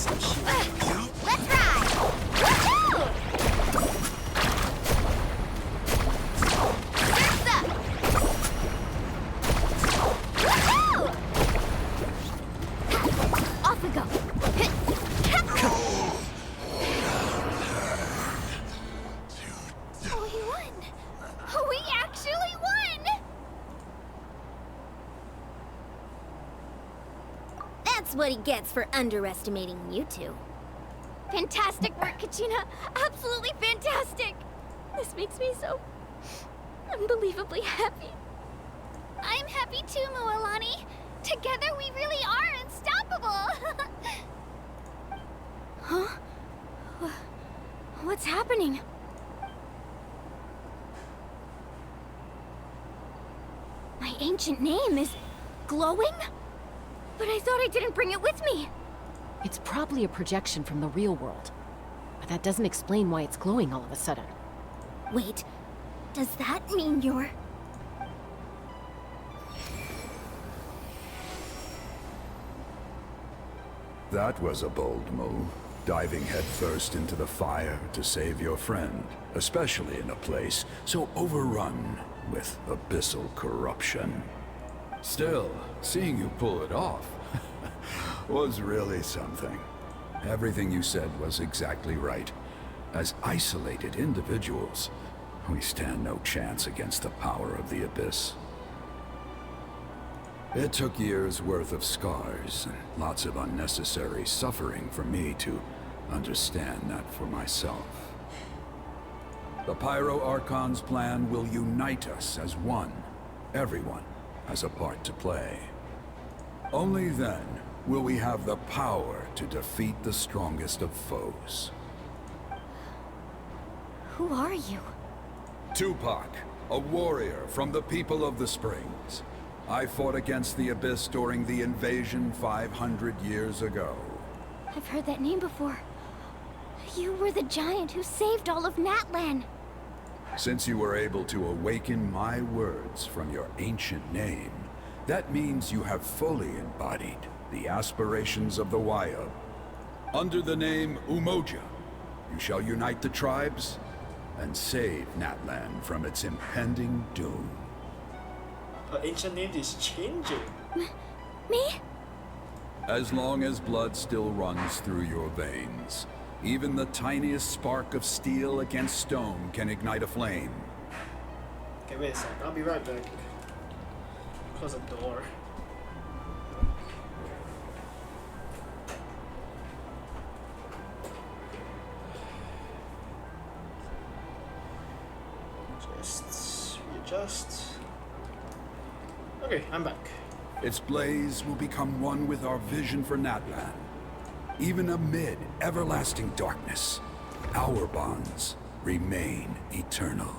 Let's ride! Woohoo! Surf's up! Woohoo! Off we go. We won! We actually won! That's what he gets for underestimating you two. Fantastic work, Kachina. Absolutely fantastic. This makes me so unbelievably happy. I'm happy too, Moalani. Together we really are unstoppable. Huh? What's happening? My ancient name is glowing? But I thought I didn't bring it with me. It's probably a projection from the real world. But that doesn't explain why it's glowing all of a sudden. Wait, does that mean you're... That was a bold move, diving headfirst into the fire to save your friend, especially in a place so overrun with abyssal corruption. Still, seeing you pull it off was really something. Everything you said was exactly right. As isolated individuals, we stand no chance against the power of the Abyss. It took years' worth of scars and lots of unnecessary suffering for me to understand that for myself. The Pyro Archon's plan will unite us as one. Everyone has a part to play. Only then will we have the power to defeat the strongest of foes. Who are you? Tupac, a warrior from the people of the Springs. I fought against the Abyss during the invasion 500 years ago. I've heard that name before. You were the giant who saved all of Natlan. Since you were able to awaken my words from your ancient name, that means you have fully embodied the aspirations of the Wayab. Under the name Umoja, you shall unite the tribes and save Natlan from its impending doom. Her ancient name is changing. Me? As long as blood still runs through your veins, even the tiniest spark of steel against stone can ignite a flame. Okay, wait a sec. I'll be right back. Close the door. Just readjust. Okay, I'm back. Its blaze will become one with our vision for Natlan. Even amid everlasting darkness, our bonds remain eternal.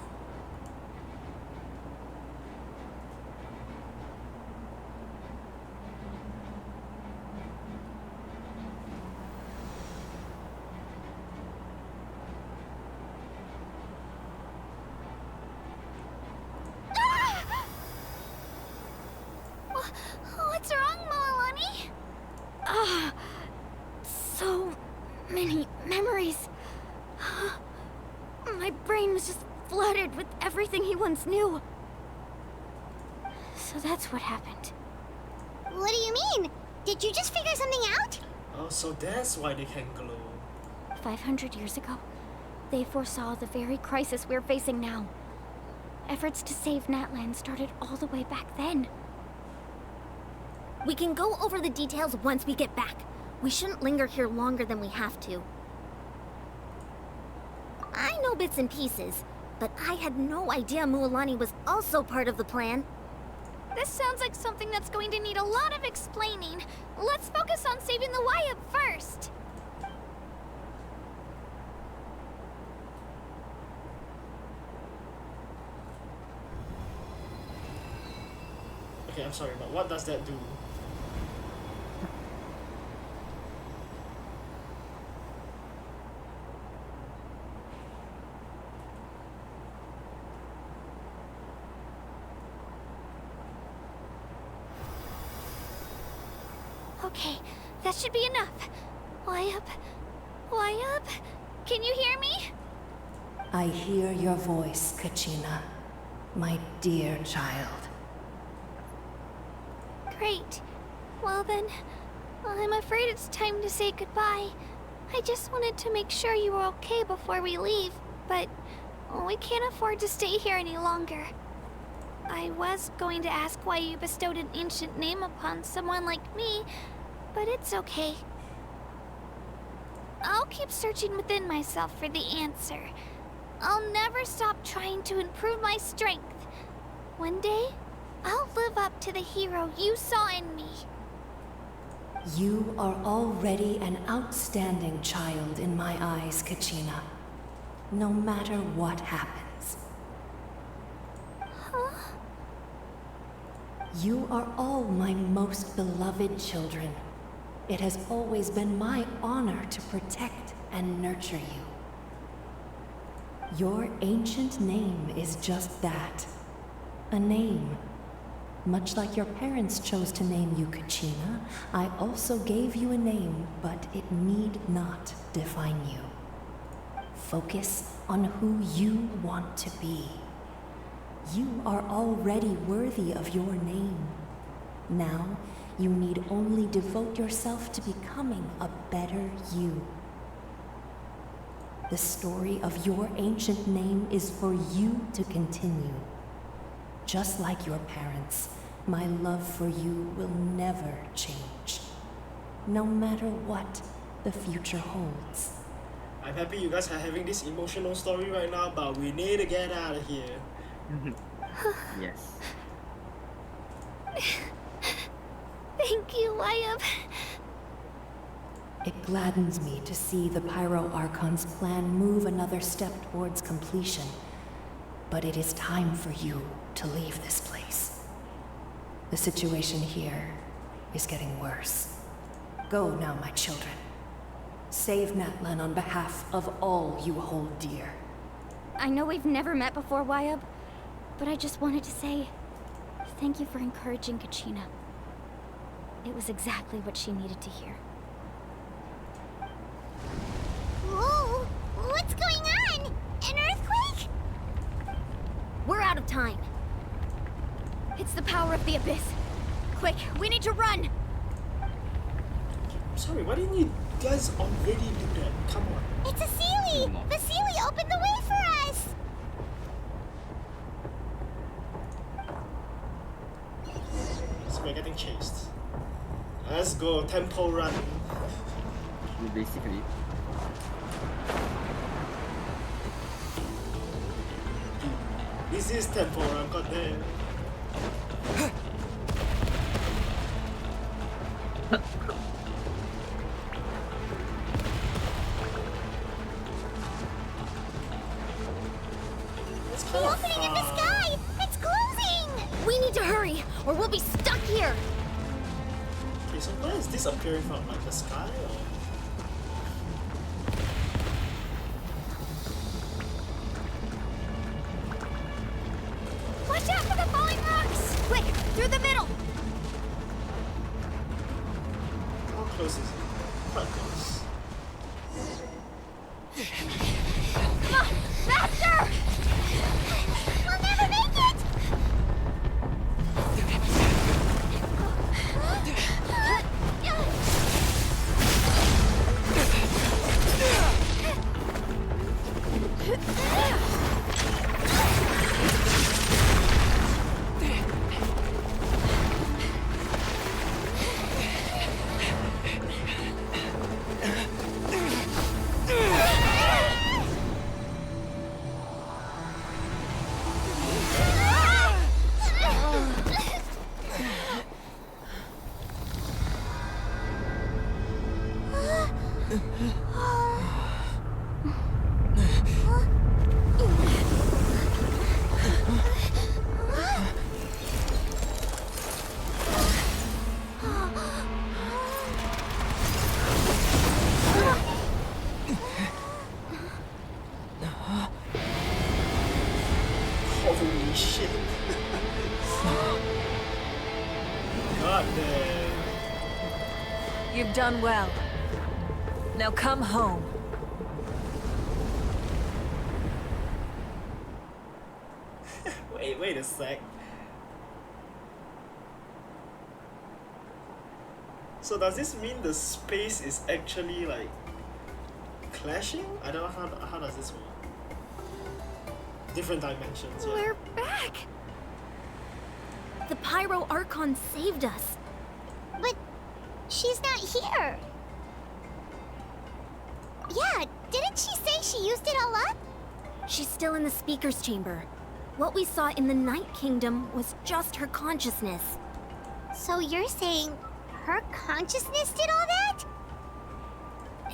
What's wrong, Malani? So many memories. My brain was just flooded with everything he once knew. So that's what happened. What do you mean? Did you just figure something out? Oh, so that's why they can glow. 500 years ago, they foresaw the very crisis we're facing now. Efforts to save Natlan started all the way back then. We can go over the details once we get back. We shouldn't linger here longer than we have to. I know bits and pieces, but I had no idea Mualani was also part of the plan. This sounds like something that's going to need a lot of explaining. Let's focus on saving the Wayab first. Okay, I'm sorry, but what does that do? Okay, that should be enough. Wayab? Wayab? Can you hear me? I hear your voice, Kachina, my dear child. Great. Well then, I'm afraid it's time to say goodbye. I just wanted to make sure you were okay before we leave, but we can't afford to stay here any longer. I was going to ask why you bestowed an ancient name upon someone like me, but it's okay. I'll keep searching within myself for the answer. I'll never stop trying to improve my strength. One day, I'll live up to the hero you saw in me. You are already an outstanding child in my eyes, Kachina. No matter what happens. Huh? You are all my most beloved children. It has always been my honor to protect and nurture you. Your ancient name is just that. A name. Much like your parents chose to name you Kachina, I also gave you a name, but it need not define you. Focus on who you want to be. You are already worthy of your name. Now, you need only devote yourself to becoming a better you. The story of your ancient name is for you to continue. Just like your parents, my love for you will never change, no matter what the future holds. I'm happy you guys are having this emotional story right now, but we need to get out of here. Yes. Thank you, Wyatt. It gladdens me to see the Pyro Archon's plan move another step towards completion. But it is time for you to leave this place. The situation here is getting worse. Go now, my children. Save Natlan on behalf of all you hold dear. I know we've never met before, Wyatt, but I just wanted to say thank you for encouraging Kachina. It was exactly what she needed to hear. Whoa! What's going on? An earthquake? We're out of time. It's the power of the Abyss. Quick, we need to run! Sorry, why didn't you guys already do that? Come on. It's a Sealy! The Sealy opened the way for us! So we're getting chased. Let's go, tempo run. Basically. This is tempo run, goddamn. The opening in the sky! It's closing! We need to hurry, or we'll be stuck here! Okay, so where is this appearing from? Like the sky or? Watch out for the falling rocks! Quick, through the middle! How close is it? Quite close. Come on, faster! We'll never make it! Holy shit. God damn. You've done well. Now come home. Wait a sec. So does this mean the space is actually like clashing? I don't know how does this work? Different dimensions, yeah. We're back! The Pyro Archon saved us. But she's not here. Yeah, didn't she say she used it all up? She's still in the speaker's chamber. What we saw in the Night Kingdom was just her consciousness. So you're saying her consciousness did all that?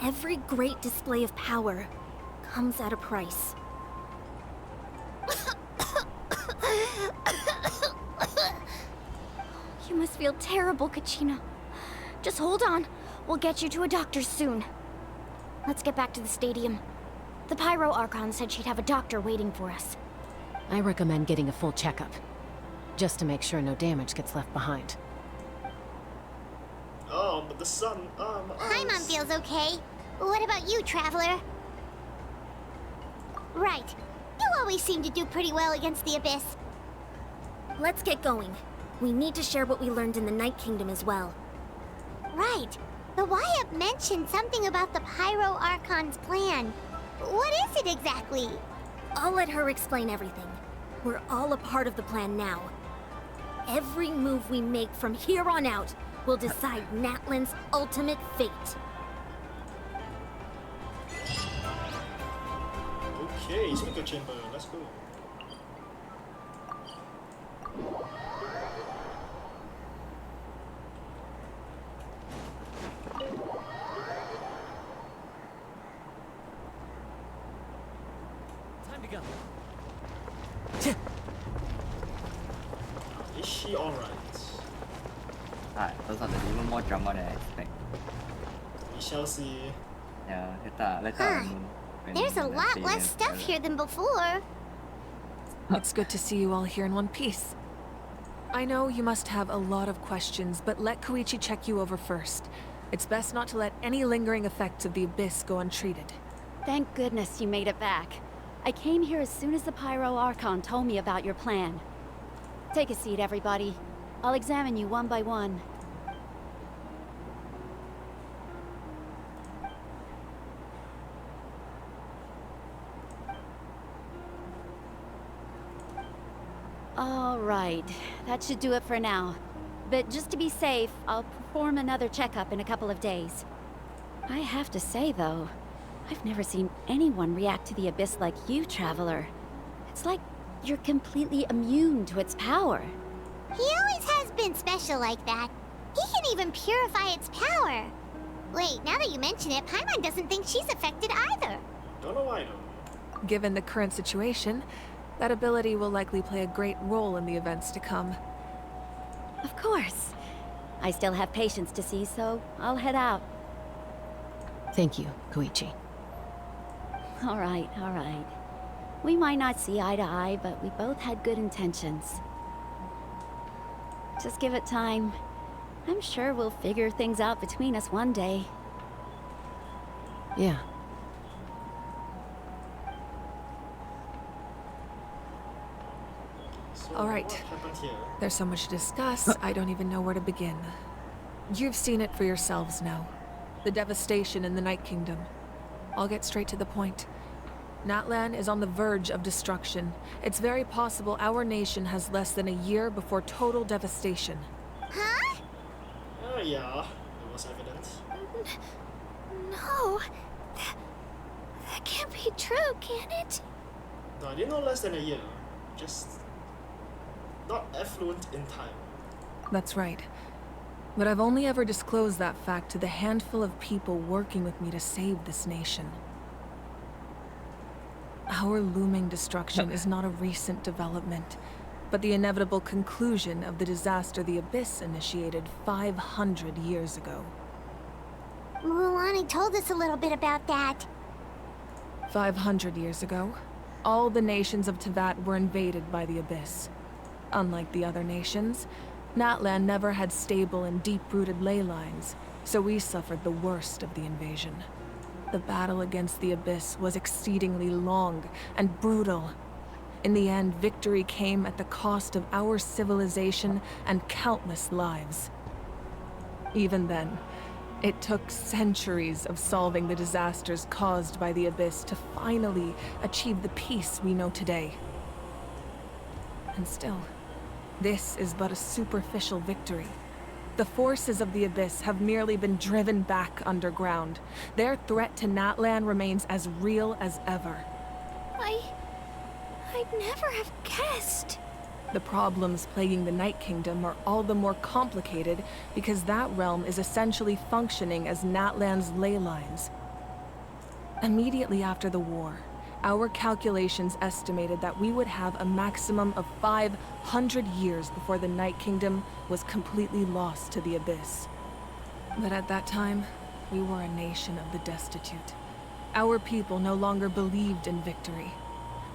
Every great display of power comes at a price. You must feel terrible, Kachina. Just hold on. We'll get you to a doctor soon. Let's get back to the stadium. The Pyro Archon said she'd have a doctor waiting for us. I recommend getting a full checkup. just to make sure no damage gets left behind. Oh, but the sun, Paimon feels okay. What about you, Traveler? Right. You always seem to do pretty well against the Abyss. Let's get going. We need to share what we learned in the Night Kingdom as well. Right. The Wyatt mentioned something about the Pyro Archon's plan. What is it exactly? I'll let her explain everything. We're all a part of the plan now. Every move we make from here on out will decide Natlan's ultimate fate. Okay, speaker chamber, let's go. Time to go. Is she alright? Those are even more drama than I expect. We shall see. Yeah, later Huh. when There's a I lot say less that, stuff here than before. It's good to see you all here in one piece. I know you must have a lot of questions, but let Koichi check you over first. It's best not to let any lingering effects of the Abyss go untreated. Thank goodness you made it back. I came here as soon as the Pyro Archon told me about your plan. Take a seat, everybody. I'll examine you one by one. All right, that should do it for now. But just to be safe, I'll perform another checkup in a couple of days. I have to say, though, I've never seen anyone react to the Abyss like you, Traveler. It's like you're completely immune to its power. He always has been special like that. He can even purify its power. Wait, now that you mention it, Paimon doesn't think she's affected either. Don't know why though. Given the current situation, that ability will likely play a great role in the events to come. Of course. I still have patients to see, so I'll head out. Thank you, Koichi. All right, all right. We might not see eye to eye, but we both had good intentions. Just give it time. I'm sure we'll figure things out between us one day. Yeah. So All right. what happened here? There's so much to discuss, I don't even know where to begin. You've seen it for yourselves now. The devastation in the Night Kingdom. I'll get straight to the point. Natlan is on the verge of destruction. It's very possible our nation has less than a year before total devastation. Huh? Yeah, it was evident. No. That can't be true, can it? No, I didn't know less than a year. Just not affluent in time. That's right. But I've only ever disclosed that fact to the handful of people working with me to save this nation. Our looming destruction is not a recent development, but the inevitable conclusion of the disaster the Abyss initiated 500 years ago. Mulan told us a little bit about that. 500 years ago, all the nations of Teyvat were invaded by the Abyss. Unlike the other nations, Natlan never had stable and deep-rooted ley lines, so we suffered the worst of the invasion. The battle against the Abyss was exceedingly long and brutal. In the end, victory came at the cost of our civilization and countless lives. Even then, it took centuries of solving the disasters caused by the Abyss to finally achieve the peace we know today. And still, this is but a superficial victory. The forces of the Abyss have merely been driven back underground. Their threat to Natlan remains as real as ever. I'd never have guessed. The problems plaguing the Night Kingdom are all the more complicated because that realm is essentially functioning as Natlan's ley lines. Immediately after the war, our calculations estimated that we would have a maximum of 500 years before the Night Kingdom was completely lost to the Abyss. But at that time, we were a nation of the destitute. Our people no longer believed in victory,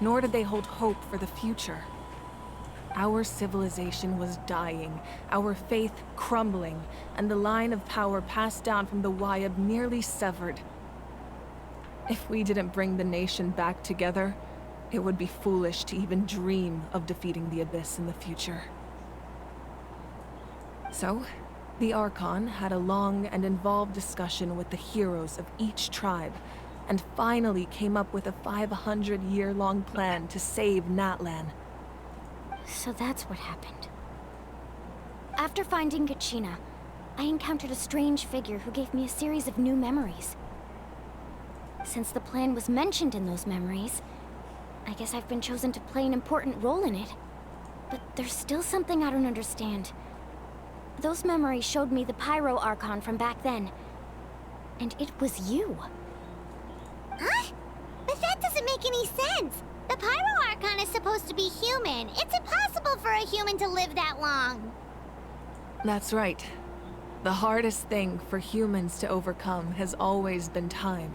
nor did they hold hope for the future. our civilization was dying, our faith crumbling, and the line of power passed down from the Wayab nearly severed. If we didn't bring the nation back together, it would be foolish to even dream of defeating the Abyss in the future. So, the Archon had a long and involved discussion with the heroes of each tribe, and finally came up with a 500-year-long plan to save Natlan. So that's what happened. After finding Kachina, I encountered a strange figure who gave me a series of new memories. Since the plan was mentioned in those memories, I guess I've been chosen to play an important role in it. But there's still something I don't understand. Those memories showed me the Pyro Archon from back then. And it was you. Huh? But that doesn't make any sense. The Pyro Archon is supposed to be human. It's impossible for a human to live that long. That's right. The hardest thing for humans to overcome has always been time.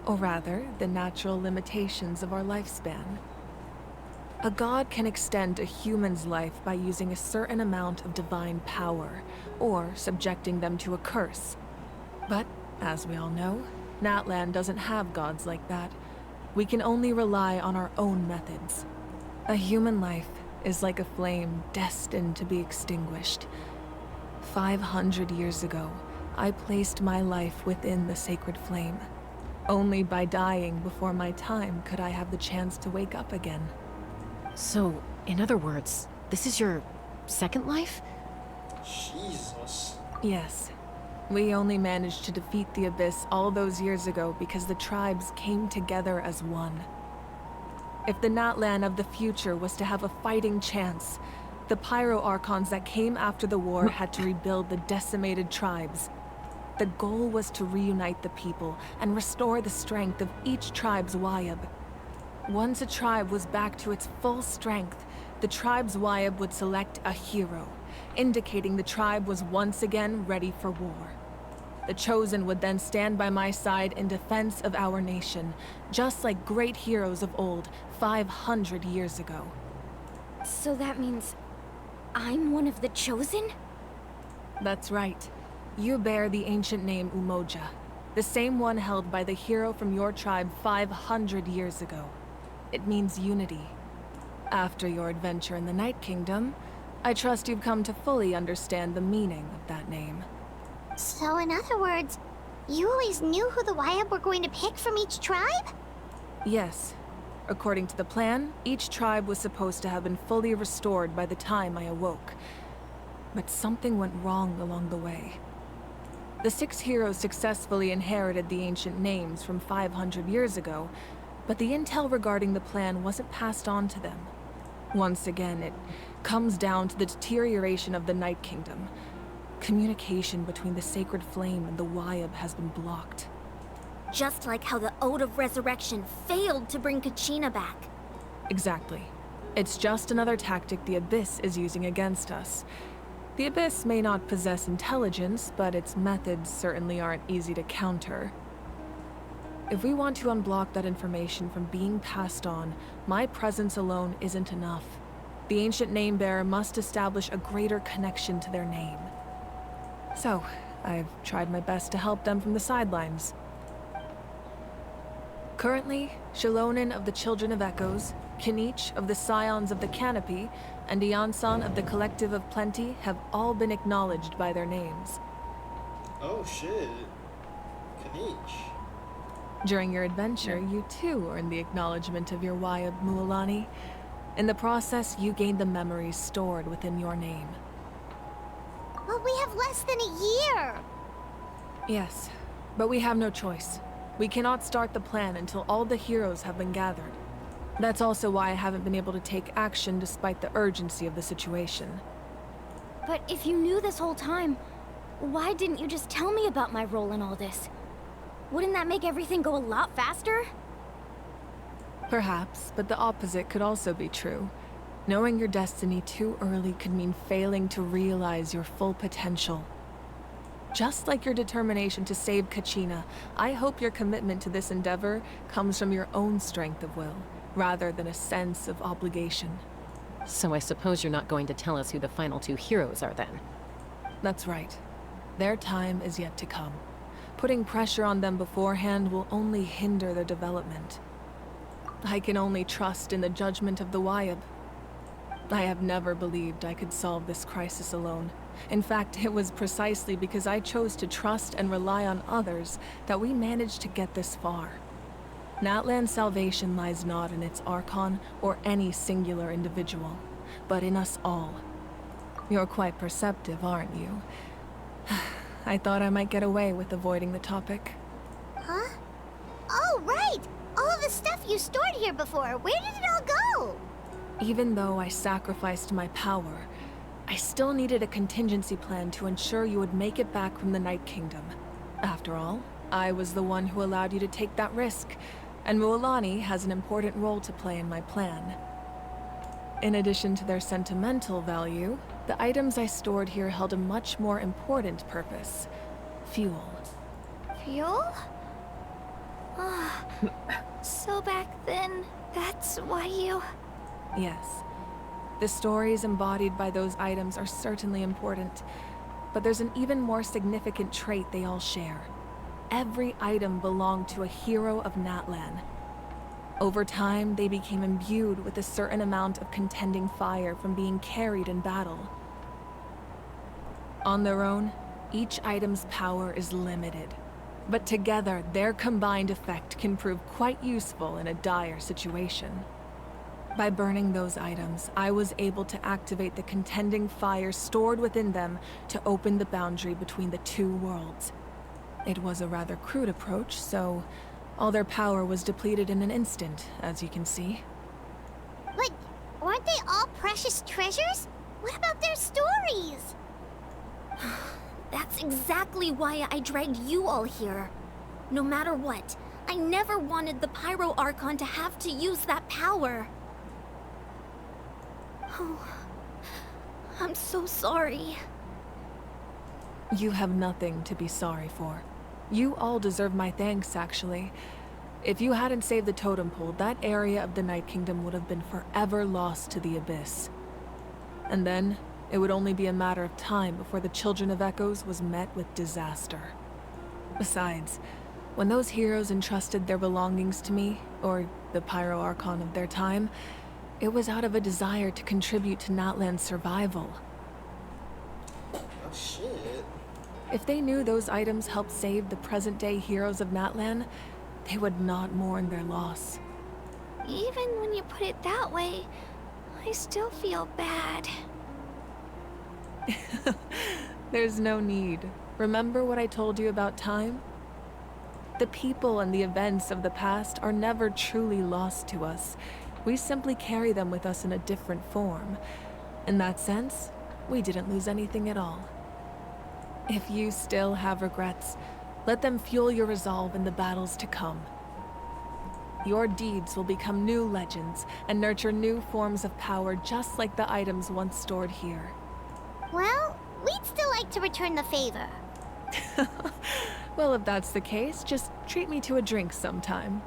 Or rather, the natural limitations of our lifespan. A god can extend a human's life by using a certain amount of divine power, or subjecting them to a curse. But, as we all know, Natlan doesn't have gods like that. We can only rely on our own methods. A human life is like a flame destined to be extinguished. 500 years ago, I placed my life within the sacred flame. Only by dying before my time could I have the chance to wake up again. So, in other words, this is your second life? Jesus. Yes. We only managed to defeat the Abyss all those years ago because the tribes came together as one. If the Natlan of the future was to have a fighting chance, the Pyro Archons that came after the war had to rebuild the decimated tribes. The goal was to reunite the people and restore the strength of each tribe's Wayab. Once a tribe was back to its full strength, the tribe's Wayab would select a hero, indicating the tribe was once again ready for war. The Chosen would then stand by my side in defense of our nation, just like great heroes of old, 500 years ago. So that means I'm one of the Chosen? That's right. You bear the ancient name Umoja, the same one held by the hero from your tribe 500 years ago. It means unity. After your adventure in the Night Kingdom, I trust you've come to fully understand the meaning of that name. So in other words, you always knew who the Wayab were going to pick from each tribe? Yes. According to the plan, each tribe was supposed to have been fully restored by the time I awoke. But something went wrong along the way. The 6 heroes successfully inherited the ancient names from 500 years ago, but the intel regarding the plan wasn't passed on to them. Once again, it comes down to the deterioration of the Night Kingdom. Communication between the Sacred Flame and the Wayab has been blocked. Just like how the Ode of Resurrection failed to bring Kachina back. Exactly. It's just another tactic the Abyss is using against us. The Abyss may not possess intelligence, but its methods certainly aren't easy to counter. If we want to unblock that information from being passed on, my presence alone isn't enough. The ancient name-bearer must establish a greater connection to their name. So, I've tried my best to help them from the sidelines. Currently, Shilonin of the Children of Echoes, Kinich of the Scions of the Canopy, and Iansan of the Collective of Plenty have all been acknowledged by their names. Oh shit. Kanich. During your adventure, you too earned the acknowledgement of your Wayab, Mualani. In the process, you gained the memories stored within your name. But we have less than a year! Yes, but we have no choice. We cannot start the plan until all the heroes have been gathered. That's also why I haven't been able to take action despite the urgency of the situation. But if you knew this whole time, why didn't you just tell me about my role in all this? Wouldn't that make everything go a lot faster? Perhaps, but the opposite could also be true. Knowing your destiny too early could mean failing to realize your full potential. Just like your determination to save Kachina, I hope your commitment to this endeavor comes from your own strength of will, rather than a sense of obligation. So I suppose you're not going to tell us who the final two heroes are then? That's right. Their time is yet to come. Putting pressure on them beforehand will only hinder their development. I can only trust in the judgment of the Wyab. I have never believed I could solve this crisis alone. In fact, it was precisely because I chose to trust and rely on others that we managed to get this far. Natlan's salvation lies not in its Archon or any singular individual, but in us all. You're quite perceptive, aren't you? I thought I might get away with avoiding the topic. Huh? Oh, right! All of the stuff you stored here before, where did it all go? Even though I sacrificed my power, I still needed a contingency plan to ensure you would make it back from the Night Kingdom. After all, I was the one who allowed you to take that risk, and Mualani has an important role to play in my plan. In addition to their sentimental value, the items I stored here held a much more important purpose. Fuel. Fuel? Ah, so back then, that's why you... Yes. The stories embodied by those items are certainly important, but there's an even more significant trait they all share. Every item belonged to a hero of Natlan. Over time, they became imbued with a certain amount of contending fire from being carried in battle. On their own, each item's power is limited, but together, their combined effect can prove quite useful in a dire situation. By burning those items, I was able to activate the contending fire stored within them to open the boundary between the two worlds. It was a rather crude approach, so all their power was depleted in an instant, as you can see. But weren't they all precious treasures? What about their stories? That's exactly why I dragged you all here. No matter what, I never wanted the Pyro Archon to have to use that power. Oh, I'm so sorry. You have nothing to be sorry for. You all deserve my thanks, actually. If you hadn't saved the totem pole, that area of the Night Kingdom would have been forever lost to the Abyss. And then, it would only be a matter of time before the Children of Echoes was met with disaster. Besides, when those heroes entrusted their belongings to me, or the Pyro Archon of their time, it was out of a desire to contribute to Natlan's survival. Oh shit. If they knew those items helped save the present-day heroes of Natlan, they would not mourn their loss. Even when you put it that way, I still feel bad. There's no need. Remember what I told you about time? The people and the events of the past are never truly lost to us. We simply carry them with us in a different form. In that sense, we didn't lose anything at all. If you still have regrets, let them fuel your resolve in the battles to come. Your deeds will become new legends and nurture new forms of power just like the items once stored here. Well, we'd still like to return the favor. Well, if that's the case, just treat me to a drink sometime.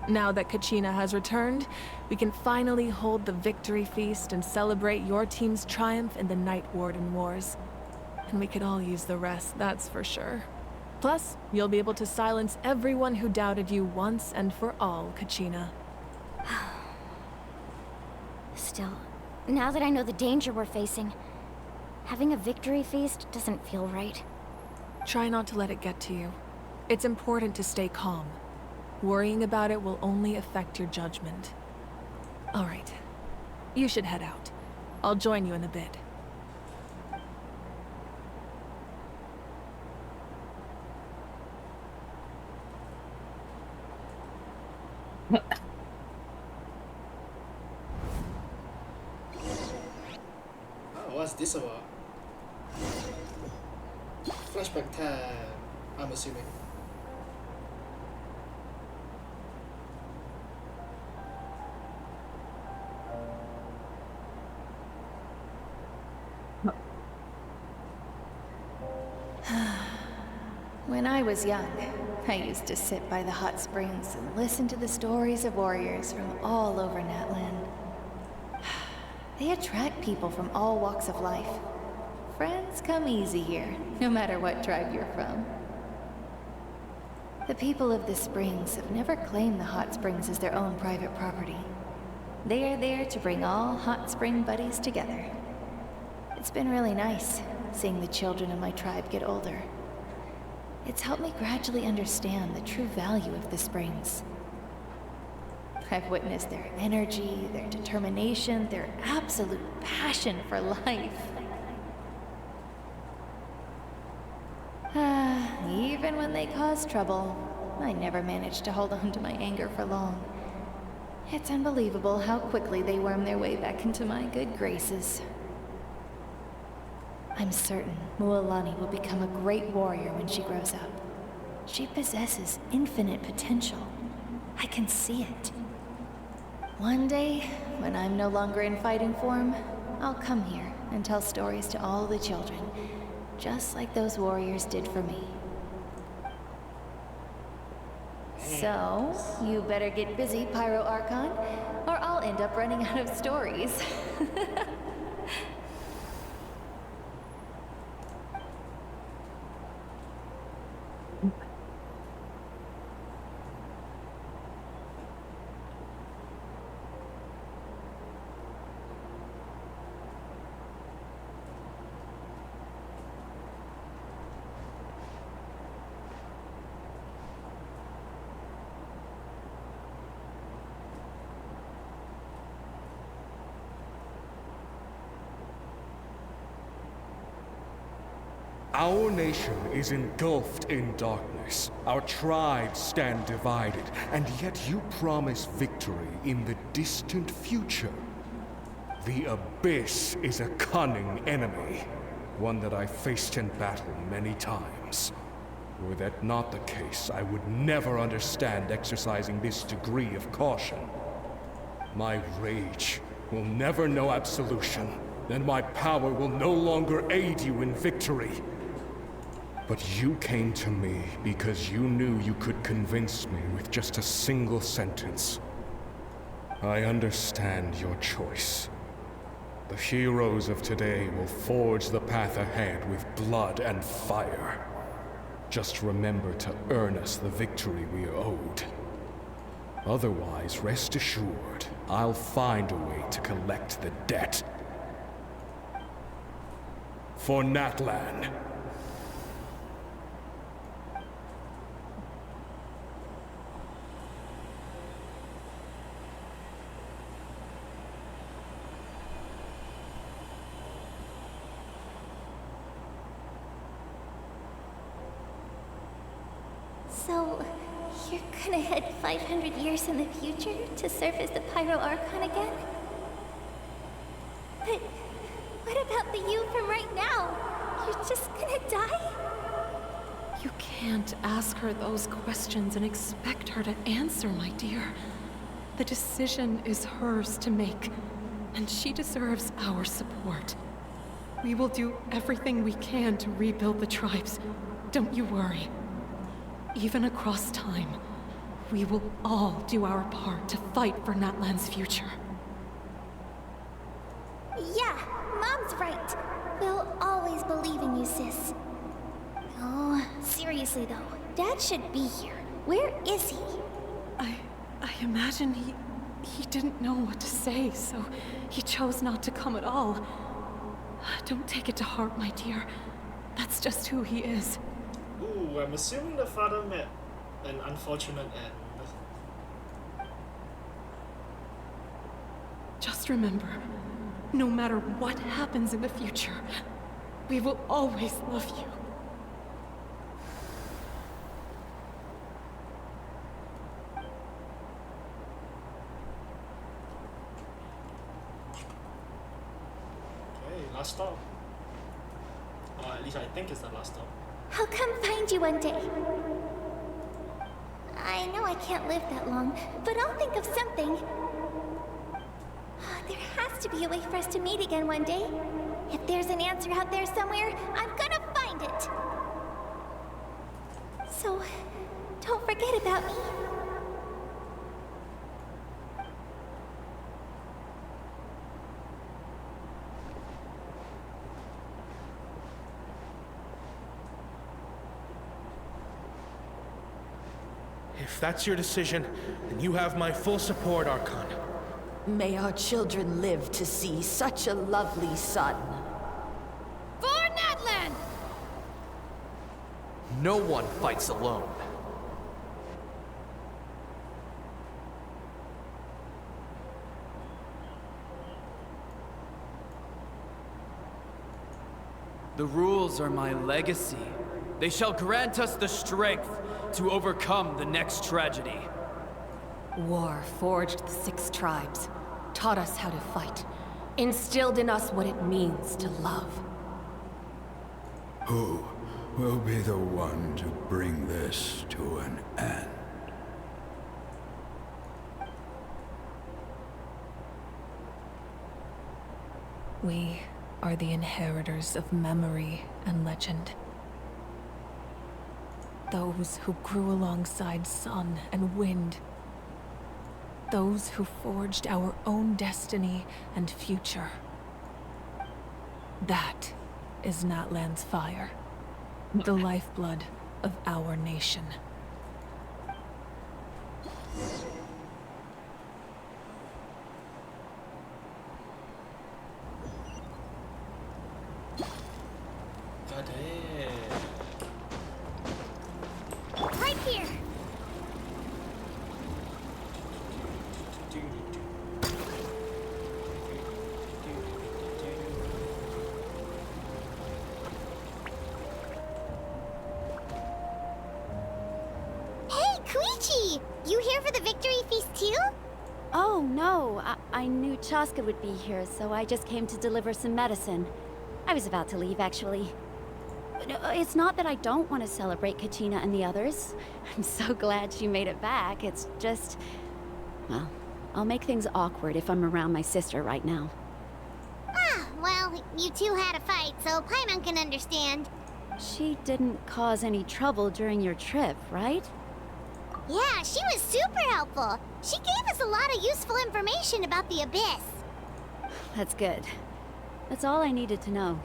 Now that Kachina has returned, we can finally hold the victory feast and celebrate your team's triumph in the Night Warden Wars. And we could all use the rest, that's for sure. Plus, you'll be able to silence everyone who doubted you once and for all, Kachina. Still, now that I know the danger we're facing, having a victory feast doesn't feel right. Try not to let it get to you. It's important to stay calm. Worrying about it will only affect your judgment. All right. You should head out. I'll join you in a bit. Oh, what's this about? Flashback time, I'm assuming. When I was young, I used to sit by the hot springs and listen to the stories of warriors from all over Natlan. They attract people from all walks of life. Friends come easy here, no matter what tribe you're from. The people of the springs have never claimed the hot springs as their own private property. They are there to bring all hot spring buddies together. It's been really nice, seeing the children of my tribe get older. It's helped me gradually understand the true value of the springs. I've witnessed their energy, their determination, their absolute passion for life. Even when they cause trouble, I never managed to hold on to my anger for long. It's unbelievable how quickly they worm their way back into my good graces. I'm certain Mualani will become a great warrior when she grows up. She possesses infinite potential. I can see it. One day, when I'm no longer in fighting form, I'll come here and tell stories to all the children, just like those warriors did for me. So, you better get busy, Pyro Archon, or I'll end up running out of stories. Our nation is engulfed in darkness. Our tribes stand divided, and yet you promise victory in the distant future. The Abyss is a cunning enemy, one that I faced in battle many times. Were that not the case, I would never understand exercising this degree of caution. My rage will never know absolution, and my power will no longer aid you in victory. But you came to me because you knew you could convince me with just a single sentence. I understand your choice. The heroes of today will forge the path ahead with blood and fire. Just remember to earn us the victory we are owed. Otherwise, rest assured, I'll find a way to collect the debt. For Natlan. So, you're gonna head 500 years in the future to serve as the Pyro Archon again? But what about the you from right now? You're just gonna die? You can't ask her those questions and expect her to answer, my dear. The decision is hers to make, and she deserves our support. We will do everything we can to rebuild the tribes. Don't you worry. Even across time, we will all do our part to fight for Natlan's future. Yeah, Mom's right. We'll always believe in you, sis. Oh, seriously though, Dad should be here. Where is he? I imagine he didn't know what to say, so he chose not to come at all. Don't take it to heart, my dear. That's just who he is. Ooh, I'm assuming the father met an unfortunate end. Just remember, no matter what happens in the future, we will always love you. Okay, last stop. Or at least I think it's the last stop. I'll come find you one day. I know I can't live that long, but I'll think of something. There has to be a way for us to meet again one day. If there's an answer out there somewhere, I'm gonna find it. So, don't forget about me. If that's your decision, then you have my full support, Archon. May our children live to see such a lovely son. For Natlan! No one fights alone. The rules are my legacy. They shall grant us the strength to overcome the next tragedy. War forged the 6 tribes, taught us how to fight, instilled in us what it means to love. Who will be the one to bring this to an end? We are the inheritors of memory and legend. Those who grew alongside sun and wind. Those who forged our own destiny and future. That is Natlan's fire, the lifeblood of our nation. God damn. Right here. Hey, Koichi! You here for the victory feast too? Oh, no. I knew Chaska would be here, so I just came to deliver some medicine. I was about to leave, actually. It's not that I don't want to celebrate Kachina and the others. I'm so glad she made it back. It's just... well, I'll make things awkward if I'm around my sister right now. Ah, well, you two had a fight, so Paimon can understand. She didn't cause any trouble during your trip, right? Yeah, she was super helpful. She gave us a lot of useful information about the Abyss. That's good. That's all I needed to know.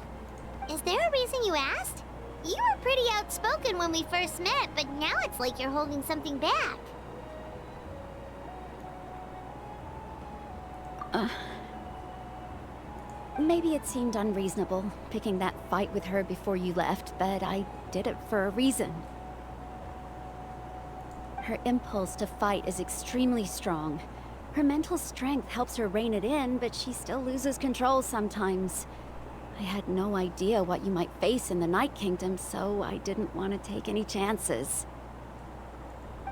Is there a reason you asked? You were pretty outspoken when we first met, but now it's like you're holding something back. Maybe it seemed unreasonable, picking that fight with her before you left, but I did it for a reason. Her impulse to fight is extremely strong. Her mental strength helps her rein it in, but she still loses control sometimes. I had no idea what you might face in the Night Kingdom, so I didn't want to take any chances.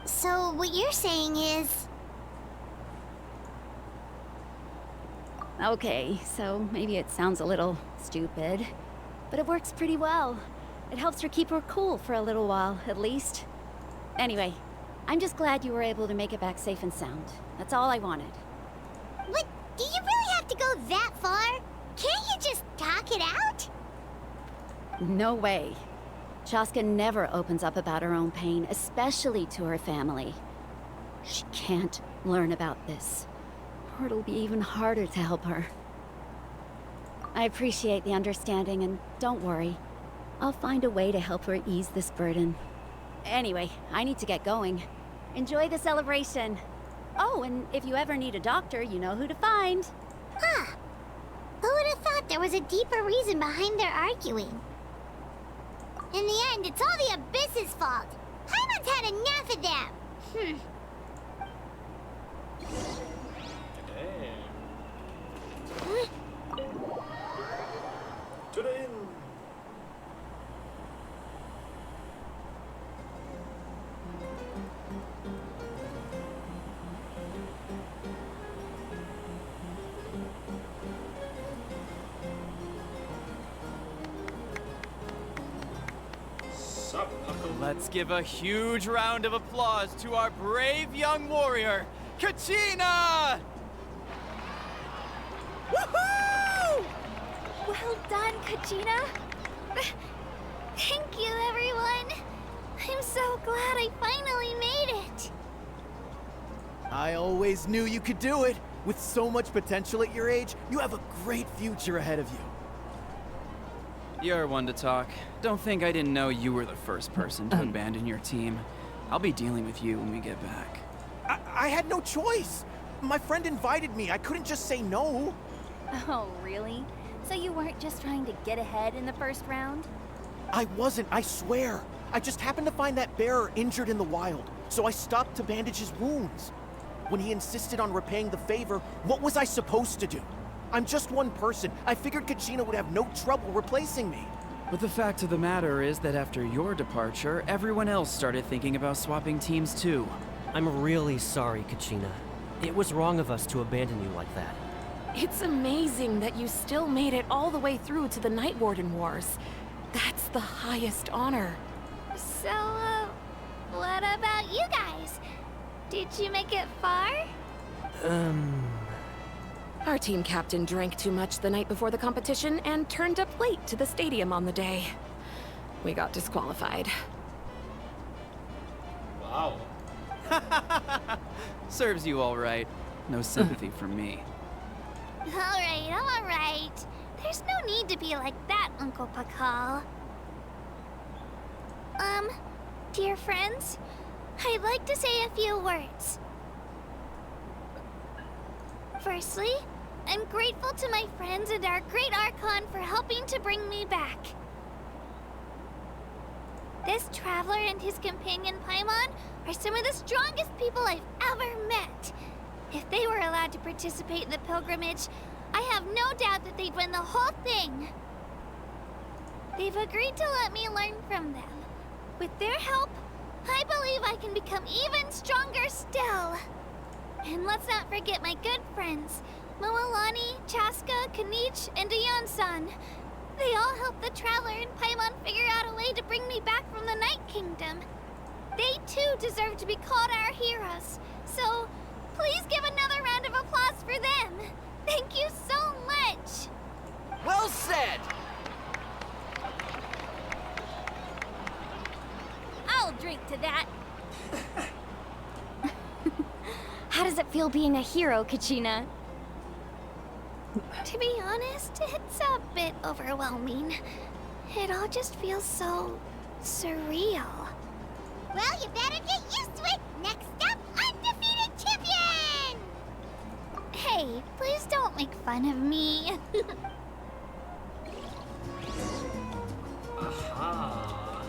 So what you're saying is... Okay, so maybe it sounds a little stupid, but it works pretty well. It helps her keep her cool for a little while, at least. Anyway, I'm just glad you were able to make it back safe and sound. That's all I wanted. What? Do you really have to go that far? Can't you just talk it out? No way. Chaska never opens up about her own pain, especially to her family. She can't learn about this, or it'll be even harder to help her. I appreciate the understanding, and don't worry. I'll find a way to help her ease this burden. Anyway, I need to get going. Enjoy the celebration. Oh, and if you ever need a doctor, you know who to find. Huh. Who would have thought there was a deeper reason behind their arguing? In the end, it's all the Abyss's fault. Paimon's had enough of them. To the inn. Let's give a huge round of applause to our brave young warrior, Kachina! Woohoo! Well done, Kachina. Thank you, everyone. I'm so glad I finally made it. I always knew you could do it. With so much potential at your age, you have a great future ahead of you. You're one to talk. Don't think I didn't know you were the first person to abandon your team. I'll be dealing with you when we get back. I had no choice. My friend invited me. I couldn't just say no. Oh, really? So you weren't just trying to get ahead in the first round? I wasn't, I swear. I just happened to find that bearer injured in the wild, so I stopped to bandage his wounds. When he insisted on repaying the favor, what was I supposed to do? I'm just one person. I figured Kachina would have no trouble replacing me. But the fact of the matter is that after your departure, everyone else started thinking about swapping teams too. I'm really sorry, Kachina. It was wrong of us to abandon you like that. It's amazing that you still made it all the way through to the Night Warden Wars. That's the highest honor. So, what about you guys? Did you make it far? Our team captain drank too much the night before the competition and turned up late to the stadium on the day. We got disqualified. Wow. Serves you all right. No sympathy from me. Alright. There's no need to be like that, Uncle Pakal. Dear friends, I'd like to say a few words. Firstly, I'm grateful to my friends and our great Archon for helping to bring me back. This traveler and his companion Paimon are some of the strongest people I've ever met. If they were allowed to participate in the pilgrimage, I have no doubt that they'd win the whole thing. They've agreed to let me learn from them. With their help, I believe I can become even stronger still. And let's not forget my good friends, Moalani, Chaska, Kanich, and Aeon-san. They all helped the Traveler and Paimon figure out a way to bring me back from the Night Kingdom. They too deserve to be called our heroes, so please give another round of applause for them. Thank you so much! Well said! I'll drink to that. How does it feel being a hero, Kachina? To be honest, it's a bit overwhelming. It all just feels so surreal. Well, you better get used to it. Next up, undefeated champion! Hey, please don't make fun of me. Aha.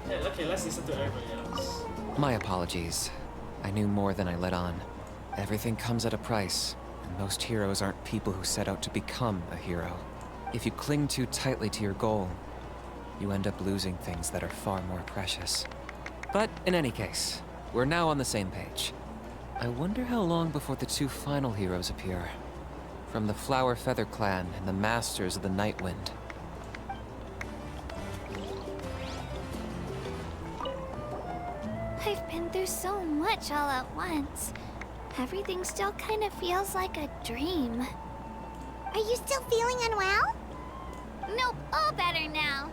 Yeah, okay, let's listen to everybody else. My apologies. I knew more than I let on. Everything comes at a price, and most heroes aren't people who set out to become a hero. If you cling too tightly to your goal, you end up losing things that are far more precious. But in any case, we're now on the same page. I wonder how long before the two final heroes appear. From the Flower Feather Clan and the Masters of the Night Wind. I've been through so much all at once. Everything still kind of feels like a dream. Are you still feeling unwell? Nope, all better now.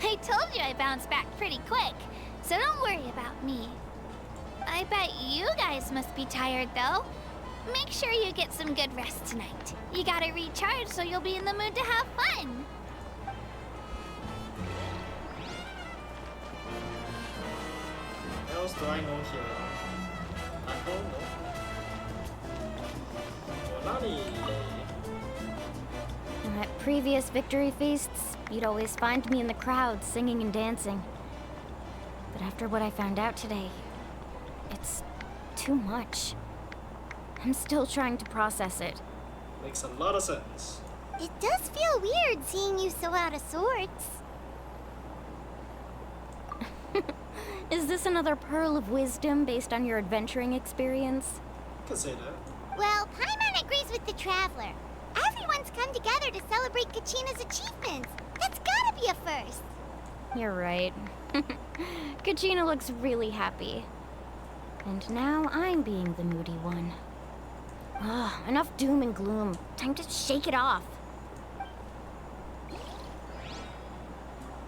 I told you I bounced back pretty quick, so don't worry about me. I bet you guys must be tired though. Make sure you get some good rest tonight. You gotta recharge so you'll be in the mood to have fun. What else do I know here? I don't know. Moalani. At previous victory feasts, you'd always find me in the crowd singing and dancing. But after what I found out today, it's too much. I'm still trying to process it. Makes a lot of sense. It does feel weird seeing you so out of sorts. Is this another pearl of wisdom based on your adventuring experience? Could say that. Well, Paimon agrees with the Traveler. Everyone's come together to celebrate Kachina's achievements. That's gotta be a first. You're right. Kachina looks really happy. And now I'm being the moody one. Ah, enough doom and gloom. Time to shake it off.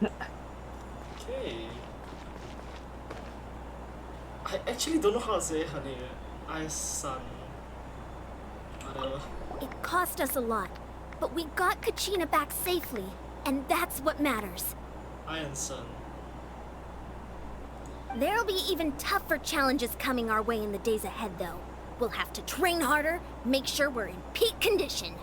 Okay. I actually don't know how to say her name. Ai-san. Whatever. It cost us a lot, but we got Kachina back safely, and that's what matters. Iron Sun. There'll be even tougher challenges coming our way in the days ahead, though. We'll have to train harder, make sure we're in peak condition.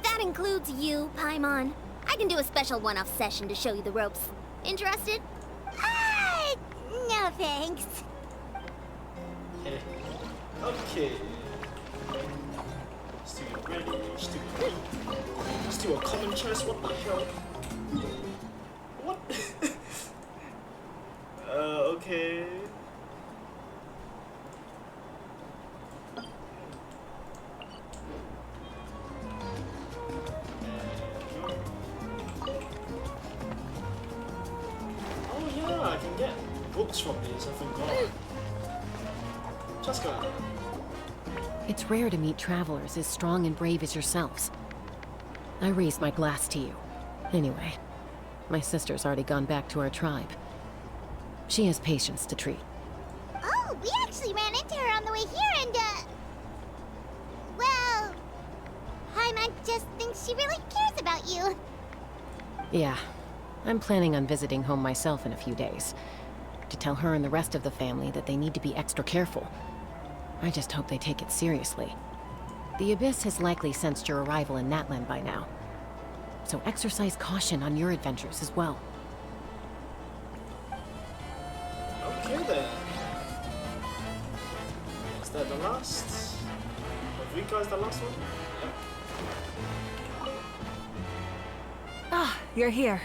That includes you, Paimon. I can do a special one-off session to show you the ropes. Interested? No thanks. Okay. Still ready, still a common chest, what the hell? What? Okay. Oh yeah, I can get books from this, I forgot. Chaska. It's rare to meet travelers as strong and brave as yourselves. I raise my glass to you. Anyway, my sister's already gone back to her tribe. She has patients to treat. Oh, we actually ran into her on the way here and, well, Paimon just thinks she really cares about you. Yeah, I'm planning on visiting home myself in a few days. To tell her and the rest of the family that they need to be extra careful. I just hope they take it seriously. The Abyss has likely sensed your arrival in Natlan by now. So exercise caution on your adventures as well. Okay then. Is that the last? Rika is the last one? Yeah. Ah, you're here.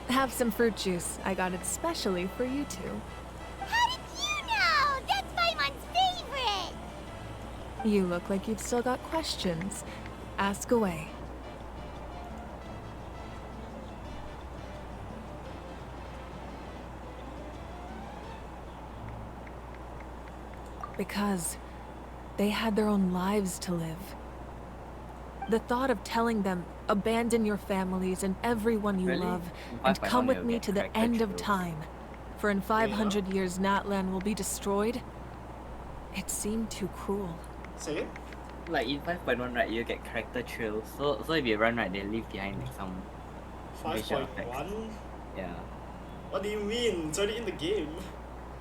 Have some fruit juice. I got it specially for you two. How did you know? That's Paimon's favorite! You look like you've still got questions. Ask away. Because they had their own lives to live. The thought of telling them, abandon your families and everyone you love, and come with me to the end of time, for in 500 years Natlan will be destroyed, it seemed too cruel. Say it? Like in 5.1, right, you get character trails. So if you run, right, they leave behind like some 5.1? Yeah. What do you mean? It's already in the game.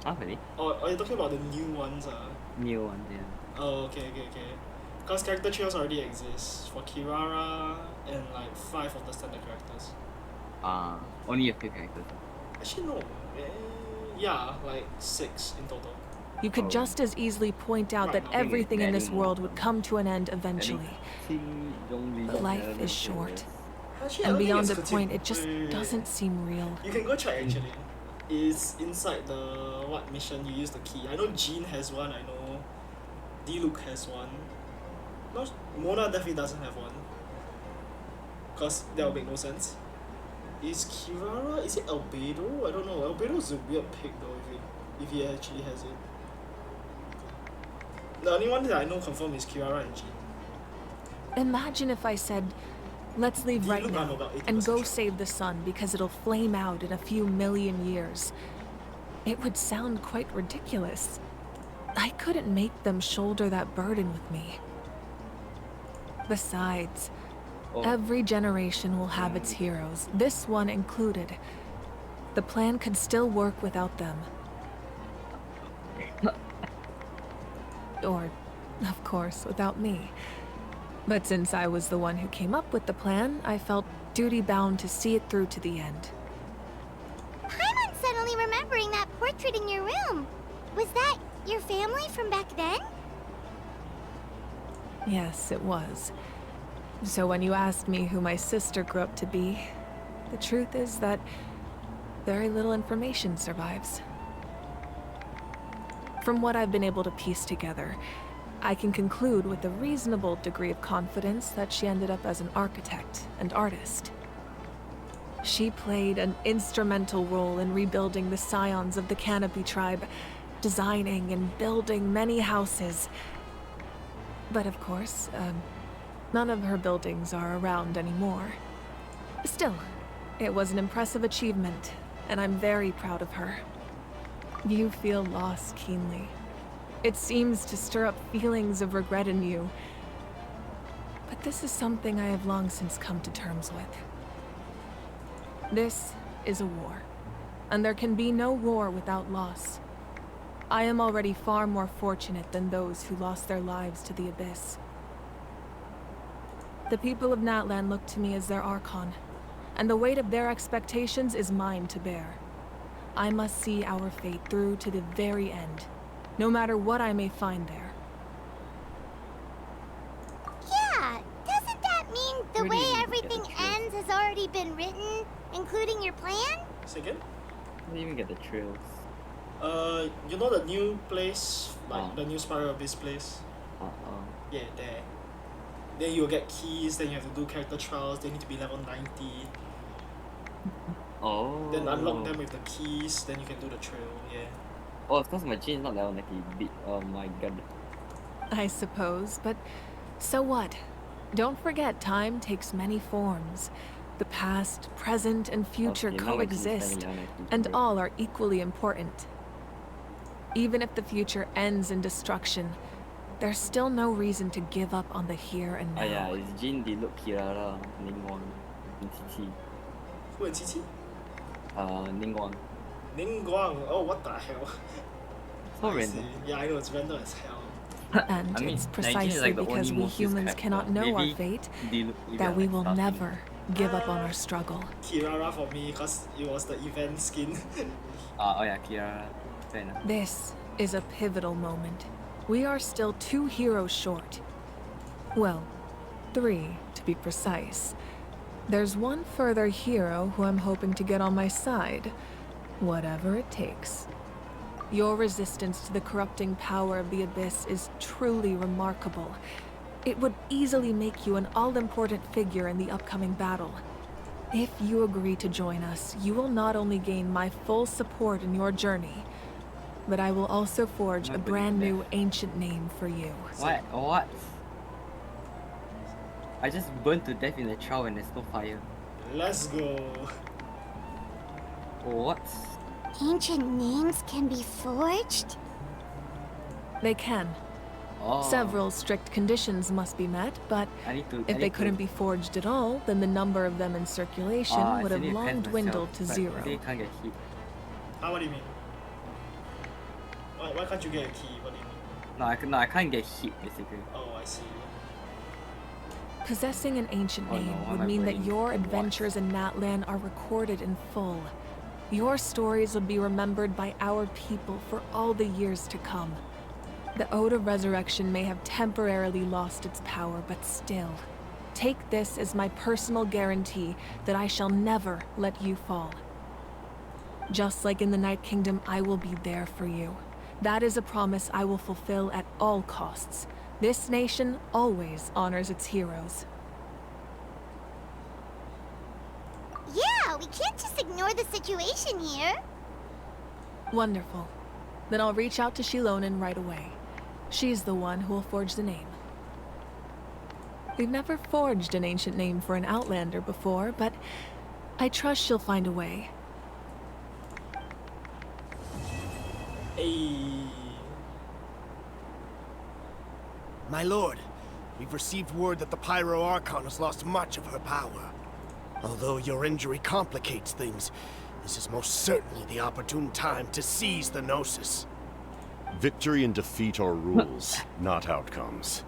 Oh, really? Or are you talking about the new ones? New ones, yeah. Oh, okay. Because character trails already exist for Kirara and like 5 of the standard characters. Only a few characters. Actually, no. Yeah, like 6 in total. You could just as easily point out that everything in this world would come to an end eventually. But life is short. Actually, I And don't think beyond it's a point, it wait, just wait. doesn't seem real. You can go check actually. Is inside the what mission you use the key. I know Jean has one, I know D-Luke has one. No, Mona definitely doesn't have one. Cause that would make no sense. Is Kirara, is it Albedo? I don't know. Albedo is a weird pick though if he actually has it. The only one that I know confirmed is Kirara and Jean. Imagine if I said, let's leave right D-Luke, I'm now about 80% and go sure. save the sun because it'll flame out in a few million years. It would sound quite ridiculous. I couldn't make them shoulder that burden with me. Besides, every generation will have its heroes, this one included. The plan could still work without them. Or, of course, without me. But since I was the one who came up with the plan, I felt duty-bound to see it through to the end. Paimon's suddenly remembering that portrait in your room. Was that your family from back then? Yes, it was. So when you asked me who my sister grew up to be, the truth is that very little information survives. From what I've been able to piece together, I can conclude with a reasonable degree of confidence that she ended up as an architect and artist. She played an instrumental role in rebuilding the scions of the Canopy tribe, designing and building many houses. But of course, none of her buildings are around anymore. Still, it was an impressive achievement, and I'm very proud of her. You feel loss keenly. It seems to stir up feelings of regret in you. But this is something I have long since come to terms with. This is a war, and there can be no war without loss. I am already far more fortunate than those who lost their lives to the Abyss. The people of Natlan look to me as their Archon, and the weight of their expectations is mine to bear. I must see our fate through to the very end, no matter what I may find there. Yeah, doesn't that mean the way everything ends has already been written, including your plan? Say again? How do you even get the trails? You know the new place, like the new Spiral Abyss place? Yeah, there. Then you'll get keys, then you have to do character trials, they need to be level 90. Oh. Then unlock them with the keys, then you can do the trail, yeah. Oh, of course my Jin is not level 90. Oh my god. I suppose, but so what? Don't forget, time takes many forms. The past, present, and future coexist, and all are equally important. Even if the future ends in destruction, there's still no reason to give up on the here and now. Ah yeah, it's Jin, they look Kirara, Ningguang, and Qiqi. Who and Qiqi? Ningguang. Ningguang, oh what the hell? So I random. see. Yeah, I know, it's random as hell. And I mean, it's Nigel is precisely like the because only we most used humans character. cannot know Maybe our fate they look that we like will starting. never give up on our struggle. Kirara for me, because it was the event skin. Oh yeah, Kirara. Fair enough. This is a pivotal moment. We are still 2 heroes short. Well, 3 to be precise. There's one further hero who I'm hoping to get on my side, whatever it takes. Your resistance to the corrupting power of the Abyss is truly remarkable. It would easily make you an all-important figure in the upcoming battle. If you agree to join us, you will not only gain my full support in your journey, but I will also forge a brand new ancient name for you. What? I just burned to death in a trial and there's no fire. Let's go. What? Ancient names can be forged? They can. Several strict conditions must be met, but if they couldn't be forged at all, then the number of them in circulation would have long dwindled to 0. They can't get hit. What do you mean? Why can't you get a key? What do you mean? No, I can't get hit basically. Oh, I see. Possessing an ancient Oh, no, name why would am I mean that burning? your What? adventures in Natlan are recorded in full. Your stories will be remembered by our people for all the years to come. The Ode of Resurrection may have temporarily lost its power, but still, take this as my personal guarantee that I shall never let you fall. Just like in the Night Kingdom, I will be there for you. That is a promise I will fulfill at all costs. This nation always honors its heroes. Yeah, we can't just ignore the situation here. Wonderful. Then I'll reach out to Shilonen right away. She's the one who will forge the name. We've never forged an ancient name for an Outlander before, but I trust she'll find a way. Hey. My lord, we've received word that the Pyro Archon has lost much of her power. Although your injury complicates things, this is most certainly the opportune time to seize the Gnosis. Victory and defeat are rules, not outcomes.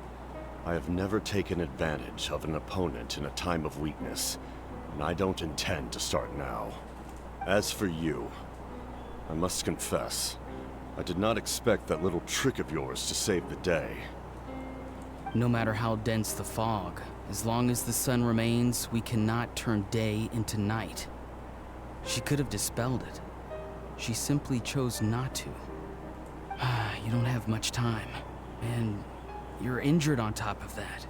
I have never taken advantage of an opponent in a time of weakness, and I don't intend to start now. As for you, I must confess, I did not expect that little trick of yours to save the day. No matter how dense the fog, as long as the sun remains, we cannot turn day into night. She could have dispelled it. She simply chose not to. You don't have much time, and you're injured on top of that.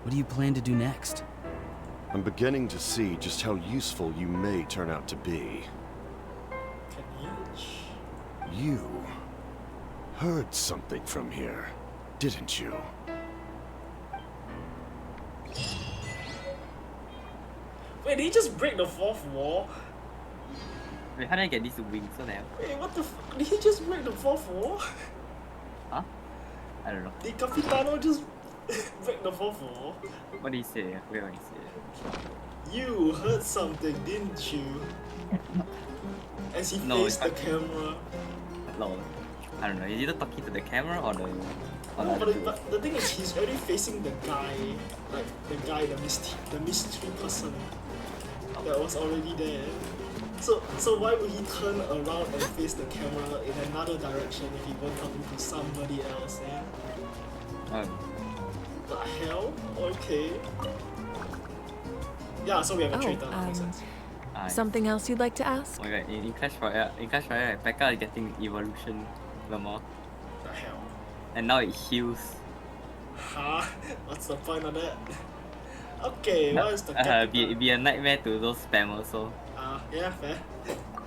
What do you plan to do next? I'm beginning to see just how useful you may turn out to be. You heard something from here, didn't you? Wait, did he just break the 4th wall? Wait, how did I get these wings so now? Wait, what the fuck? Did he just break the 4th wall? Huh? I don't know. Did Capitano just break the 4th wall? What did he say? I forget what he said. You heard something, didn't you? As he faced the camera. Lol. I don't know, he's either talking to the camera or the... No, but the thing is, he's already facing the guy, like the mystery person that was already there. So why would he turn around and face the camera in another direction if he were talking to somebody else? The hell? Okay. Yeah, so we have a traitor. That makes sense. Something else you'd like to ask? Oh my god, in Clash Royale, P.E.K.K.A is getting evolution more. The hell? And now it heals. Huh? What's the point of that? Okay, what is the be a nightmare to those spammers, so. Yeah, fair.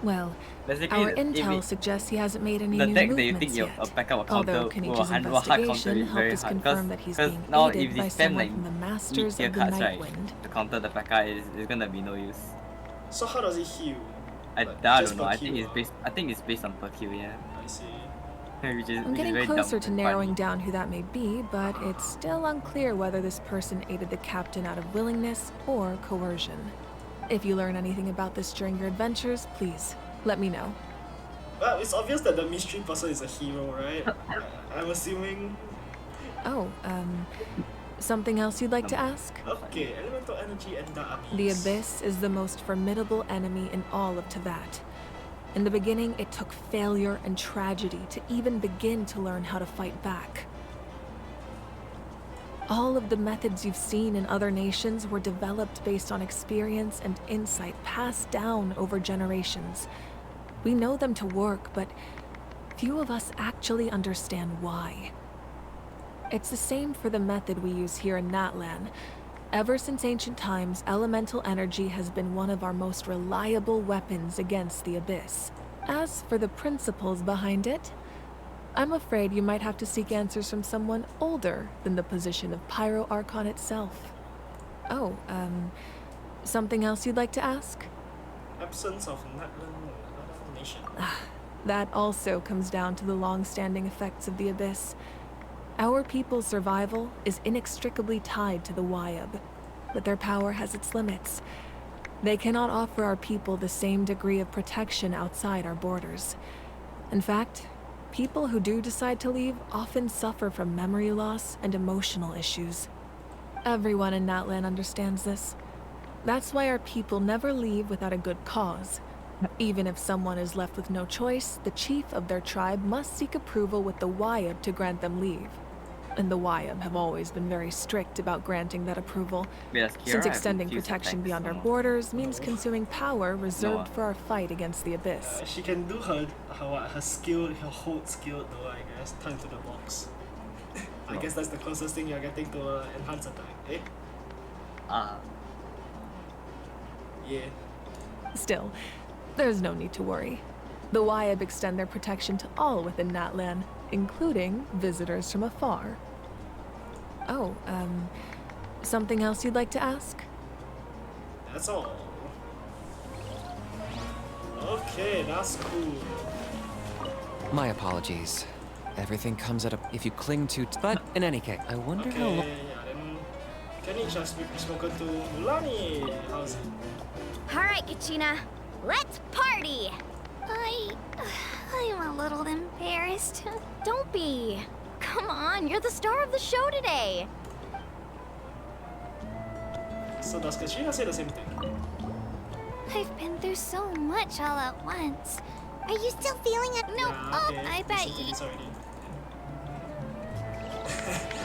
Well, basically, our intel suggests he hasn't made any the new deck that you movements think yet. a P.E.K.K.A will counter Although Kenichi's investigation helped us confirm that he's being now aided if by they spam someone like from the Masters mid-tier of the cards, Night right, Wind. to counter the P.E.K.K.A is gonna be no use. So how does he heal? I don't know. I think it's based on per kill, yeah. I see. I'm getting closer to narrowing down who that may be, but it's still unclear whether this person aided the captain out of willingness or coercion. If you learn anything about this during your adventures, please let me know. Well, it's obvious that the mystery person is a hero, right? I'm assuming. Oh, something else you'd like to ask? Okay, elemental energy and the abyss. The Abyss is the most formidable enemy in all of Teyvat. In the beginning, it took failure and tragedy to even begin to learn how to fight back. All of the methods you've seen in other nations were developed based on experience and insight passed down over generations. We know them to work, but few of us actually understand why. It's the same for the method we use here in Natlan. Ever since ancient times, elemental energy has been one of our most reliable weapons against the Abyss. As for the principles behind it, I'm afraid you might have to seek answers from someone older than the position of Pyro Archon itself. Oh, something else you'd like to ask? Absence of Natlan nation. That also comes down to the long-standing effects of the Abyss. Our people's survival is inextricably tied to the Wyab, but their power has its limits. They cannot offer our people the same degree of protection outside our borders. In fact, people who do decide to leave often suffer from memory loss and emotional issues. Everyone in Natlan understands this. That's why our people never leave without a good cause. Even if someone is left with no choice, the chief of their tribe must seek approval with the Wyab to grant them leave. And the Wyab have always been very strict about granting that approval, since extending protection beyond our borders means consuming power reserved for our fight against the Abyss. She can do her skill, her hold skill though, I guess, turn to the box. I guess that's the closest thing you're getting to enhance attack, eh? Yeah. Still, there's no need to worry. The Wyab extend their protection to all within Natlan, including visitors from afar. Oh, something else you'd like to ask? That's all. Okay, that's cool. My apologies. Everything comes at a... if you cling to... but in any case, I wonder how long... then Kenichi has spoken to Mulani. How's it? Alright, Kachina. Let's party! I'm a little embarrassed. Don't be. Come on, you're the star of the show today. So does Kachina say the same thing? I've been through so much all at once. Are you still feeling it? No, I bet you.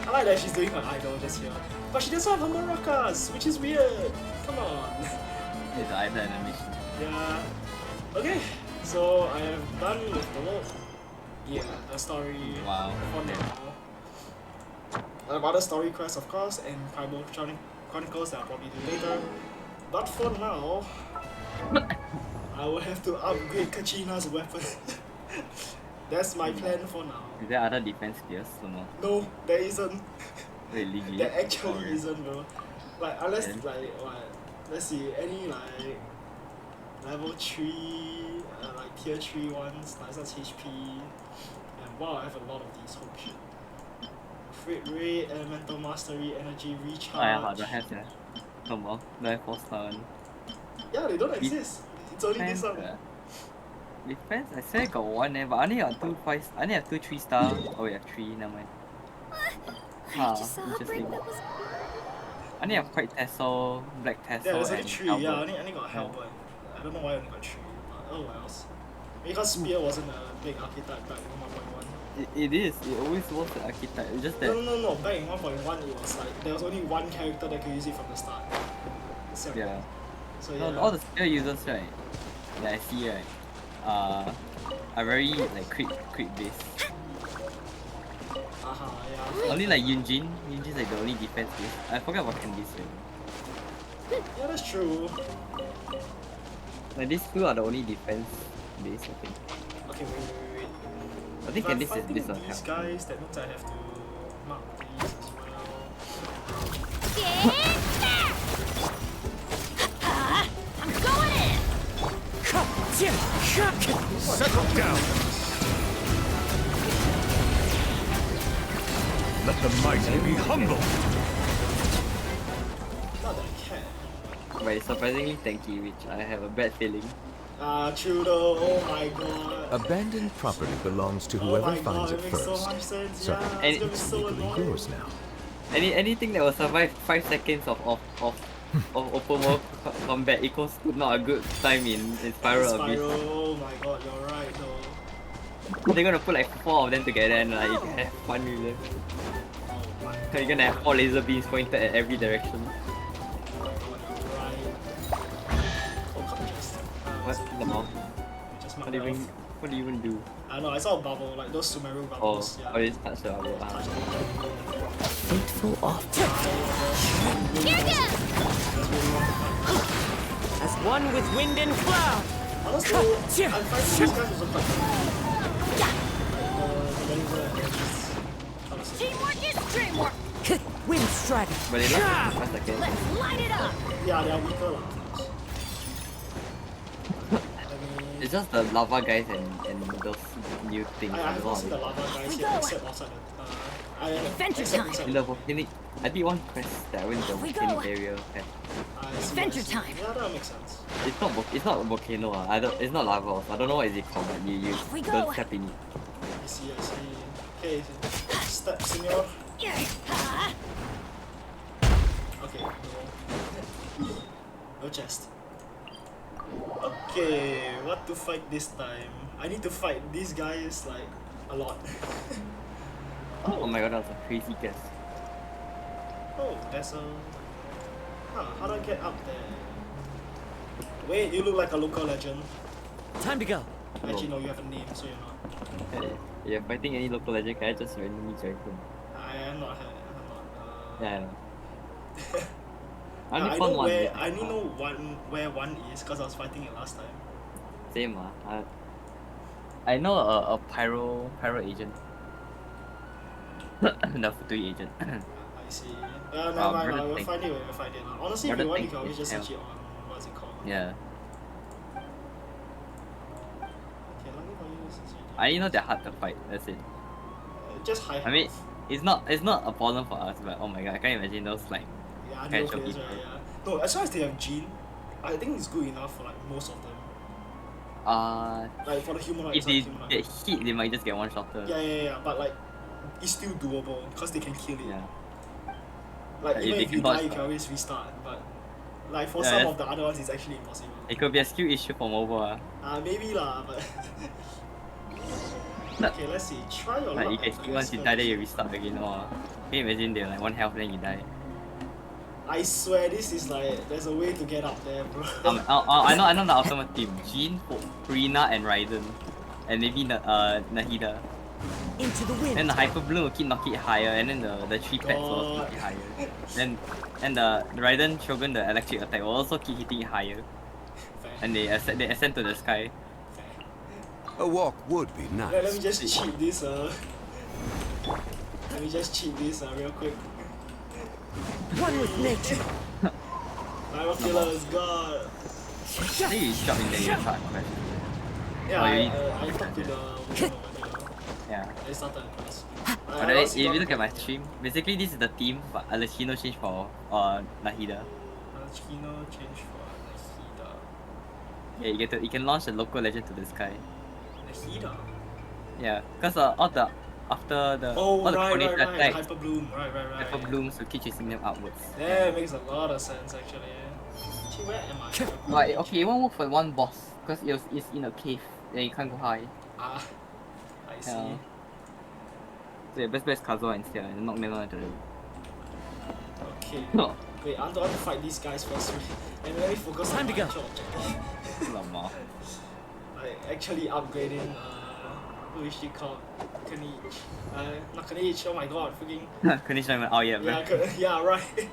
I like that she's doing her idol just here. But she doesn't have her maracas, which is weird. Come on. It's idol animation. Yeah. Okay, so I have done with the world. Yeah, the story for now. I have other story quests, of course, and Primal Chronicles that I'll probably do later. But for now, I will have to upgrade Kachina's weapon. That's my plan for now. Is there other defense skills? No, there isn't. Really? There actually isn't, bro. Like, unless, like, what? Let's see, any, like, level 3, like, tier 3 ones, like, such HP. And wow, I have a lot of these. Holy shit. Freight rate, elemental mastery, energy recharge. Oh, yeah, don't have that. No more. Don't have 4-star one. Yeah, they don't exist. It's only this one. Defense? I swear I got one there, but I only have two 5. I only have two 3-star. Oh, we have 3. Never mind. Interesting. I only have white tassel, black tassel, Yeah, there's only and 3. halberd. Yeah, I only got halberd. I don't know why I only got 3, but oh wells. Because spear wasn't a big archetype back in 1.1. It is. It always was the archetype. It's just that. No. Back in 1.1, it was like there was only one character that could use it from the start. So, Yeah. So no, yeah. all the spear users, right, that I see, right, are very like crit based. Yeah. Only like Yunjin. Yunjin's like the only defense base. I forgot about Candice. Right? Yeah, that's true. Like these two are the only defense base, I think. Okay, wait. I think If I'm Candice is fighting this one. these guys, that means I have to mark these as well. I'm going in! Settle down! Let the mighty be humble! Not that I can. But it's surprisingly tanky, which I have a bad feeling. True though, oh my god. Abandoned property belongs to Oh whoever my finds god, it it makes first. so much sense, So yeah. And It's gonna be so legally annoying. yours now. Anything that will survive 5 seconds of open world combat equals to not a good time in Spiral Abyss. Oh my god, you're right though. They're gonna put like 4 of them together and like you can have fun with them. You're gonna have 4 laser beams pointed at every direction. What the mouth? What do you even do? I know, I saw a bubble, like those Sumeru bubbles. Oh, it's touch the bubble. Fateful offer. Here goes! As one with wind and cloud. Honestly, I'm fighting these guys with Teamwork is dreamwork! Wind strider. But they last 5 seconds. Let's light it up! Yeah, they are weaker lah. It's just the lava guys and those new things. I have not seen the lava guys yet, except outside the... Adventure except time. inside. In the volcanic, I did one quest that I went to the we volcanic go. area. Adventure time. Yeah, that makes sense. It's not a volcano. I don't. It's not lava. Also. I don't know what is it called. But you we go. don't step in it. I see. Okay, step, senor. Okay, no chest. Okay, what to fight this time? I need to fight these guys like a lot. Oh my god, that was a crazy guess. Oh, there's a... how do I get up there? Wait, you look like a local legend. Time to go. Actually, no, you have a name, so you're not. Hey, if you're fighting any local legend, can I just randomly join them? I am not. Yeah, I know. I only know found one. where. I only know where one is because I was fighting it last time. Same I know a pyro agent. The Futui agent. I see. Never mind, we'll find it when we find it. Honestly, if you want, you can always just search it on what's it called. Yeah. Okay, let me go use this. I only know they're hard to fight. That's it. Just high. I mean, it's not a problem for us, but oh my god, I can't imagine those like casual people. Yeah. No, as long as they have Gene, I think it's good enough for like most of them. Like for the humanoid. If they get hit, they might just get one shotter. Yeah. But like, it's still doable because they can kill it. Yeah. Like even if you die, you can dodge, always restart. But like for some of the other ones, it's actually impossible. It could be a skill issue for mobile. Maybe lah, but. Okay, let's see. Try your Like luck. you get hit once you die, then you restart again. Or can you imagine they're like 1 health, then you die? I swear this is like there's a way to get up there, bro. I know the ultimate team: Jean, Rina, and Raiden, and maybe Nahida. Into the wind. Then the Hyper Bloom will keep knocking it higher, and then the 3 pets will also knock it higher. Then the Raiden Shogun, the electric attack, will also keep hitting it higher. And they ascend to the sky. A walk would be nice. Let me just cheat this. Let me just cheat this real quick. One with nature. Pyro Killer is God. I think you jump in there, you start question. Yeah, I talked to the yeah. I started a quest. But if you look at my stream, basically this is the team, but Alessino changed for Nahida. Alessino changed for Nahida. Yeah, you can launch a local legend to the sky. Vegeta. Yeah, because all the after the Oh, all the right, coordinated right, right. attacks, Hyper Bloom. Right. hyper blooms will keep chasing them upwards. Yeah, it makes a lot of sense actually. Actually, where am I? Right, okay, it won't work for one boss because it's in a cave and you can't go high. Ah, I see. Yeah. So yeah, best bet is Kazuha instead and knock them out. Okay. No. Wait, I want to fight these guys first. And let me focus on my actual objective. Lama. Like actually upgrading who is she called? Kanich. Not Kanich, oh my god, freaking Kanish not even out yet, yeah, man. yeah, right.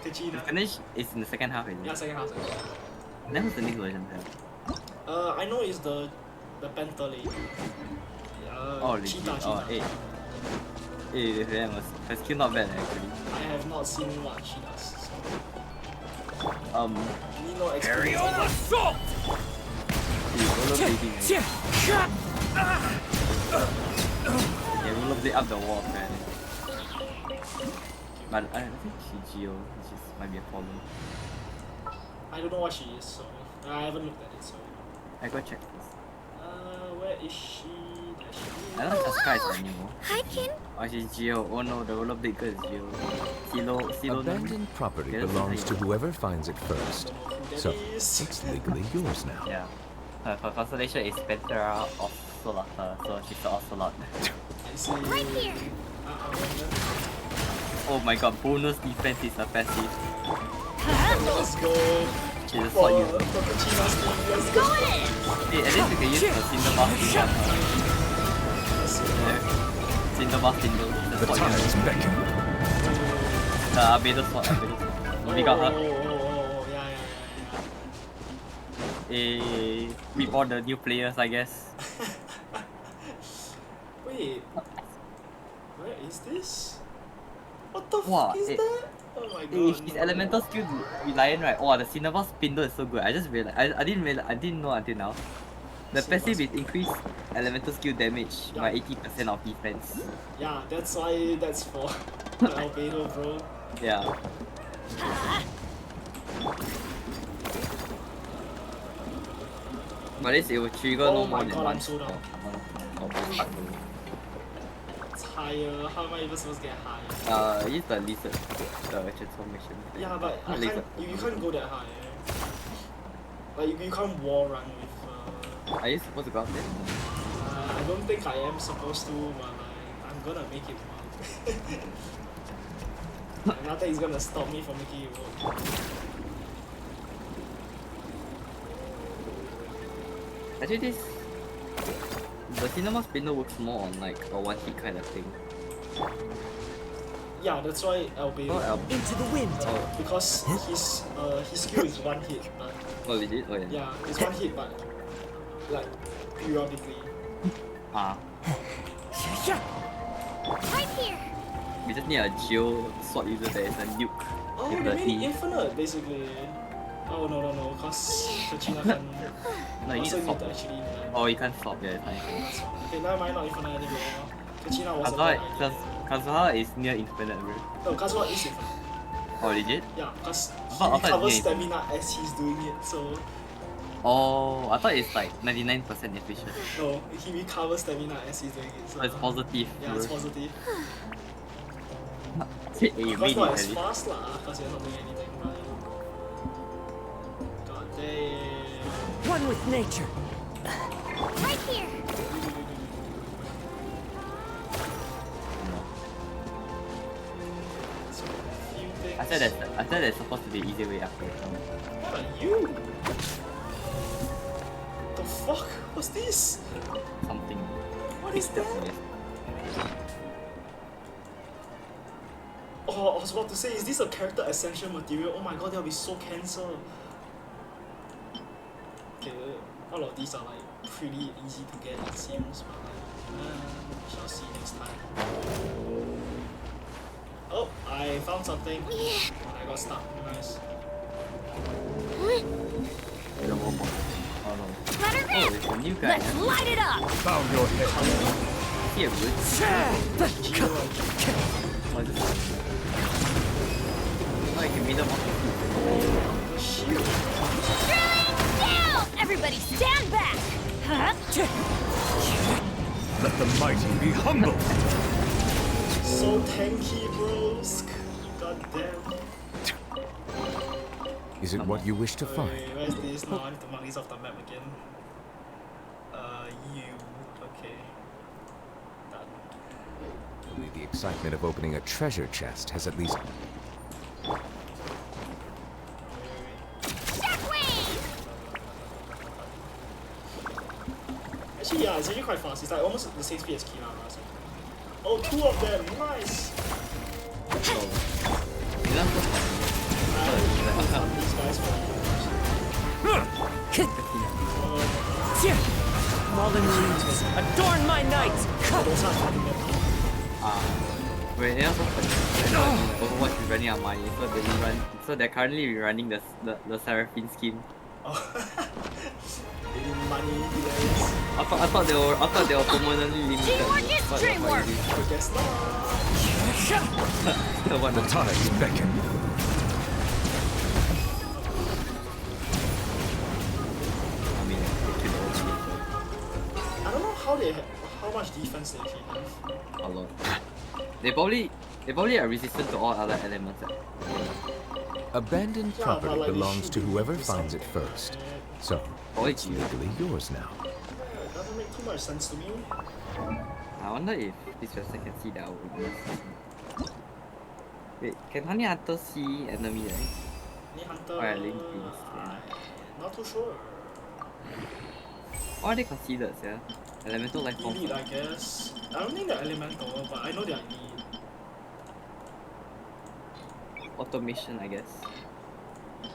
Kachina. Kanish is in the second half, isn't it? Yeah, second half. Then who's the next version then? I know it's the Panther lady. Oh, legit. Cheetah. Oh, her skill not bad actually. I have not seen what she does. So. Need no Carry experience. on assault! Yeah, rollerblade up the wall, man. But I think she Geo, which is might be a problem. I don't know what she is, so I haven't looked at it. So. I go check this. Where is she? There she is. I don't trust guys anymore. Hi, Kin. Oh, she's Geo. Oh no, the rollerblade girl is Geo. Silo. Abandoned property belongs to whoever finds it first. So, it's legally yours now. Yeah. Her constellation is Pantera of Solata, so she's the Ocelot. Right here. Oh my god, bonus defense is a passive. Let's go. She's a sword user. Let's go in. Hey, at least you can use the Cinderboss Cinderboss Tinder. The time is beckoning. The Abedo sword. We got her. We bought the new players, I guess. Wait, where is this? What the Wow, fuck is that? Oh my god. If his elemental skill reliant, right? Oh, the Cinnabar Spindle is so good. I just realized. I didn't know until now. The passive is increased elemental skill damage by 80% of defense. Yeah, that's why that's for the Albedo, bro. Yeah. But this it will trigger no more than one. I'm so down. It's higher. How am I even supposed to get higher? Use the lizard, the transformation. Yeah, but Not you can't go that high. Like you can't wall run with. Are you supposed to go up there? I don't think I am supposed to, but like, I'm gonna make it work. Nothing is gonna stop me from making it work. Actually, the Cinema Spindle works more on like a one hit kind of thing. Yeah, that's why Albedo. Into the wind. Oh. Because his skill is one hit, but. Oh, legit? Oh, yeah. Yeah, it's one hit, but like periodically. Ah. Right here. We just need a Geo sword user that is a nuke. Oh, you mean infinite, basically. Oh no, cause Kachina can. No, you need also to swap. need to actually. Oh, you can't swap, yeah, it's fine. Okay, never mind, not infinite anymore. Kachina was a Kazuha is near infinite, bro. No, Kazuha is infinite. Oh, legit? Yeah, because he I thought recovers it's stamina as he's doing it, so. Oh, I thought it's like 99% efficient. No, he recovers stamina as he's doing it. So it's positive. Yeah, it's positive. Because not as fast lah, because you're not doing anything, but. God damn. One with nature. Right here. I said there's supposed to be an easy way up here. What are you? The fuck? What's this? Something. What is that? Oh, I was about to say, is this a character ascension material? Oh my god, that'll be so cancer. Okay, all of these are like pretty easy to get, it seems, but like, we shall see next time. Oh, I found something. I got stuck. Nice. Oh no. Oh, it's a new guy. Let's light it up! Bow your head. Yeah, good. What is this? Oh, you can beat them up. Down! Everybody stand back! Huh? Let the mighty be humble. So tanky, bros. God damn. Is it what you wish to find? Wait, where's this? No, I need to mark these off the map again. You. Okay. Done. Only the excitement of opening a treasure chest has at least... Actually, yeah, it's actually quite fast. It's like almost the same speed as Kina. So. Oh, 2 of them! Nice! These guys Fallen leaves, adorn my night! Wait, yeah, so Overwatch is running on money, so they're currently running the Seraphine scheme. Money, I thought they were permanently limited. Teamwork is dreamwork. I guess not. The tides beckon. I don't know how much defense they actually have. A lot. They probably are resistant to all other elements. Abandoned Yeah, property but like, belongs to whoever finds it first. So, it's legally yours now. It doesn't make too much sense to me. I wonder if this person can see our weakness. Wait, can Honey Hunter see enemy, right? Honey Hunter. Alright, link please. Yeah. Not too sure. What are they considered, yeah? Elemental life form. Elite, I guess. I don't think they're elemental, but I know they're elite. Automation, I guess. Oh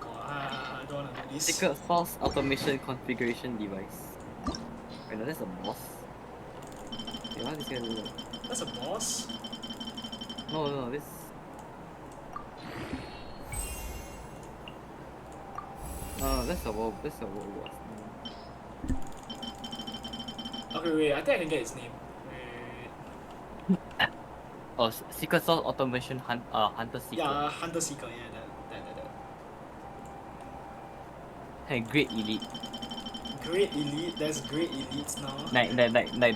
god, I don't wanna do this. Secret source automation configuration device. Wait, no, that's a boss. Wait, what is this gonna do? That's a boss? No, this. That's a world boss. Okay, wait, I think I can get his name. Wait. Oh, Secret Source Automation Hunter Seeker. Yeah, Hunter Seeker, yeah, that. Hey, Great Elite. Great Elite? There's Great Elites now. Like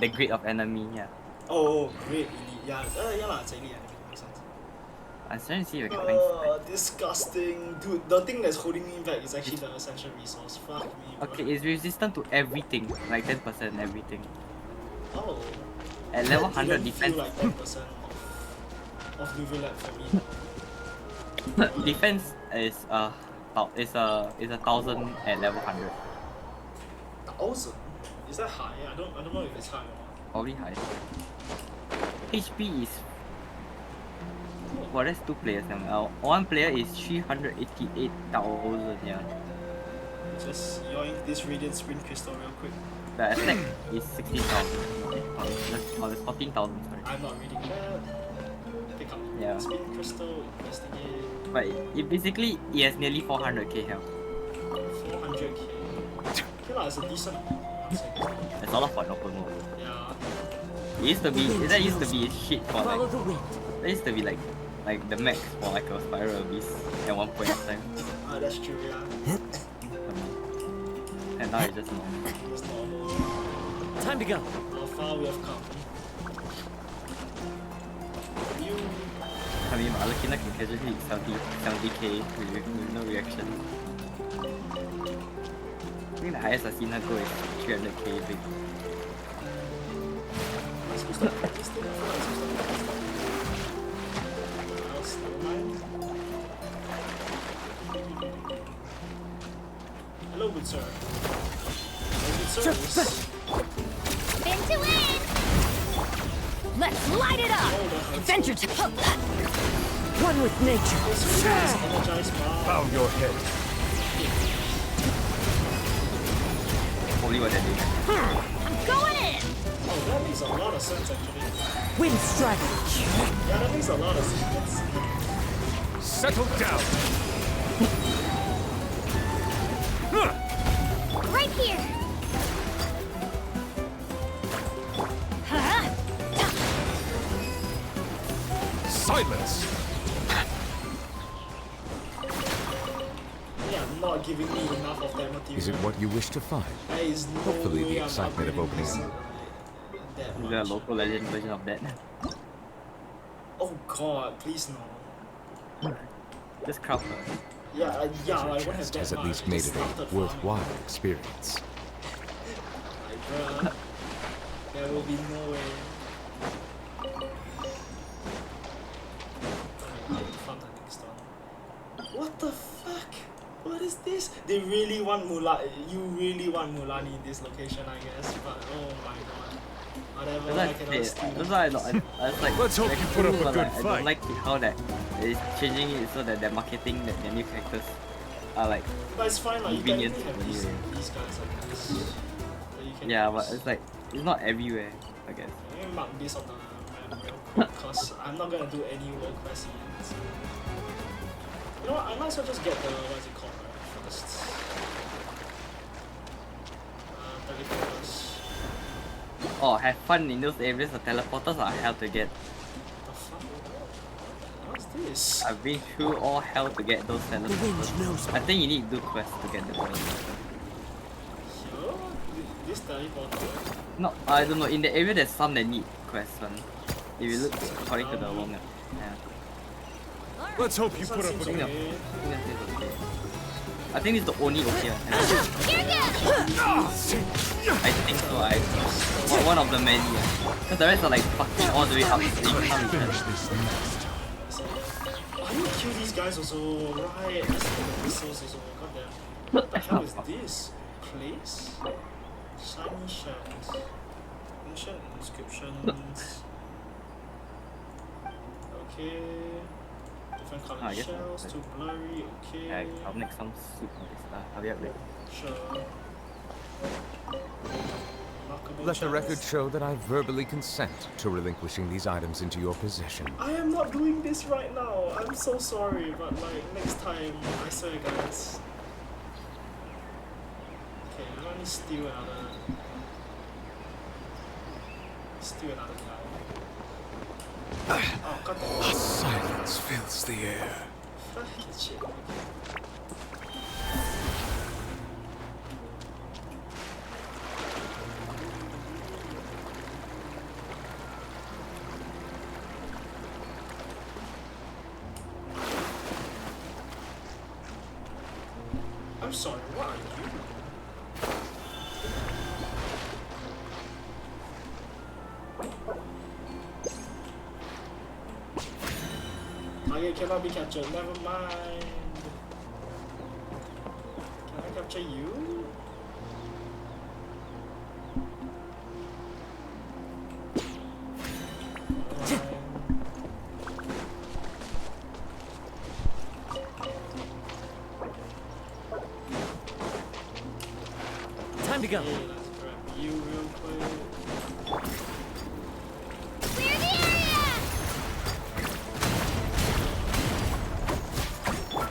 the grade of enemy, yeah. Oh, Great Elite, yeah. Yeah lah, it's elite enemy, makes sense. I'm trying to see if I can find. Disgusting. Dude, the thing that's holding me back is actually the essential resource. Fuck me, bro. Okay, it's resistant to everything, like 10% everything. Oh. At level That 100 didn't defense. feel like 10% of Nuvilat for me. Defense is a 1000 at level 100. 1000? Is that high? I don't know if it's high or not. Probably high. HP is. Well, that's 2 players now. One player is 388,000. Yeah. Just yoink this Radiant Sprint Crystal real quick. The attack is 16,000. Okay. Oh, that's 14,000. Sorry. I'm not reading that. Pick up. Yeah. Sprint Crystal, investigate. But it basically has nearly 400k health. 400k. Okay lah, it's a decent amount. It's a lot for an open world. Yeah. That used to be shit for like. Follow the wind. That used to be like the max for like a Spiral Abyss at one point in time. That's true, yeah. And now it's just normal. It's normal. Time to go. How far we have come. I mean, Alakina can casually hit 70k with no reaction. I think the highest I've seen her go is 300k big. Hello, good sir. Hello, good sir. Spin to win! Let's light it up! Adventure time! One with nature. Bow your head. Probably what they're doing. I'm going in! Oh, that makes a lot of sense actually. Wind strider. Yeah, that makes a lot of sense. Settle down. Right here! Silence. Yeah, not giving me enough of that material. Is it what you wish to find? There is no Hopefully way the I'm excitement of opening upgrading it. that Is there a local legend version of that? Oh god, please no. Just crowd. Yeah, I won't have Chest that has at much. least I made just it a started worthwhile farming. experience. Like, bruh, there will be no way. What the fuck? What is this? They really want You really want Mulani in this location, I guess. But oh my god. Whatever, I cannot steal. That's why I was like, let's hope you put up a but, good like, I fight. don't like how that is changing it so that they're marketing that their new characters are like But it's fine, like, you convenient technically have anyway. these guys, I guess. That you can Yeah, use. but it's like it's not everywhere, I guess. Let me mark this on the map real quick, cause I'm not gonna do any world quests yet. So. You know what? I might as well just get the what's it called, right? First. Teleporters. Oh, have fun in those areas. The teleporters are hell to get. The fuck? What's this? I've been through all hell to get those teleporters. I think you need to do quests to get the teleporter. Sure? This teleporter? No, I don't know. In the area, there's some that need quests. One. If you look according to the one, yeah. Let's hope you put up a I think good that's okay. I think it's the only okay one. I think so. One of the many. Because the rest are like fucking all the way up. So you can't reach them. I need to kill these guys also, right? Let's kill the missiles also. Goddamn. What the hell is this? Place? Shiny shells. Ancient inscriptions. Okay. Different colored shells, too blurry, okay. Yeah, I'll make some soup of this stuff. I'll be up later. Sure. Let the record show that I verbally consent to relinquishing these items into your possession. I am not doing this right now. I'm so sorry, but like next time, I swear guys. Okay, let me steal another guy. Oh, god damn. Silence fills the air. Fuck it, shit. I'm sorry, what are you? Target cannot be captured, never mind. Can I capture you? Time to go. Okay, let's grab you real quick. Clear the area!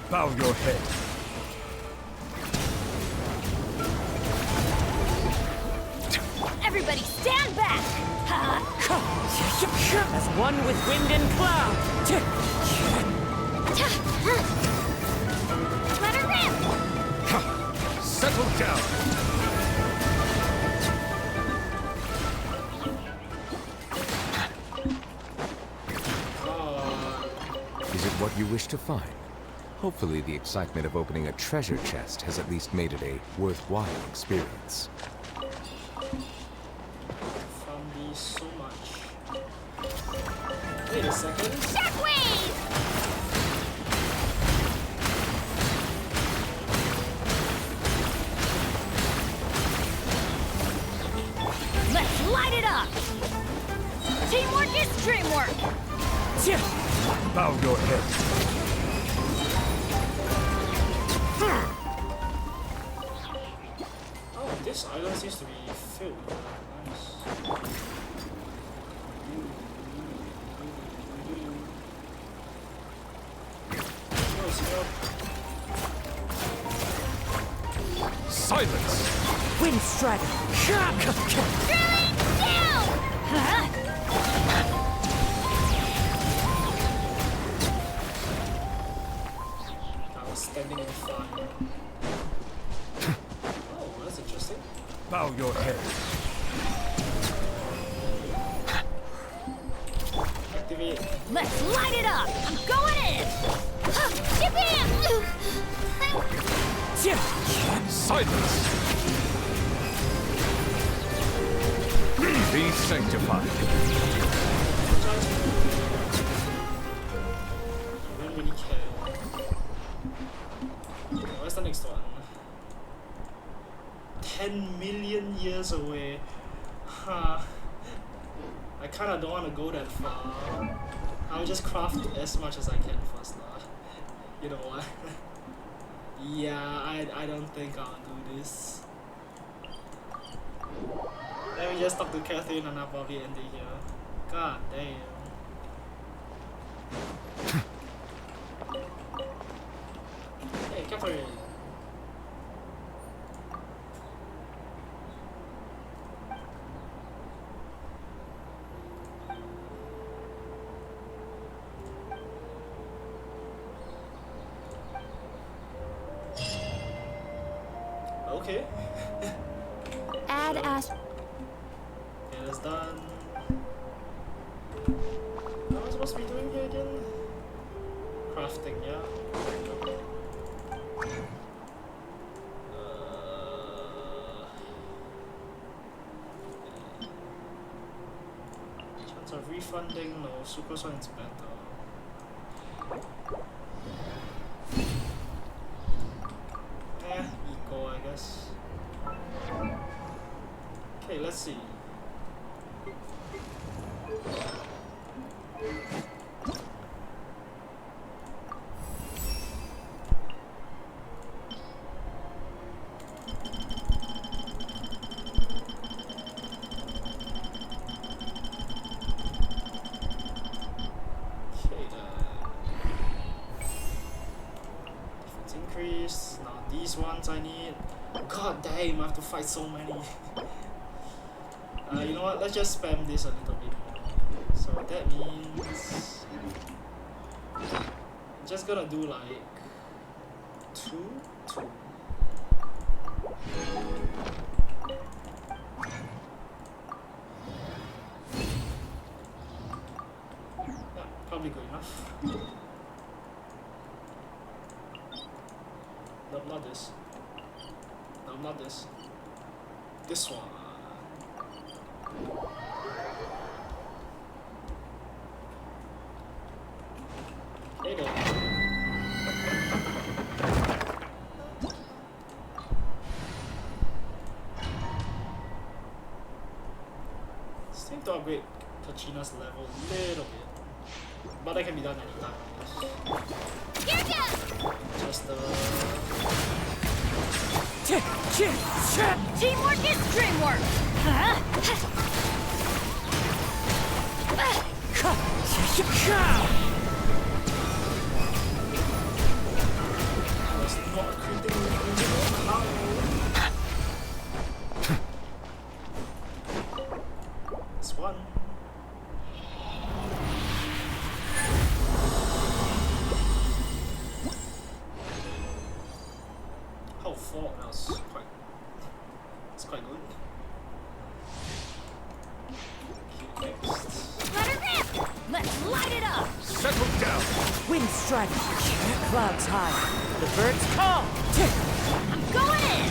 Bow your head. Everybody stand back! As one with wind and cloud. Let her rip! Settle down. Is it what you wish to find? Hopefully the excitement of opening a treasure chest has at least made it a worthwhile experience. From me so much. Wait a second. Shockwave! Let's light it up! Teamwork is dreamwork! Bow your head. Oh, this island seems to be filled. Nice. Silence. Wind strider. I was standing in fire. Let's light it up! I'm going in! Silence! Be sanctified. I don't really care. Okay, what's the next one? 10 million years away. Huh. I kinda don't wanna go that far. I'll just craft as much as I can first now. You know what? Yeah, I don't think I'll do this. Let me just talk to Catherine and I'll probably end it here. God damn. Hey, Catherine. Okay. Add Sure. as. Okay, that's done. What am I supposed to be doing here again? Crafting, yeah. Chance of refunding? No, Supersonic is better. Eco, I guess. Okay, let's see. Increase. Now these ones I need. God damn, I have to fight so many. You know what? Let's just spam this a little bit more. So that means I'm just gonna do like 2. Yeah, probably good enough. No, not this. No, not this. This one. Hey there. Still need to upgrade Kachina's level a little bit. But that can be done anytime, I guess. Just Teamwork is dreamwork! was not critical original. It's one. Oh, 4. That was quite. It's quite good. Okay, next. Let her rip! Let's light it up! Settle down! Wind strike, clouds high, the birds call. I'm going in!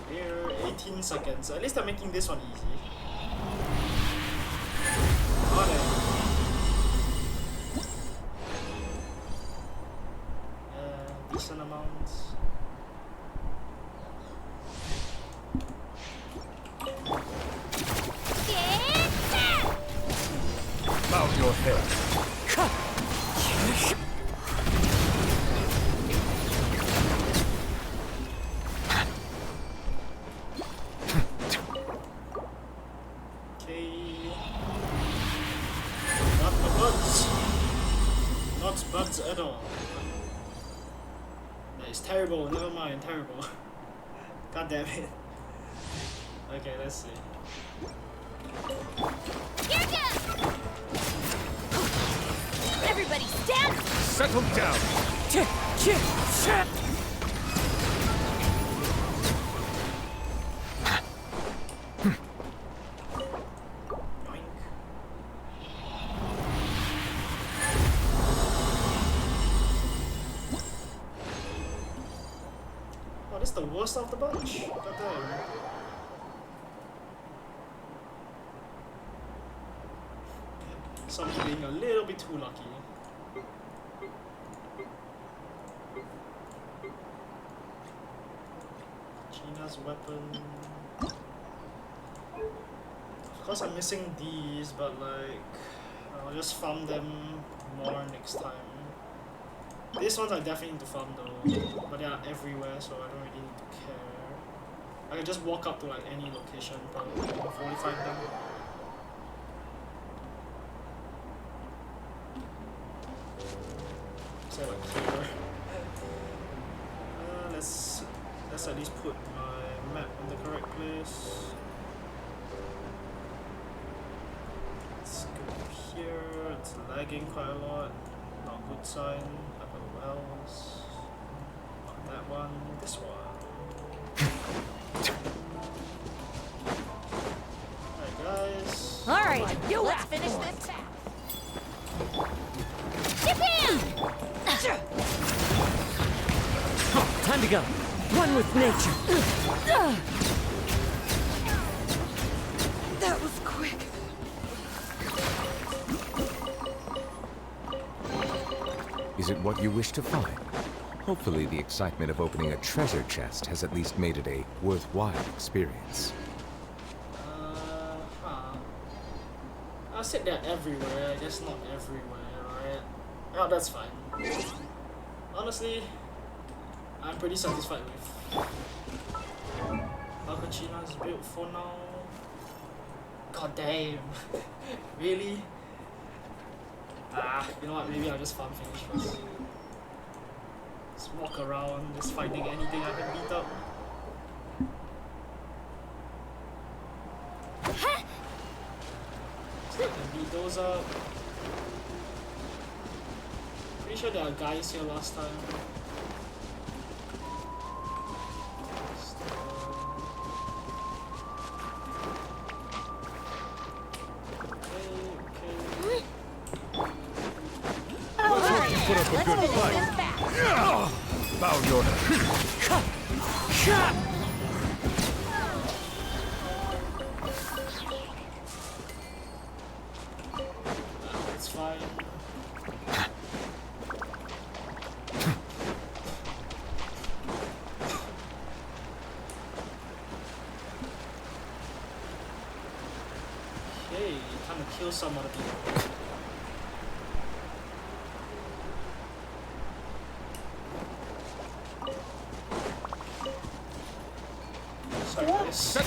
Here, 18 seconds. At least I'm making this one easy. Oh, there. Decent amounts. Bow your head. Okay. Not the buds. Not buds at all. That is terrible. Never mind. Terrible. God damn it. Okay, let's see. Everybody stand! Settle down! this is the worst of the bunch. God damn. So I'm being a little bit too lucky. Gina's weapon. Of course I'm missing these, but like I'll just farm them more next time. These ones I definitely need to farm though, but they are everywhere, so I don't really need to care. I can just walk up to like any location, probably, and fully find them. So like here. Let's at least put my map in the correct place. Let's go here. It's lagging quite a lot. Not a good sign. Wells. Not that one. This one. Alright guys. Alright, let's finish this. Time to go. One with nature. That was quick. Is it what you wish to find? Hopefully the excitement of opening a treasure chest has at least made it a worthwhile experience. I said they're everywhere, I guess not everywhere, right? Oh, that's fine. Honestly, I'm pretty satisfied with how Kachina is built for now. God damn. Really? You know what, maybe I'll just farm finish first. Just walk around, just finding anything I can beat up. So I can beat those up. Pretty sure there are guys here last time. Put up a good fight. Bow your head. It's fine. Okay, time to kill some other people.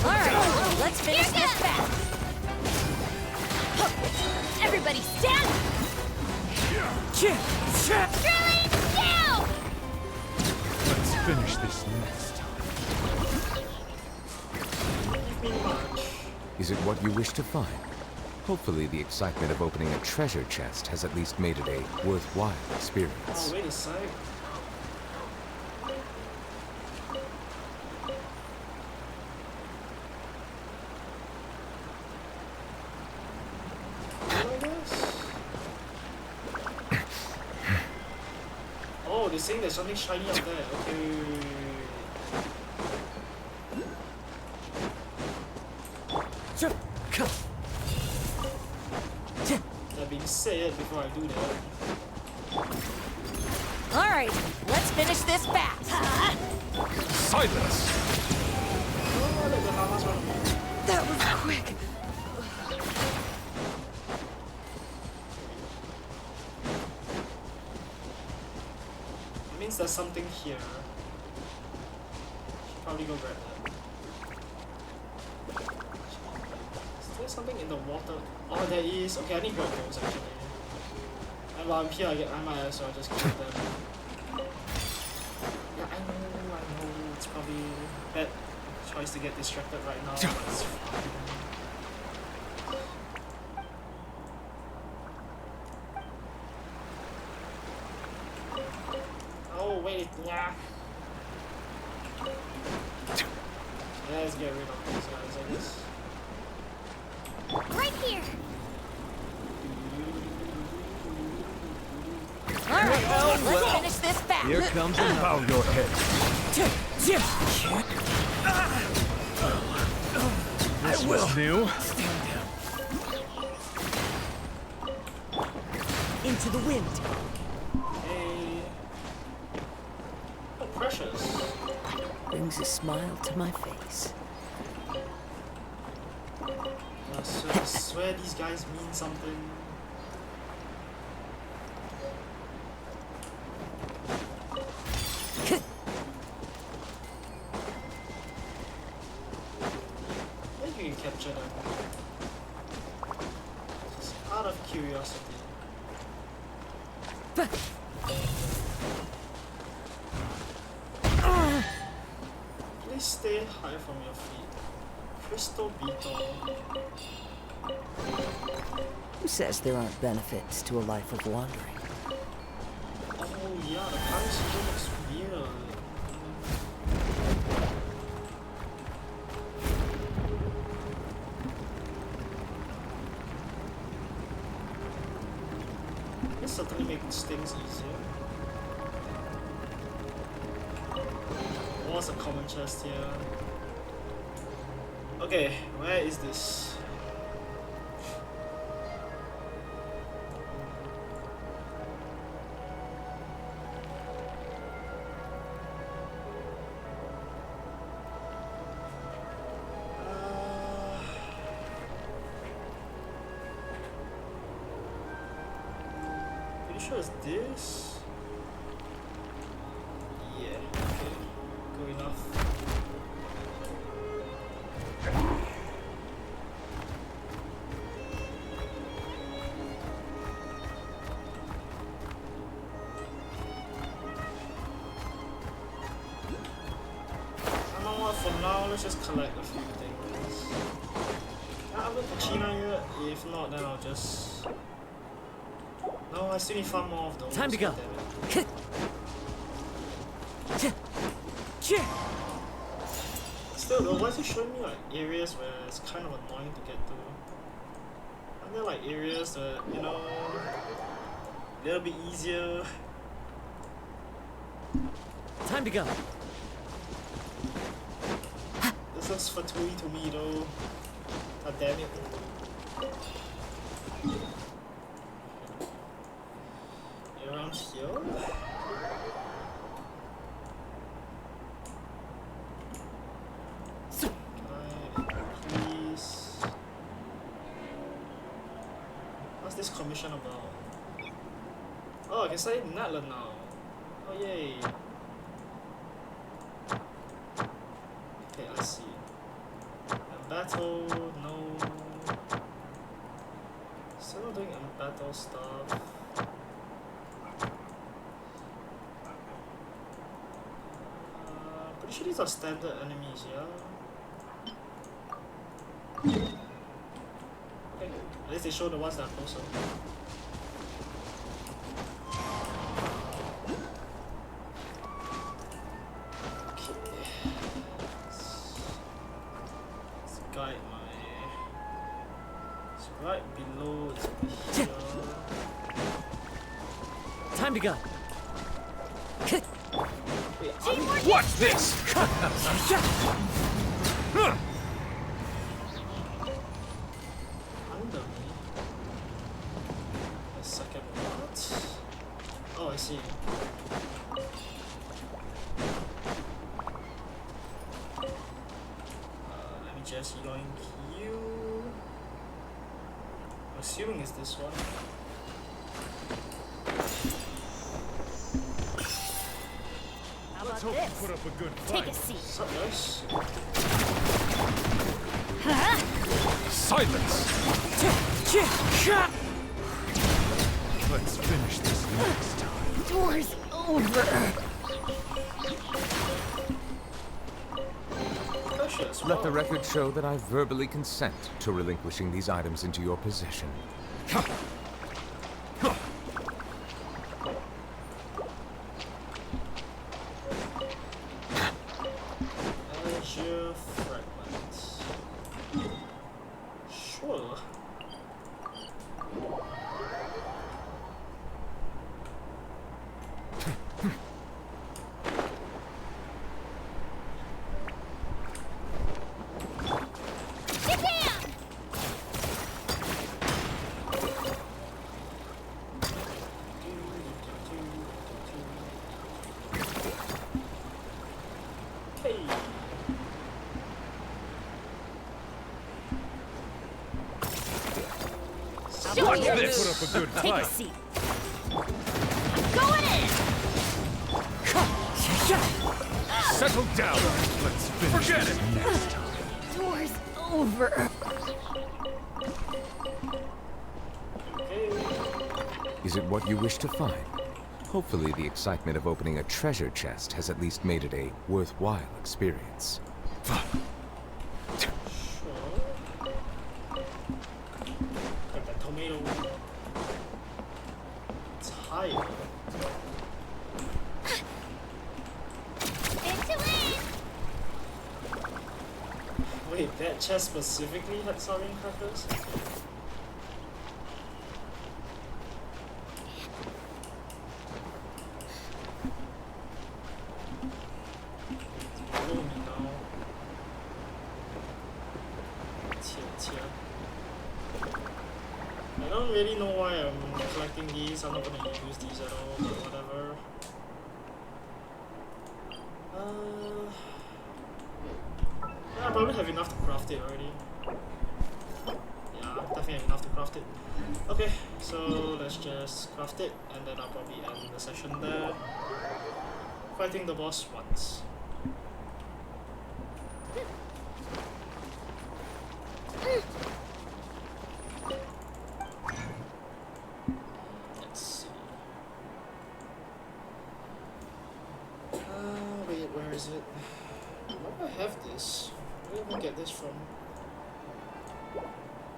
Alright, let's finish this fast. Everybody stand! Drilling down! Let's finish this next time. Is it what you wish to find? Hopefully the excitement of opening a treasure chest has at least made it a worthwhile experience. Oh, wait a sec. Oh, they're saying there's something shiny up there. Okay. That being said, before I do that. Alright, let's finish this fast. Silence! That was quick. It means there's something here. Should probably go grab that. Is there something in the water? Oh, there is. Okay, I need to grab those actually. And while I'm here, I might as well just kill them. Yeah, I know. It's probably a bad choice to get distracted right now, but it's fine. Oh, wait, yeah. Let's get rid of these guys, I guess. Right here. Alright, let's finish this fast. Here comes a bow your head. This was new. Into the wind. Hey. Oh, precious. Brings a smile to my face. I swear these guys mean something. Maybe you can capture them. Just out of curiosity. Please stay high from your feet. Crystal Beetle. Who says there aren't benefits to a life of wandering? Oh yeah, the price looks weird. This certainly makes things easier. What's a common chest here? Okay, where is this? Pretty sure it's this. Yeah, okay, good enough. For now, let's just collect a few things. Can I upgrade Kachina yet? If not, then I'll just... No, I still need 5 more of those. Time to go. Still though, why is it showing me like areas where it's kind of annoying to get to? Aren't there like areas that, you know, a little bit easier? Time to go. This looks fatui to me though. God damn it. Around here? Please. What's this commission about? Oh, I can say Natlan now. Oh yay. Okay, I see. Battle, no. Still not doing battle stuff. Pretty sure these are standard enemies, yeah? Okay, at least they show the ones that are closer. Guide my... It's right below, it's over here. Time to go. Wait, Watch this! under me? A second, what? Oh, I see. Let me just yoink you. I'm assuming it's this one. Let's hope you put up a good fight. Take a seat. What's up, guys? Silence! Let's finish this next time. War's over. Precious, Let wow. the record show that I verbally consent to relinquishing these items into your possession. Azure fragments. Sure. Hey. Watch this! Put up a good Take a fight. seat. Going in! Settle down. Let's finish Forget this it. next time. Door's over. Is it what you wish to find? Hopefully the excitement of opening a treasure chest has at least made it a worthwhile experience. Got that tomato. It's high. Wait, that chest specifically had sardine crackers? Follow me now. I don't really know why I'm collecting these. I'm not gonna use these at all, but whatever. Yeah, I probably have enough to craft it already. Yeah, definitely have enough to craft it. Okay, so let's just craft it, and then I'll probably end the session there. Fighting the boss once. Let's see. Wait, where is it? Why do I have this? Where did I get this from?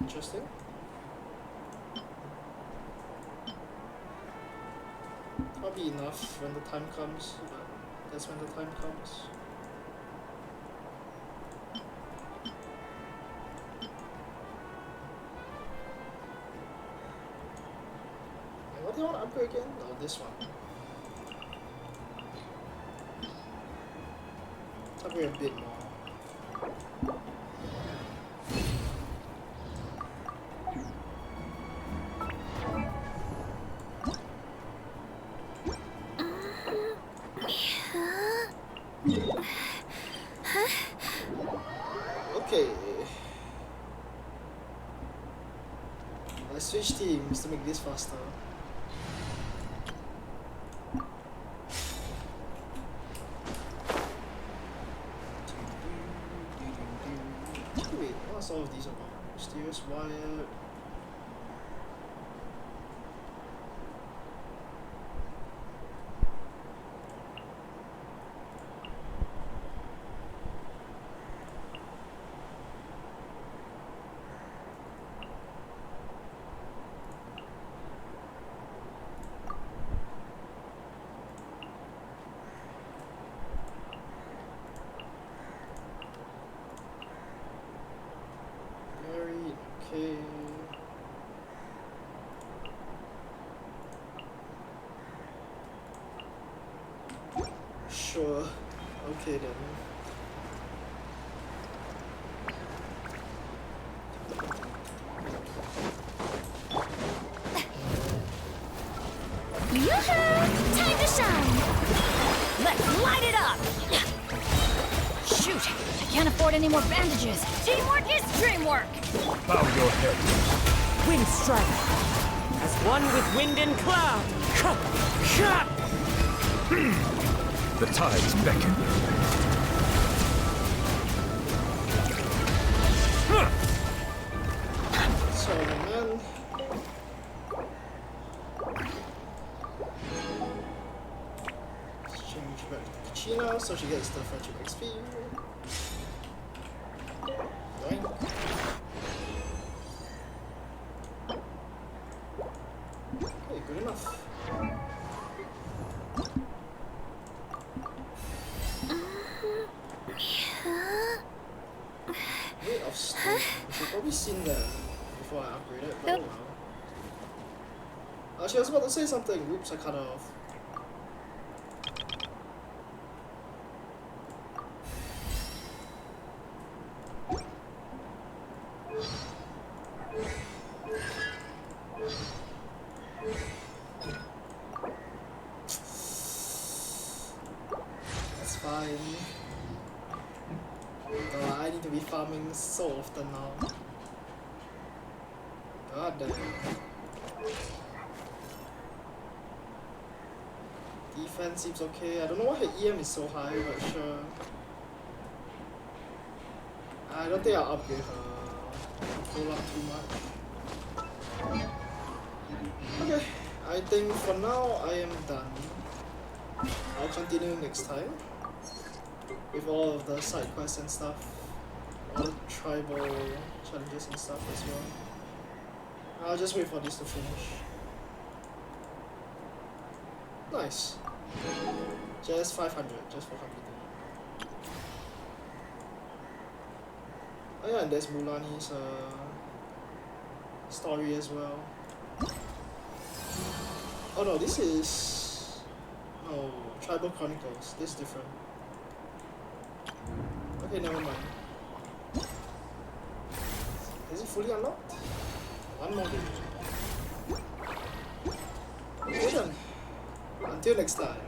Interesting. Probably enough when the time comes, but that's when the time comes. And what do you want to upgrade again? No, this one. Upgrade a bit more. Okay. Let's switch teams to make this faster. Wait, what's all of these about? Mysterious wire. Okay. Sure. Okay then. Yoo-hoo! Time to shine! Let's light it up! Shoot! I can't afford any more bandages. Teamwork is dreamwork! Bow your head. Wind strike. As one with wind and cloud. The tides beckon. Sorry, man. Let's change back to Kachina so she gets the friendship XP. Annoying. Okay, good enough. Weight of stone. I should probably seen that before I upgrade it, but oh well. Actually, I was about to say something. Oops, I cut it off. That's fine. to be farming so often now. God damn. Defense seems okay. I don't know why her EM is so high, but sure. I don't think I'll upgrade her control up too much. Okay, I think for now I am done. I'll continue next time with all of the side quests and stuff, all the tribal challenges and stuff as well. I'll just wait for this to finish. Nice. Just 500, just for completing. Oh yeah, and there's Mulani's story as well. Oh no, this is... No, Tribal Chronicles. This is different. Okay, never mind. Is it fully unlocked? One more day. Okay then. Until next time.